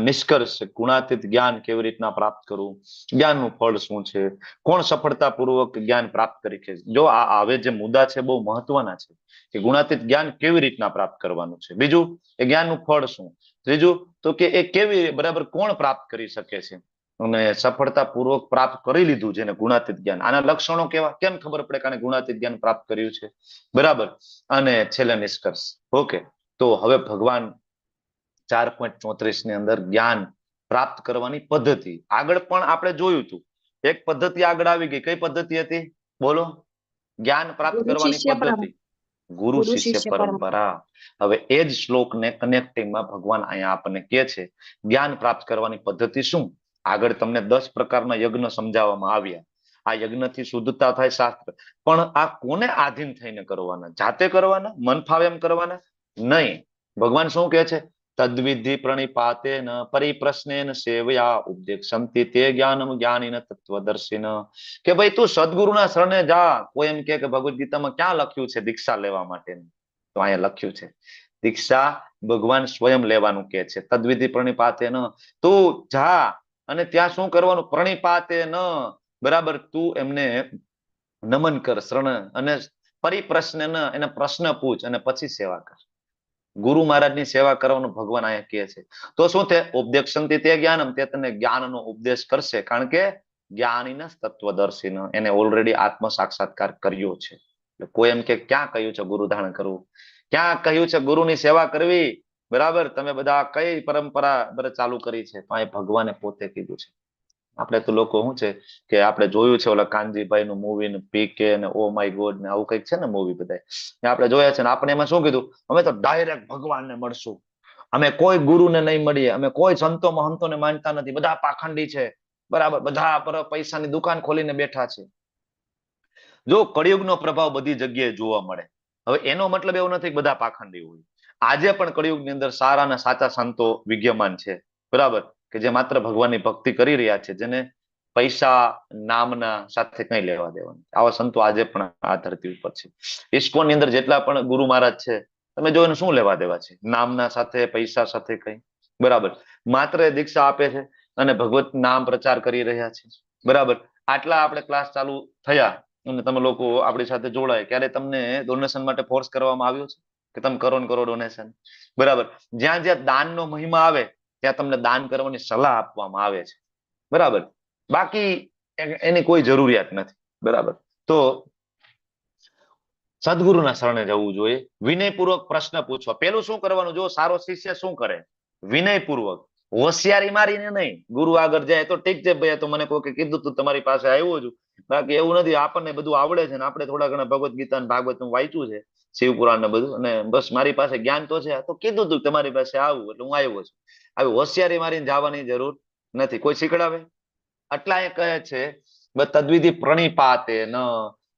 નિષ્કર્ષ, ગુણાતીત જ્ઞાન કેવી રીતના પ્રાપ્ત કરવું, જ્ઞાનનું ફળ શું છે, કોણ સફળતાપૂર્વક જ્ઞાન પ્રાપ્ત કરી છે. જો આ હવે જે મુદ્દા છે બહુ મહત્વના છે, કે ગુણાતીત જ્ઞાન કેવી રીતના પ્રાપ્ત કરવાનું છે. બીજું, એ જ્ઞાનનું ફળ શું. ત્રીજું, તો કે એ કેવી બરાબર કોણ પ્રાપ્ત કરી શકે છે, અને સફળતાપૂર્વક પ્રાપ્ત કરી લીધું જેને ગુણાતીત જ્ઞાન, આના લક્ષણો કેવા, કેમ ખબર પડે કે આને ગુણાતીત જ્ઞાન પ્રાપ્ત કર્યું છે, બરાબર. અને છેલ્લે નિષ્કર્ષ. ઓકે, તો હવે ભગવાન 4.34 ની અંદર જ્ઞાન પ્રાપ્ત કરવાની પદ્ધતિ આગળ પણ આપણે જોયું હતું. એક પદ્ધતિ આગળ આવી ગઈ, કઈ પદ્ધતિ હતી બોલો? જ્ઞાન પ્રાપ્ત કરવાની પદ્ધતિ, ગુરુ શિષ્ય પરંપરા. હવે એ જ શ્લોકને કનેક્ટિંગમાં ભગવાન અહીંયા આપણને કહે છે, જ્ઞાન પ્રાપ્ત કરવાની પદ્ધતિ શું. આગળ તમને 10 પ્રકારના યજ્ઞ સમજાવવામાં આવ્યા. આ યજ્ઞથી શુદ્ધતા થાય શાસ્ત્ર, પણ આ કોને આધીન થઈને કરવાના? જાતે કરવાના, મન ફાવે એમ કરવાના? નહીં. ભગવાન શું કહે છે? તદ્વિધિ પ્રણિપાતેન પરિપ્રશ્નેન સેવયા ઉપદેક્ષંતિ તે જ્ઞાનમ જ્ઞાનીન તત્વદર્શિન. કે ભાઈ તું સદગુરુના શરણે જા. કોઈ એમ કે ભગવદ ગીતામાં ક્યાં લખ્યું છે દીક્ષા લેવા માટે? તો અહીંયા લખ્યું છે દીક્ષા ભગવાન સ્વયં લેવાનું કે છે. તદ્વિધિ પ્રણિપાતેન, તું જા અને ત્યાં શું કરવાનું? પ્રણિપાતેન, બરાબર, તું એમને નમન કર, શરણ, અને પરિપ્રશ્નેન, એને પ્રશ્ન પૂછ અને પછી સેવા કર. ગુરુ મહારાજની સેવા કરવાનું ભગવાન અહીંયા કહે છે. તો શું તે ઉપદેક્ષંતિ તે જ્ઞાનમ, તે તને જ્ઞાનનો ઉપદેશ કરશે, કારણ કે જ્ઞાનીના તત્વદર્શીન, એને ઓલરેડી આત્મ સાક્ષાત્કાર કર્યો છે. કોઈ એમ કે ક્યાં કહ્યું છે ગુરુ ધારણ કરવું, ક્યાં કહ્યું છે ગુરુની સેવા કરવી? બરાબર. તમે બધા કઈ પરંપરા ચાલુ કરી છે? તો એ ભગવાને પોતે કીધું છે. આપણે તો લોકો શું છે કે આપણે જોયું છે ઓલા કાનજીભાઈ નું મૂવી ને પીકે ને ઓ માય ગોડ ને આવું કઈક છે ને મૂવી બધા આપણે જોયા છે ને આપણે એમાં શું કીધું, અમે તો ડાયરેક્ટ ભગવાનને મળશું, અમે કોઈ ગુરુને નહીં મળીએ, અમે કોઈ સંતો મહંતોને માનતા નથી, બધા પાખંડી છે. બરાબર. બધા પર પૈસાની દુકાન ખોલીને બેઠા છે. જો કળિયુગનો પ્રભાવ બધી જગ્યાએ જોવા મળે. હવે એનો મતલબ એવો નથી કે બધા પાખંડી હોય. આજે પણ કળિયુગની અંદર સારા અને સાચા સંતો વિદ્યમાન છે. બરાબર. કે જે માત્ર ભગવાનની ભક્તિ કરી રહ્યા છે, જેને પૈસા નામના સાથે કઈ લેવા દેવાનું. આવા સંતો આજે પણ આ ધરતી ઉપર છે. ઇસ્કોન ની અંદર જેટલા પણ ગુરુ મહારાજ છે, તમે જો એને શું લેવા દેવા છે નામના સાથે, પૈસા સાથે કઈ. બરાબર. માત્ર દીક્ષા આપે છે અને ભગવત નામ પ્રચાર કરી રહ્યા છે. બરાબર. આટલા આપણે ક્લાસ ચાલુ થયા અને તમે લોકો આપણી સાથે જોડાય, ક્યારે તમને ડોનેશન માટે ફોર્સ કરવામાં આવ્યો છે કે તમે કરો ને કરો ડોનેશન? બરાબર. જ્યાં જ્યાં દાનનો મહિમા આવે ત્યાં તમને દાન કરવાની સલાહ આપવામાં આવે છે. બરાબર. બાકી એની કોઈ જરૂરિયાત નથી. બરાબર. તો સદગુરુના શરણે જવું જોઈએ, વિનયપૂર્વક પ્રશ્ન પૂછવા. પેલું શું કરવાનું? જો સારો શિષ્ય શું કરે, વિનયપૂર્વક, હોશિયારી મારીને નહીં. ગુરુ આગળ જાય તો ઠીક છે ભાઈ, તો મને કોઈ કીધું તું તમારી પાસે આવ્યો છું, બાકી એવું નથી. આપણને બધું આવડે છે ને આપણે થોડા ઘણા ભગવદ ગીતા ને ભાગવત વાંચ્યું છે, શિવપુરાણ ને બધું, અને બસ મારી પાસે જ્ઞાન તો છે, તો કીધું તું તમારી પાસે આવું એટલે હું આવ્યો છું. આવી હોશિયારી મારીને જવાની જરૂર નથી. કોઈ શીખડાવે? આટલા એ કહે છે તદ્વિધિ પ્રણિપાતે ન,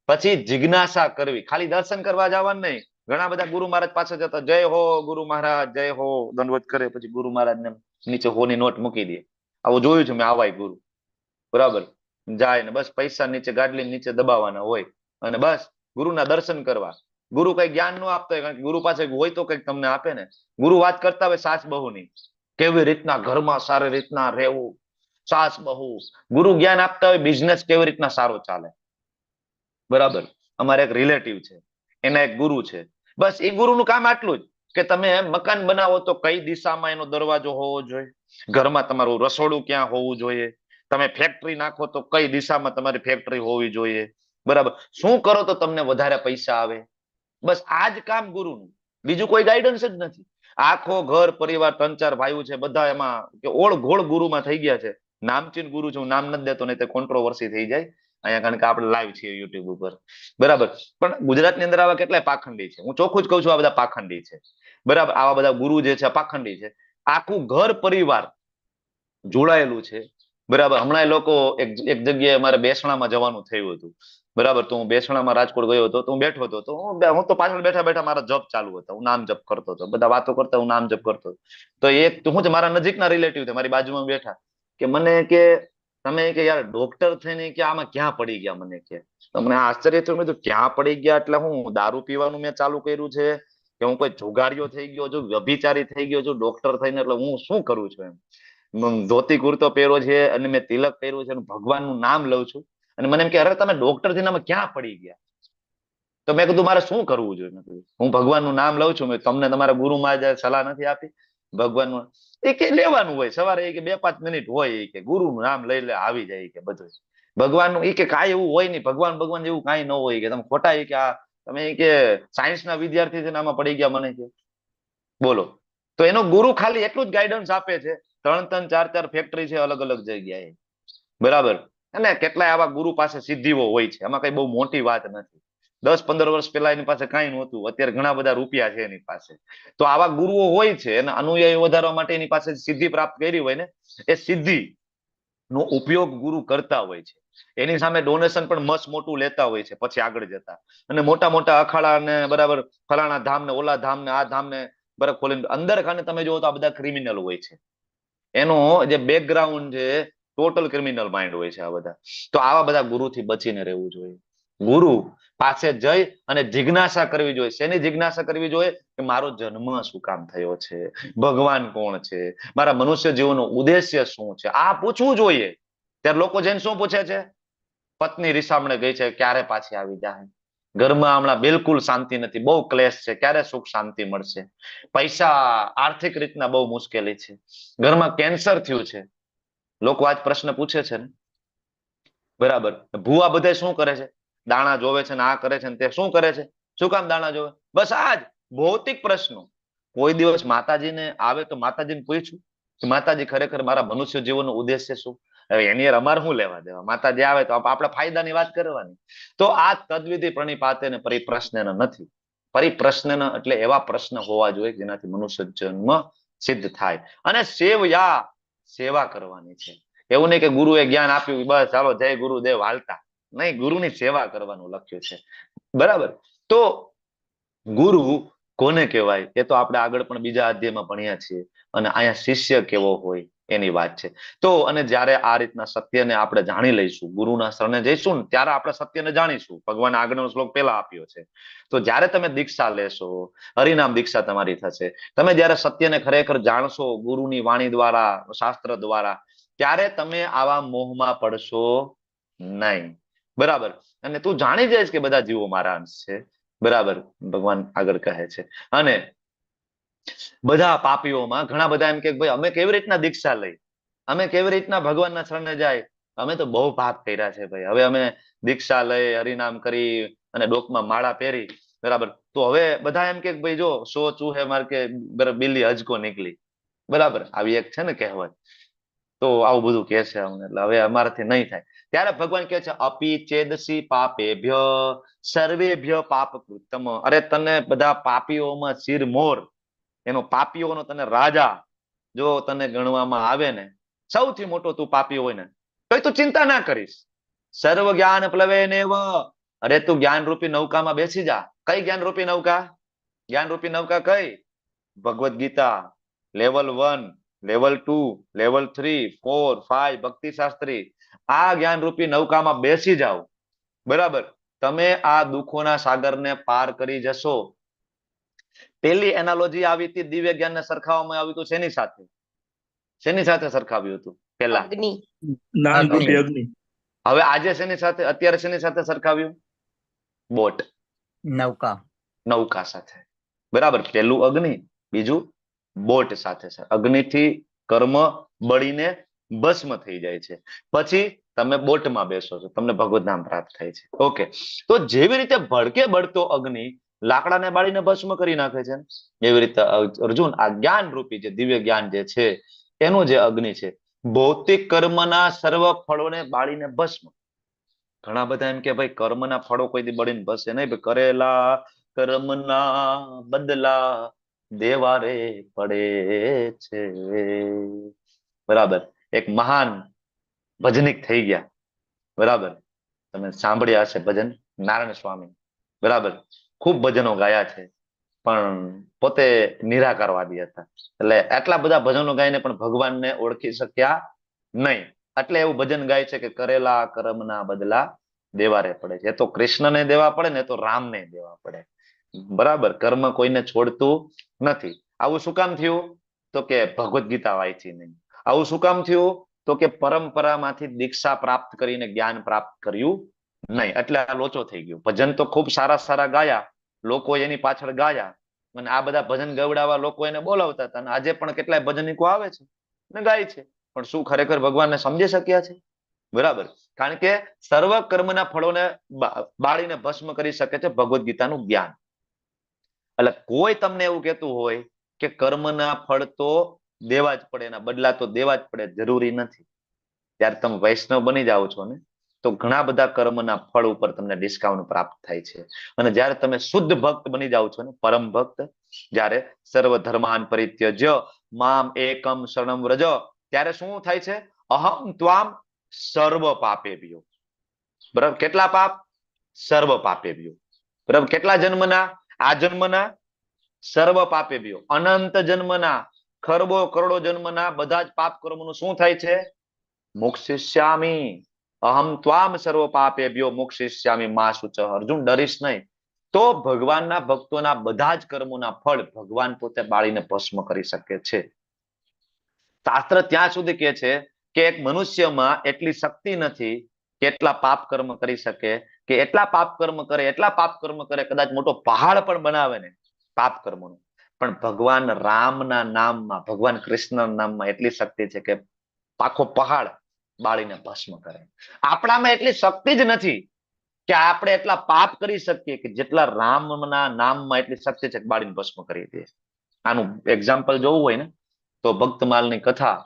પછી જિજ્ઞાસા કરવી. ખાલી દર્શન કરવા જવાનું નહીં. ઘણા બધા ગુરુ મહારાજ પાસે જતા, જય હો ગુરુ મહારાજ, જય હો, દંડવત કરે, પછી ગુરુ મહારાજ ને નીચે હોની નોટ મૂકી દે. આવું જોયું છે મેં. આવાય ગુરુ. બરાબર. જાય ને બસ પૈસા નીચે ગાડલી નીચે દબાવવાના હોય અને બસ ગુરુના દર્શન કરવા. ગુરુ કઈ જ્ઞાન ન આપતો હોય, કારણ કે ગુરુ પાસે હોય તો કઈક તમને આપે ને. ગુરુ વાત કરતા હોય સાસ બહુની, કેવી રીતના ઘરમાં સારી રીતના રહેવું, સાસ બહુ. ગુરુ જ્ઞાન આપતા હોય બિઝનેસ કેવી રીતના સારો ચાલે. બરાબર. અમારે એક રિલેટિવ છે, એના એક ગુરુ છે. બસ એ ગુરુનું કામ આટલું જ કે તમે મકાન બનાવો તો કઈ દિશામાં એનો દરવાજો હોવો જોઈએ, ઘરમાં તમારું રસોડું ક્યાં હોવું જોઈએ, તમે ફેક્ટરી નાખો તો કઈ દિશામાં તમારી ફેક્ટરી હોવી જોઈએ. બરાબર. શું કરો તો તમને વધારે પૈસા આવે. બસ આ જ કામ ગુરુનું. બીજું કોઈ ગાઈડન્સ જ નથી. આખો ઘર પરિવાર 3-4 ભાઈઓ છે, બધા એમાં કે ઓળ ઘોળ ગુરુમાં થઈ ગયા છે. નામચીન ગુરુ છે, હું નામ નથી દેતો નહીં તો કોન્ટ્રોવર્સી થઈ જાય અહીંયા, કારણ કે આપણે લાઈવ છીએ યુટ્યુબ ઉપર. બરાબર. પણ ગુજરાતની અંદર આવા કેટલાય પાખંડી છે. હું ચોખ્ખું જ કહું છું, આ બધા પાખંડી છે. બરાબર. આવા બધા ગુરુ જે છે પાખંડી છે. આખું ઘર પરિવાર જોડાયેલું છે. બરાબર. હમણાં એ લોકો એક જગ્યાએ અમારે બેસણામાં જવાનું થયું હતું. બરાબર. તો હું બેસણામાં રાજકોટ ગયો હતો, તો હું બેઠો હતો, તો હું તો પાછળ બેઠા બેઠા મારા જપ ચાલુ હતા, હું નામ જપ કરતો હતો. બધા વાતો કરતા હું નામ જપ કરતો હતો. તો એક શું છે, મારા નજીકના રિલેટિવ છે, મારી બાજુમાં બેઠા, કે મને કે તમે કે યાર ડોક્ટર થઈને કે આમાં ક્યાં પડી ગયા? મને કે તમને આશ્ચર્ય થયું. મેં તો ક્યાં પડી ગયા એટલે હું દારૂ પીવાનું મેં ચાલુ કર્યું છે કે હું કોઈ જુગારીઓ થઈ ગયો છું, વ્યભિચારી થઈ ગયો છું ડોક્ટર થઈને? એટલે હું શું કરું છું એમ. ધોતી કુર્તો પહેરો છે અને મેં તિલક પહેર્યું છે અને ભગવાનનું નામ લઉં છું, અને મને એમ કે અરે તમે ડોક્ટર થઈને આમાં ક્યાં પડી ગયા? તો મેં કીધું મારે શું કરવું જોઈએ? હું ભગવાનનું નામ લઉં છું. મેં તમને તમારા ગુરુ મહારાજે સલાહ નથી આપી ભગવાનનું? એ કે લેવાનું હોય સવારે, એ કે 2-5 મિનિટ હોય, એ કે ગુરુનું નામ લઈ લે આવી જાય કે બધું ભગવાનનું. એ કે કાંઈ એવું હોય નહીં, ભગવાન જેવું કાંઈ ન હોય કે તમે ખોટા. એ કે આ તમે કે સાયન્સના વિદ્યાર્થી છે આમાં પડી ગયા મને કે. બોલો. તો એનો ગુરુ ખાલી એટલું જ ગાઈડન્સ આપે છે. 3-3, 4-4 ફેક્ટરી છે અલગ અલગ જગ્યાએ. બરાબર. અને કેટલાય આવા ગુરુ પાસે સિદ્ધિઓ હોય છે, એમાં કઈ બહુ મોટી વાત નથી. 10-15 વર્ષ પહેલા એની પાસે કઈ નહોતું, અત્યારે ઘણા બધા રૂપિયા છે એની પાસે. તો આવા ગુરુઓ હોય છે, અને અનુયાયી વધારવા માટે એની પાસે સિદ્ધિ પ્રાપ્ત કરી હોય ને, એ સિદ્ધિ નો ઉપયોગ ગુરુ કરતા હોય છે. એની સામે ડોનેશન પણ મસ્ત મોટું લેતા હોય છે પછી આગળ જતા. અને મોટા મોટા અખાડા ને બરાબર ફલાણા ધામ ને ઓલા ધામ ને આ ધામ ને બરાબર ખોલીને અંદર ખાને તમે જોવો તો આ બધા ક્રિમિનલ હોય છે. એનો જે બેકગ્રાઉન્ડ છે ટોટલ ક્રિમિનલ માઇન્ડ હોય છે આ બધા. તો આવા બધા ગુરુથી બચીને રહેવું જોઈએ. ગુરુ પાસે જઈ અને જિજ્ઞાસા કરવી જોઈએ. શેની જિજ્ઞાસા કરવી જોઈએ? કે મારો જન્મ શું કામ થયો છે, ભગવાન કોણ છે, મારા મનુષ્ય જીવનનો ઉદ્દેશ્ય શું છે, આ પૂછવું જોઈએ. ત્યારે લોકો જઈને શું પૂછે છે? પત્ની રીસામણે ગઈ છે, ક્યારે પાછી આવી જાય? ઘરમાં હમણાં બિલકુલ શાંતિ નથી, બહુ ક્લેશ છે, ક્યારે સુખ શાંતિ મળશે? પૈસા આર્થિક રીતના બહુ મુશ્કેલી છે, ઘરમાં કેન્સર થયું છે. લોકો આજ પ્રશ્ન પૂછે છે ને. બરાબર. ભૂવા બધા શું કરે છે? દાણા જોવે છે ને આ કરે છે ને તે શું કરે છે? શું કામ દાણા જોવે? બસ આ જ ભૌતિક પ્રશ્નો. કોઈ દિવસ માતાજીને આવે તો માતાજીને પૂછ્યું કે માતાજી ખરેખર મારા મનુષ્ય જીવનનો ઉદ્દેશ્ય શું? હવે એની અમારે શું લેવા દેવા? માતાજી આવે તો આપણે ફાયદાની વાત કરવાની. તો આ તદ્વિધિ પ્રણિપાતે ને પરિપ્રશ્ન નથી. પરિપ્રશ્ન એટલે એવા પ્રશ્ન હોવા જોઈએ જેનાથી મનુષ્ય જન્મ સિદ્ધ થાય. અને સેવા કરવાની છે. એવું નહીં કે ગુરુએ જ્ઞાન આપ્યું બસ ચાલો જય ગુરુદેવ હાલતા. નહીં, ગુરુની સેવા કરવાનું લખ્યું છે. બરાબર. તો ગુરુ કોને કહેવાય એ તો આપણે આગળ પણ બીજા અધ્યાયમાં ભણ્યા છીએ. અને અહીંયા શિષ્ય કેવો હોય એની વાત છે. તો અને જ્યારે આ રીતના સત્યને આપણે જાણી લઈશું, ગુરુના શરણે જઈશું ને ત્યારે આપણે સત્યને જાણીશું. ભગવાન આગળનો શ્લોક પહેલા આપ્યો છે. તો જ્યારે તમે દીક્ષા લેશો, હરિનામ દીક્ષા તમારી થશે, તમે જ્યારે સત્યને ખરેખર જાણશો ગુરુની વાણી દ્વારા, શાસ્ત્ર દ્વારા, ત્યારે તમે આવા મોહમાં પડશો નહીં. બરાબર. અને તું જાણી જઈશ કે બધા જીવો મારા અંશ છે. બરાબર. ભગવાન આગળ કહે છે. અને બધા પાપીઓમાં ઘણા બધા એમ કે ભાઈ અમે કેવી રીતના દીક્ષા લઈ, અમે કેવી રીતના ભગવાનના શરણે જાય, અમે તો બહુ પાપ કર્યા છે ભાઈ, હવે અમે દીક્ષા લઈ, હરિનામ કરી અને ડોકમાં માળા પહેરી. બરાબર. તો હવે બધા એમ કે ભાઈ જો સો ચૂહે માર કે બિલ્લી હજકો નીકળી. બરાબર. આવી એક છે ને કહેવત. તો આવું બધું કે છે અમને, એટલે હવે અમારાથી નહીં થાય. ત્યારે ભગવાન કહે છે અપી ચેદસી પાપેભ્ય સર્વેભ્ય પાપ કૃતમ. અરે તને બધા પાપીઓમાં શિરમોર, એનો પાપીઓનો તને રાજા જો તને ગણવામાં આવે ને, સૌથી મોટો તું પાપી હોય ને, તો તું ચિંતા ના કરીશ. સર્વ જ્ઞાન પ્લવે નેવ. અરે તું જ્ઞાન રૂપી નૌકામાં બેસી જા. કઈ જ્ઞાન રૂપી નૌકા? જ્ઞાન રૂપી નૌકા કઈ? Bhagavad Gita level 1, level 2, level 3, 4, 5 ભક્તિ શાસ્ત્રી. આ જ્ઞાન રૂપી નૌકામાં બેસી જાઓ. બરાબર. તમે આ દુઃખોના સાગરને પાર કરી જશો. પેલી એનાલોજી આવી હતી દિવ્ય જ્ઞાનને સરખાવવામાં આવ્યું હતું શેની સાથે? શેની સાથે સરખાવ્યું હતું પેલા? અગ્નિ. હવે આજે શેની સાથે, અત્યારે શેની સાથે સરખાવ્યું? બોટ, નૌકા સાથે. બરાબર. પેલું અગ્નિ, બીજું બોટ સાથે છે. અગ્નિથી કર્મ બળીને ભસ્મ થઈ જાય છે, પછી તમે બોટમાં બેસો છો, તમને ભગવદ નામ પ્રાપ્ત થાય છે. ઓકે. તો જેવી રીતે ભડકે બળતો અગ્નિ લાકડાને બાળીને ભસ્મ કરી નાખે છે, એવી રીતે અર્જુન આ જ્ઞાન રૂપી જે દિવ્ય જ્ઞાન જે છે એનો જે અગ્નિ છે, ભૌતિક કર્મના સર્વ ફળોને બાળીને ભસ્મ. ઘણા બધા એમ કે ભાઈ કર્મના ફળો કોઈ દી બળીને ભસે નહીં, કરેલા કર્મના બદલા દેવા રે પડે છે. બરાબર. એક મહાન ભજનિક થઈ ગયા. બરાબર. તમે સાંભળ્યા હશે ભજન, નારાયણ સ્વામી. બરાબર. ખૂબ ભજનો ગાયા છે, પણ પોતે નિરાકારવાદી હતા. એટલે આટલા બધા ભજનો ગાઈને પણ ભગવાનને ઓળખી શક્યા નહીં. એટલે એવું ભજન ગાય છે કે કરેલા કર્મના બદલા દેવા રે પડે છે. એ તો કૃષ્ણને દેવા પડે ને, તો રામને દેવા પડે. બરાબર. કર્મ કોઈને છોડતું નથી. આવું શું કામ થયું? તો કે ભગવદ ગીતા વાંચી નહીં. આવું શું કામ થયું? તો કે પરંપરામાંથી દીક્ષા પ્રાપ્ત કરીને જ્ઞાન પ્રાપ્ત કર્યું નહીં. એટલે આ લોચો થઈ ગયો. ભજન તો ખૂબ સારા સારા ગાયા, લોકો એની પાછળ ગાયા, અને આ બધા ભજન ગવડાવવા લોકો એને બોલાવતા હતા. અને આજે પણ કેટલાય ભજનિકો આવે છે ને ગાય છે, પણ શું ખરેખર ભગવાનને સમજી શક્યા છે? બરાબર. કારણ કે સર્વ કર્મના ફળોને બાળીને ભસ્મ કરી શકે છે ભગવદ ગીતાનું જ્ઞાન. એટલે કોઈ તમને એવું કહેતું હોય કે કર્મના ફળ તો દેવા જ પડે, એના બદલા તો દેવા જ પડે, જરૂરી નથી. ત્યારે તમે વૈષ્ણવ બની જાઓ છો ને, તો ઘણા બધા કર્મના ફળ ઉપર તમને ડિસ્કાઉન્ટ પ્રાપ્ત થાય છે. અને જ્યારે તમે શુદ્ધ ભક્ત બની જાઓ છો ને, પરમ ભક્ત, જ્યારે સર્વ ધર્માન પરિત્યજ્ય મામ એકમ શરણમ વ્રજ, ત્યારે શું થાય છે? અહમ ત્વામ સર્વ પાપેભ્યો. બરાબર. કેટલા પાપ? સર્વ પાપેભ્યો. બરાબર. કેટલા જન્મના? આ જન્મના સર્વ પાપેભ્યો. અનંત જન્મના, ખરબો કરોડો જન્મના બધા જ પાપ કર્મોનું શું થાય છે? મોક્ષિષ્યામી અહમ ત્વામ સર્વ પાપેભ્યો મોક્ષિષ્યામી મા શુચ. અર્જુન ડરીશ નહીં. તો ભગવાનના ભક્તોના બધા જ કર્મોના ફળ ભગવાન પોતે બાળીને ભસ્મ કરી શકે છે. શાસ્ત્ર ત્યાં સુધી કહે છે કે એક મનુષ્યમાં એટલી શક્તિ નથી કે એટલા પાપ કર્મ કરી શકે, કે એટલા પાપ કર્મ કરે કદાચ મોટો પહાડ પણ બનાવે ને પાપ કર્મોનો, પણ ભગવાન રામના નામમાં, ભગવાન કૃષ્ણના નામમાં એટલી શક્તિ છે કે આખો પહાડ બાળીને ભસ્મ કરે. આપણામાં એટલી શક્તિ જ નથી કે આપણે એટલા પાપ કરી શકીએ કે જેટલા રામના નામમાં એટલી શક્તિ છે કે બાળીને ભસ્મ કરી દે. આનું એક્ઝામ્પલ જોવું હોય ને તો ભક્તમાલની કથા,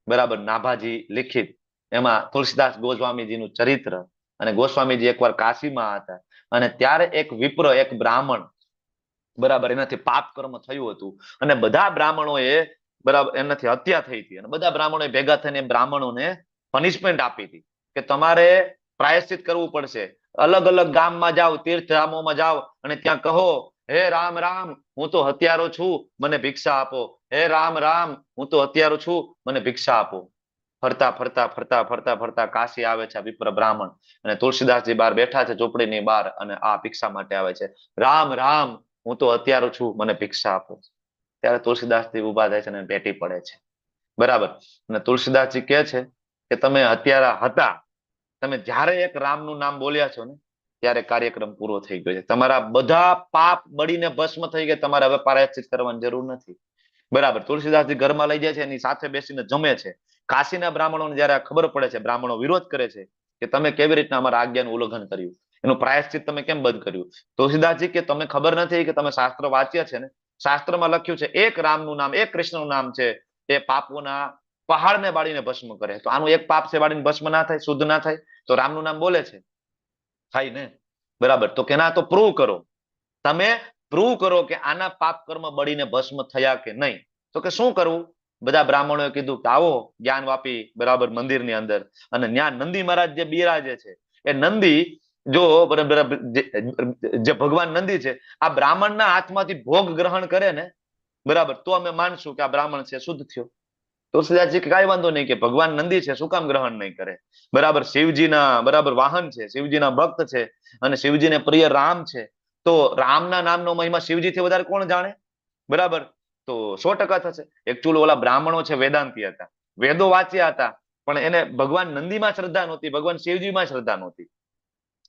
બરાબર, નાભાજી લિખિત, એમાં તુલસીદાસ ગોસ્વામીજીનું ચરિત્ર. અને ગોસ્વામીજી એકવાર કાશીમાં હતા અને ત્યારે એક વિપ્ર, એક બ્રાહ્મણ, બરાબર, એનાથી પાપ કર્મ થયું હતું અને બધા બ્રાહ્મણોએ, બરાબર, એનાથી હત્યા થઈ હતી અને બધા બ્રાહ્મણોએ ભેગા થઈને બ્રાહ્મણોને પનિશમેન્ટ આપી હતી કે તમારે પ્રાયશ્ચિત કરવું પડશે. અલગ અલગ ગામમાં જાઓ, તીર્થધામોમાં જાઓ અને ત્યાં કહો, હે રામ રામ, હું તો હત્યારો છું, મને ભિક્ષા આપો. હે રામ રામ, હું તો હત્યારો છું, મને ભિક્ષા આપો. ફરતા ફરતા ફરતા ફરતા ફરતા કાશી આવે છે વિપ્ર બ્રાહ્મણ અને તુલસીદાસજી બહાર બેઠા છે ઝોપડીની બહાર અને આ ભિક્ષા માટે આવે છે. રામ રામ, હું તો હત્યારો છું, મને ભિક્ષા આપો. ત્યારે તુલસીદાસજી ઉભા થાય છે અને ભેટી પડે છે, બરાબર. અને તુલસીદાસજી કહે છે કે તમે હત્યારા હતા, તમે જ્યારે એક રામનું નામ બોલ્યા છો ને ત્યારે કાર્યક્રમ પૂરો થઈ ગયો છે. તમારા બધા પાપ બળીને ભસ્મ થઈ ગયા, તમારે હવે પ્રાયશ્ચિત કરવાની જરૂર નથી, બરાબર. તુલસીદાસજી ઘરમાં લઈ જાય છે, એની સાથે બેસીને જમે છે. કાશીના બ્રાહ્મણોને જયારે આ ખબર પડે છે, બ્રાહ્મણો વિરોધ કરે છે કે તમે કેવી રીતના અમારા આજ્ઞાનું ઉલ્લંઘન કર્યું, એનું પ્રાયશ્ચિત તમે કેમ બંધ કર્યું. તુલસીદાસજી કે તમે ખબર નથી કે તમે શાસ્ત્ર વાંચ્યા છે ને, શાસ્ત્રમાં લખ્યું છે એક રામનું નામ, એક કૃષ્ણનું નામ છે, એ પાપોના પહાડને બાળીને ભસ્મ કરે. તો આનું એક પાપ છે બાળીને ભસ્મ ના થાય, શુદ્ધ ના થાય, તો રામનું નામ બોલે છે, થાય ને, બરાબર. તો કેના તો પ્રૂવ કરો, તમે પ્રૂવ કરો કે આના પાપ કર્મ બળીને ભસ્મ થયા કે નહીં. તો કે શું કરવું? બધા બ્રાહ્મણોએ કીધું કે આવો જ્ઞાન વાપી, બરાબર, મંદિરની અંદર. અને ત્યાં નંદી મહારાજ જે બિરાજે છે, એ નંદી જો, બરાબર, જે ભગવાન નંદી છે, આ બ્રાહ્મણના હાથમાંથી ભોગ ગ્રહણ કરે ને, બરાબર, તો અમે માનશું કે આ બ્રાહ્મણ છે શુદ્ધ થયો. તુલસીદાસજી કઈ વાંધો નહીં કે ભગવાન નંદી છે, શું કામ ગ્રહણ નહીં કરે, બરાબર. શિવજીના, બરાબર, વાહન છે, શિવજીના ભક્ત છે અને શિવજીને પ્રિય રામ છે. તો રામના નામનો મહિમા શિવજીથી વધારે કોણ જાણે, બરાબર. તો 100% થશે. એકચ્યુઅલી ઓલા બ્રાહ્મણો છે વેદાંતી હતા, વેદો વાંચ્યા હતા, પણ એને ભગવાન નંદીમાં શ્રદ્ધા નહોતી, ભગવાન શિવજીમાં શ્રદ્ધા નહોતી,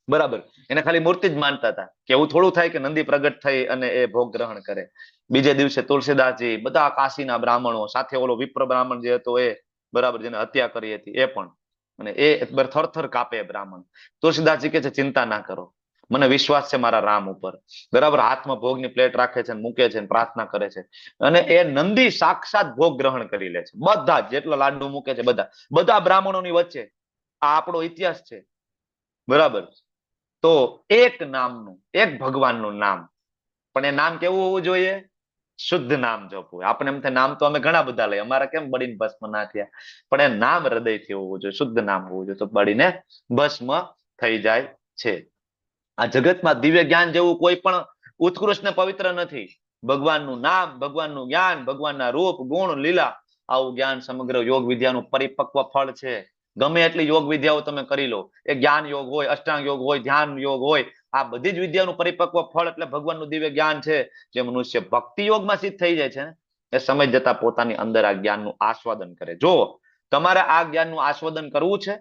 બરાબર. એને ખાલી મૂર્તિ જ માનતા હતા કે એવું થોડું થાય કે નંદી પ્રગટ થઈ અને એ ભોગ ગ્રહણ કરે. બીજે દિવસે તુલસીદાસજી, બધા કાશીના બ્રાહ્મણો સાથે ઓલો વિપ્ર બ્રાહ્મણ જે હતો એ, બરાબર, જેને હત્યા કરી હતી એ પણ, અને એ થરથર કાપે બ્રાહ્મણ. તુલસીદાસજી કે છે ચિંતા ના કરો, મને વિશ્વાસ છે મારા રામ ઉપર, બરાબર. હાથમાં ભોગની પ્લેટ રાખે છે, મૂકે છે, પ્રાર્થના કરે છે અને એ નંદી સાક્ષાત ભોગ ગ્રહણ કરી લે છે. બધા જેટલા લાડુ મૂકે છે, બધા બ્રાહ્મણોની વચ્ચે. આ આપણો ઇતિહાસ છે, બરાબર. તો એક નામનું, એક ભગવાનનું નામ, પણ એ નામ કેવું હોવું જોઈએ? શુદ્ધ નામ જપવું. આપણે એમ થાય નામ તો અમે ઘણા બધા લઈએ, અમારા કેમ બળીને ભસ્મ ના થયા, પણ એ નામ હૃદયથી હોવું જોઈએ, શુદ્ધ નામ હોવું જોઈએ, તો બળીને ભસ્મ થઈ જાય છે. આ જગતમાં દિવ્ય જ્ઞાન જેવું કોઈ પણ ઉત્કૃષ્ટ ને પવિત્ર નથી. ભગવાનનું નામ, ભગવાનનું જ્ઞાન, ભગવાનના રૂપ, ગુણ, લીલા, આવું જ્ઞાન સમગ્ર યોગ વિદ્યાનું પરિપક્વ ફળ છે. ગમે એટલી યોગ વિદ્યાઓ તમે કરી લો, એ જ્ઞાન યોગ હોય, અષ્ટાંગ યોગ હોય, ધ્યાન યોગ હોય, આ બધી જ વિદ્યાનું પરિપક્વ ફળ એટલે ભગવાનનું દિવ્ય જ્ઞાન છે. જે મનુષ્ય ભક્તિ યોગમાં સિદ્ધ થઈ જાય છે ને, એ સમય જતા પોતાની અંદર આ જ્ઞાનનું આસ્વાદન કરે. જો તમારે આ જ્ઞાનનું આસ્વાદન કરવું છે,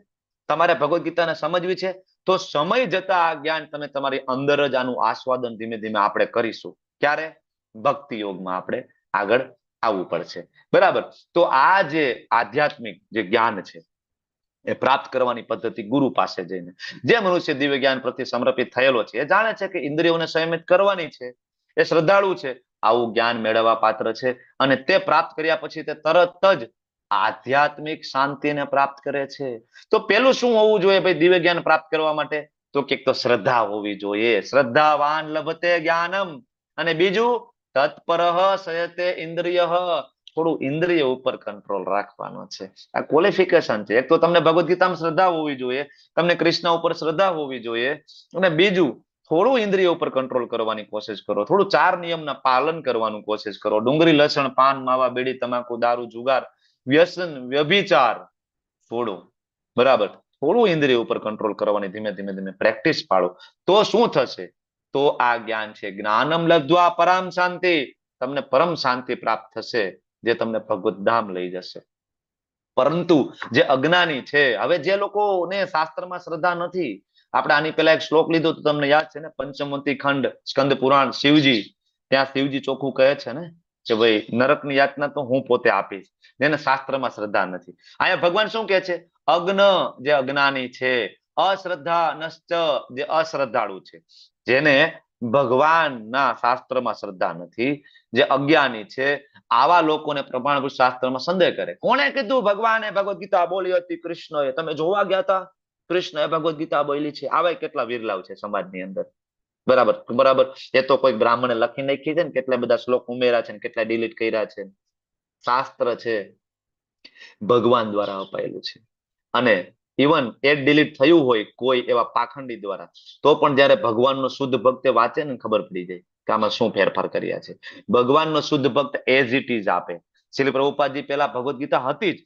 તમારે ભગવદ્ ગીતાને સમજવી છે, તો સમય જતા આ જ્ઞાન તમે તમારી અંદર જ આનું આસ્વાદન ધીમે ધીમે આપણે કરીશું. ક્યારે? ભક્તિ યોગમાં આપણે આગળ આવવું પડશે, બરાબર. તો આ જે આધ્યાત્મિક જે જ્ઞાન છે એ પ્રાપ્ત કરવાની પદ્ધતિ ગુરુ પાસે જઈને. જે મનુષ્ય દિવ્ય જ્ઞાન પ્રત્યે સમર્પિત થયેલો છે, એ જાણે છે કે ઇન્દ્રિયોને સંયમિત કરવાની છે, એ શ્રદ્ધાળુ છે, આવું જ્ઞાન મેળવવા પાત્ર છે. અને તે પ્રાપ્ત કર્યા પછી તે તરત જ આધ્યાત્મિક શાંતિને પ્રાપ્ત કરે છે. તો પેલું શું હોવું જોઈએ ભાઈ દિવ્ય જ્ઞાન પ્રાપ્ત કરવા માટે? તો કે તો શ્રદ્ધા હોવી જોઈએ. શ્રદ્ધાવાન લભતે જ્ઞાનમ. અને બીજું તત્પરઃ સયતે ઇન્દ્રિય. થોડું ઇન્દ્રિય ઉપર કંટ્રોલ રાખવાનો છે. આ ક્વોલિફિકેશન છે. એક તો તમને ભગવદ્ ગીતામાં શ્રદ્ધા હોવી જોઈએ, તમને કૃષ્ણ ઉપર શ્રદ્ધા હોવી જોઈએ, અને બીજું થોડું ઇન્દ્રિય ઉપર કંટ્રોલ કરવાની કોશિશ કરો, થોડું 4 નિયમના પાલન કરવાનું કોશિશ કરો. ડુંગળી, લસણ, પાન, માવા, બીડી, તમાકુ, દારૂ, જુગાર, વ્યસન, વ્યભિચાર, થોડું, બરાબર, થોડું ઇન્દ્રિય ઉપર કંટ્રોલ કરવાની ધીમે ધીમે ધીમે પ્રેક્ટિસ પાડો. તો શું થશે? તો આ જ્ઞાન છે જ્ઞાનમ લબ્ધ્વા પરામ શાંતિ. તમને પરમ શાંતિ પ્રાપ્ત થશે, જે તમને ભગવત ધામ લઈ જશે. પરંતુ જે અજ્ઞાની છે, હવે જે લોકોને શાસ્ત્રમાં શ્રદ્ધા નથી, આપણે આની પહેલા એક શ્લોક લીધો તો તમને યાદ છે ને, પંચમવંતી ખંડ, સ્કંદ પુરાણ, શિવજી, ત્યાં શિવજી ચોખ્ખું કહે છે ને કે ભાઈ નરકની યાતના તો હું પોતે આપીશ. જેને શાસ્ત્રમાં શ્રદ્ધા નથી. અહીંયા ભગવાન શું કહે છે? અજ્ઞ, જે અજ્ઞાની છે, અશ્રદ્ધા નશ્ચ, જે અશ્રદ્ધાળુ છે, જેને ભગવાનના શાસ્ત્રમાં શ્રદ્ધા નથી, જે અજ્ઞાની છે, આવા લોકોને પ્રમાણભૂત શાસ્ત્રમાં સંદેહ કરે. કોણે કીધું ભગવાને ભગવદ ગીતા બોલી હતી કૃષ્ણએ? તમે જોવા ગયા હતા? કૃષ્ણએ ભગવદ ગીતા બોલી છે? આવા કેટલા વિરલાવ છે સમાજની અંદર. બરાબર બરાબર. એ તો કોઈ બ્રાહ્મણે લખી નાખી છે ને, કેટલા બધા શ્લોક ઉમેરા છે ને કેટલા ડિલીટ કર્યા છે. શાસ્ત્ર છે ભગવાન દ્વારા અપાયેલું છે, અને ઇવન એ ડિલીટ થયું હોય કોઈ એવા પાખંડી દ્વારા, તો પણ જયારે ભગવાનનો શુદ્ધ ભક્ત વાંચે ને ખબર પડી જાય કે આમાં શું ફેરફાર કર્યા છે. ભગવાનનો શુદ્ધ ભક્ત એઝ ઇટ ઇઝ આપે. શ્રીલ પ્રભુપાદજી પહેલા ભગવદ ગીતા હતી જ,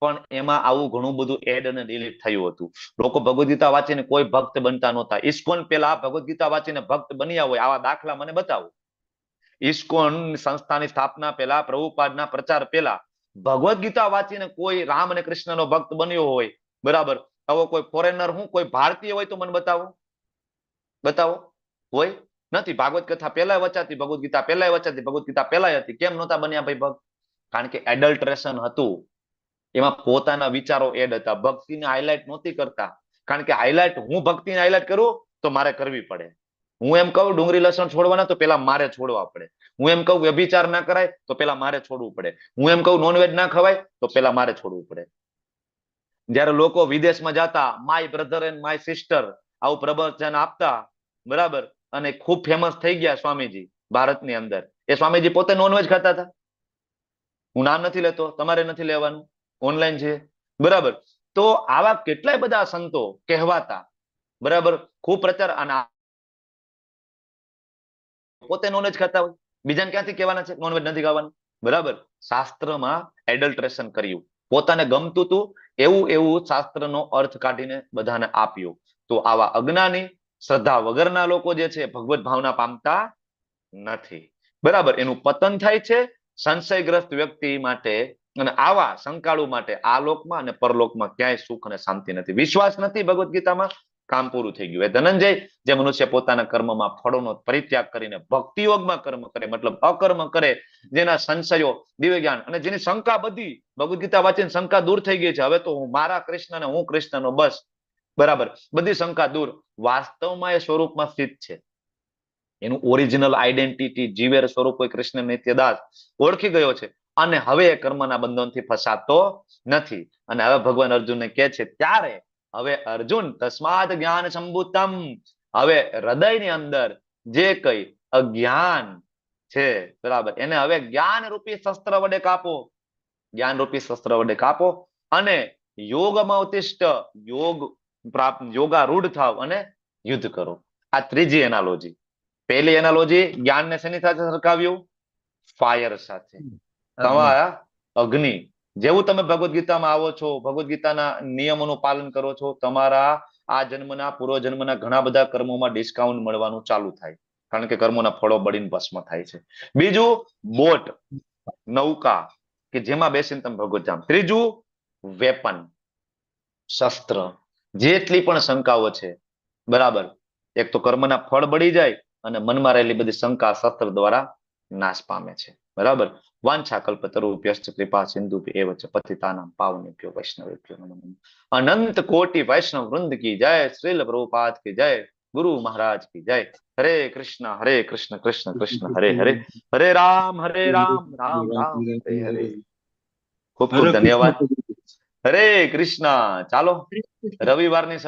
પણ એમાં આવું ઘણું બધું એડ અને ડિલીટ થયું હતું. લોકો ભગવદ ગીતા વાંચીને કોઈ ભક્ત બનતા નહોતા. ઇસ્કોન પેલા ભગવદ ગીતા વાંચીને ભક્ત બન્યા હોય આવા દાખલા મને બતાવો. ઇસ્કોન સંસ્થાની સ્થાપના પહેલા, પ્રભુપાદના પ્રચાર પહેલા ભગવદ ગીતા વાંચીને કોઈ રામ અને કૃષ્ણનો ભક્ત બન્યો હોય, બરાબર, આવો કોઈ ફોરેનર, હું કોઈ ભારતીય હોય તો મને બતાવો. બતાવો. હોય નથી. ભાગવત કથા પહેલા વચાતી, ભગવદ ગીતા પહેલા વચાતી, ભગવદ ગીતા પહેલા હતી. કેમ નહોતા બન્યા ભાઈ ભક્ત? કારણ કે એડલ્ટ્રેશન હતું. એમાં પોતાના વિચારો એડ હતા. ભક્તિને હાઇલાઇટ નહોતી કરતા. કારણ કે હાઇલાઇટ, હું ભક્તિને હાઇલાઇટ કરું તો મારે કરવી પડે. હું એમ કહું ડુંગળી લસણ છોડવાના તો પેલા મારે છોડવા પડે. હું એમ કહું વ્યભિચાર ના કરાય તો પેલા મારે છોડવું પડે. હું એમ કહું નોનવેજ ના ખવાય તો પેલા મારે છોડવું પડે. જયારે લોકો વિદેશમાં જતા, my brother and my sister આવું પ્રવચન આપતા, બરાબર, અને ખૂબ ફેમસ થઈ ગયા સ્વામીજી ભારતની અંદર. એ સ્વામીજી પોતે નોનવેજ ખાતા હતા. હું નામ નથી લેતો, તમારે નથી લેવાનું, ઓનલાઈન છે, બરાબર. તો આવા કેટલાય બધા સંતો કહેવાતા, બરાબર, ખૂબ પ્રચાર, અને પોતે નોનવેજ ખાતા હોય. બીજાને ક્યાંથી કહેવાના છે નોનવેજ નથી ખાવાનું? બરાબર. શાસ્ત્રમાં એડલ્ટ્રેશન કર્યું. પોતાને ગમતું હતું એવું શાસ્ત્રનો અર્થ કાઢીને બધાને આપ્યો. તો આવા અજ્ઞાની, શ્રદ્ધા વગરના લોકો જે છે ભગવત ભાવના પામતા નથી. બરાબર. એનું પતન થાય છે સંશયગ્રસ્ત વ્યક્તિ માટે, અને આવા શંકાળુ માટે આ લોકમાં અને પરલોકમાં ક્યાંય સુખ અને શાંતિ નથી. વિશ્વાસ નથી ભગવદ ગીતામાં, કામ પૂરું થઈ ગયું. એ ધનંજય, જે મનુષ્ય પોતાના કર્મમાં ફળોનો પરિત્યાગ કરીને ભક્તિ યોગમાં કર્મ કરે, મતલબ અકર્મ કરે, જેના સંશયો, દિવ્ય જ્ઞાન અને જેની શંકા બધી ભગવદ ગીતા વાંચીને શંકા દૂર થઈ ગઈ છે. હવે તો હું મારા કૃષ્ણ ને હું કૃષ્ણનો બસ, બરાબર, બધી શંકા દૂર. વાસ્તવમાં એ સ્વરૂપમાં સ્થિત છે. એનું ઓરિજિનલ આઈડેન્ટિટી, જીવેર સ્વરૂપ કોઈ કૃષ્ણ નિત્યદાસ ઓળખી ગયો છે, અને હવે એ કર્મના બંધનથી ફસાતો નથી. અને હવે ભગવાન અર્જુનને કહે છે ત્યારે હવે અર્જુન તસ્માદ જ્ઞાન સંભૂતમ, હવે હૃદયની અંદર જે કઈ અજ્ઞાન છે, બરાબર, એને હવે જ્ઞાન રૂપી શસ્ત્ર વડે કાપો. જ્ઞાન રૂપી શસ્ત્ર વડે કાપો અને યોગમાં ઉત્તિષ્ઠ, યોગારૂઢ થાવ અને યુદ્ધ કરો. આ ત્રીજી એનાલોજી. પહેલી એનાલોજી જ્ઞાનને શેની સાથે સરખાવ્યું? ફાયર સાથે. તમારા અગ્નિ. જેવું તમે ભગવદ ગીતામાં આવો છો, ભગવદ ગીતાના નિયમોનું પાલન કરો છો, તમારા આ જન્મના, પૂર્વ જન્મના ઘણા બધા કર્મોમાં ડિસ્કાઉન્ટ મળવાનું ચાલુ થાય, કારણ કે કર્મોના ફળો બળીને ભસ્મ થાય છે. બીજું બોટ, નૌકા, કે જેમાં બેસીને તમે ભગવદ ધામ. ત્રીજું વેપન, શસ્ત્ર. જેટલી પણ શંકાઓ છે, બરાબર, એક તો કર્મના ફળ બળી જાય અને મનમાં રહેલી બધી શંકા શસ્ત્ર દ્વારા નાશ પામે છે. બરાબર. વાંછા કલ્પતરુભ્યશ્ચ કૃપા સિંધુભ્ય એવ ચ પતિતાનાં પાવનેભ્યો વૈષ્ણવેભ્યો નમો નમઃ. અનંત કોટિ વૈષ્ણવ વૃંદ કી જય. શ્રીલ પ્રભુપાદ કી જય. ગુરુ મહારાજ કી જય. હરે કૃષ્ણ કૃષ્ણ કૃષ્ણ હરે હરે, હરે રામ રામ રામ હરે હરે. ખૂબ ખૂબ ધન્યવાદ. હરે કૃષ્ણ. ચાલો, રવિવારની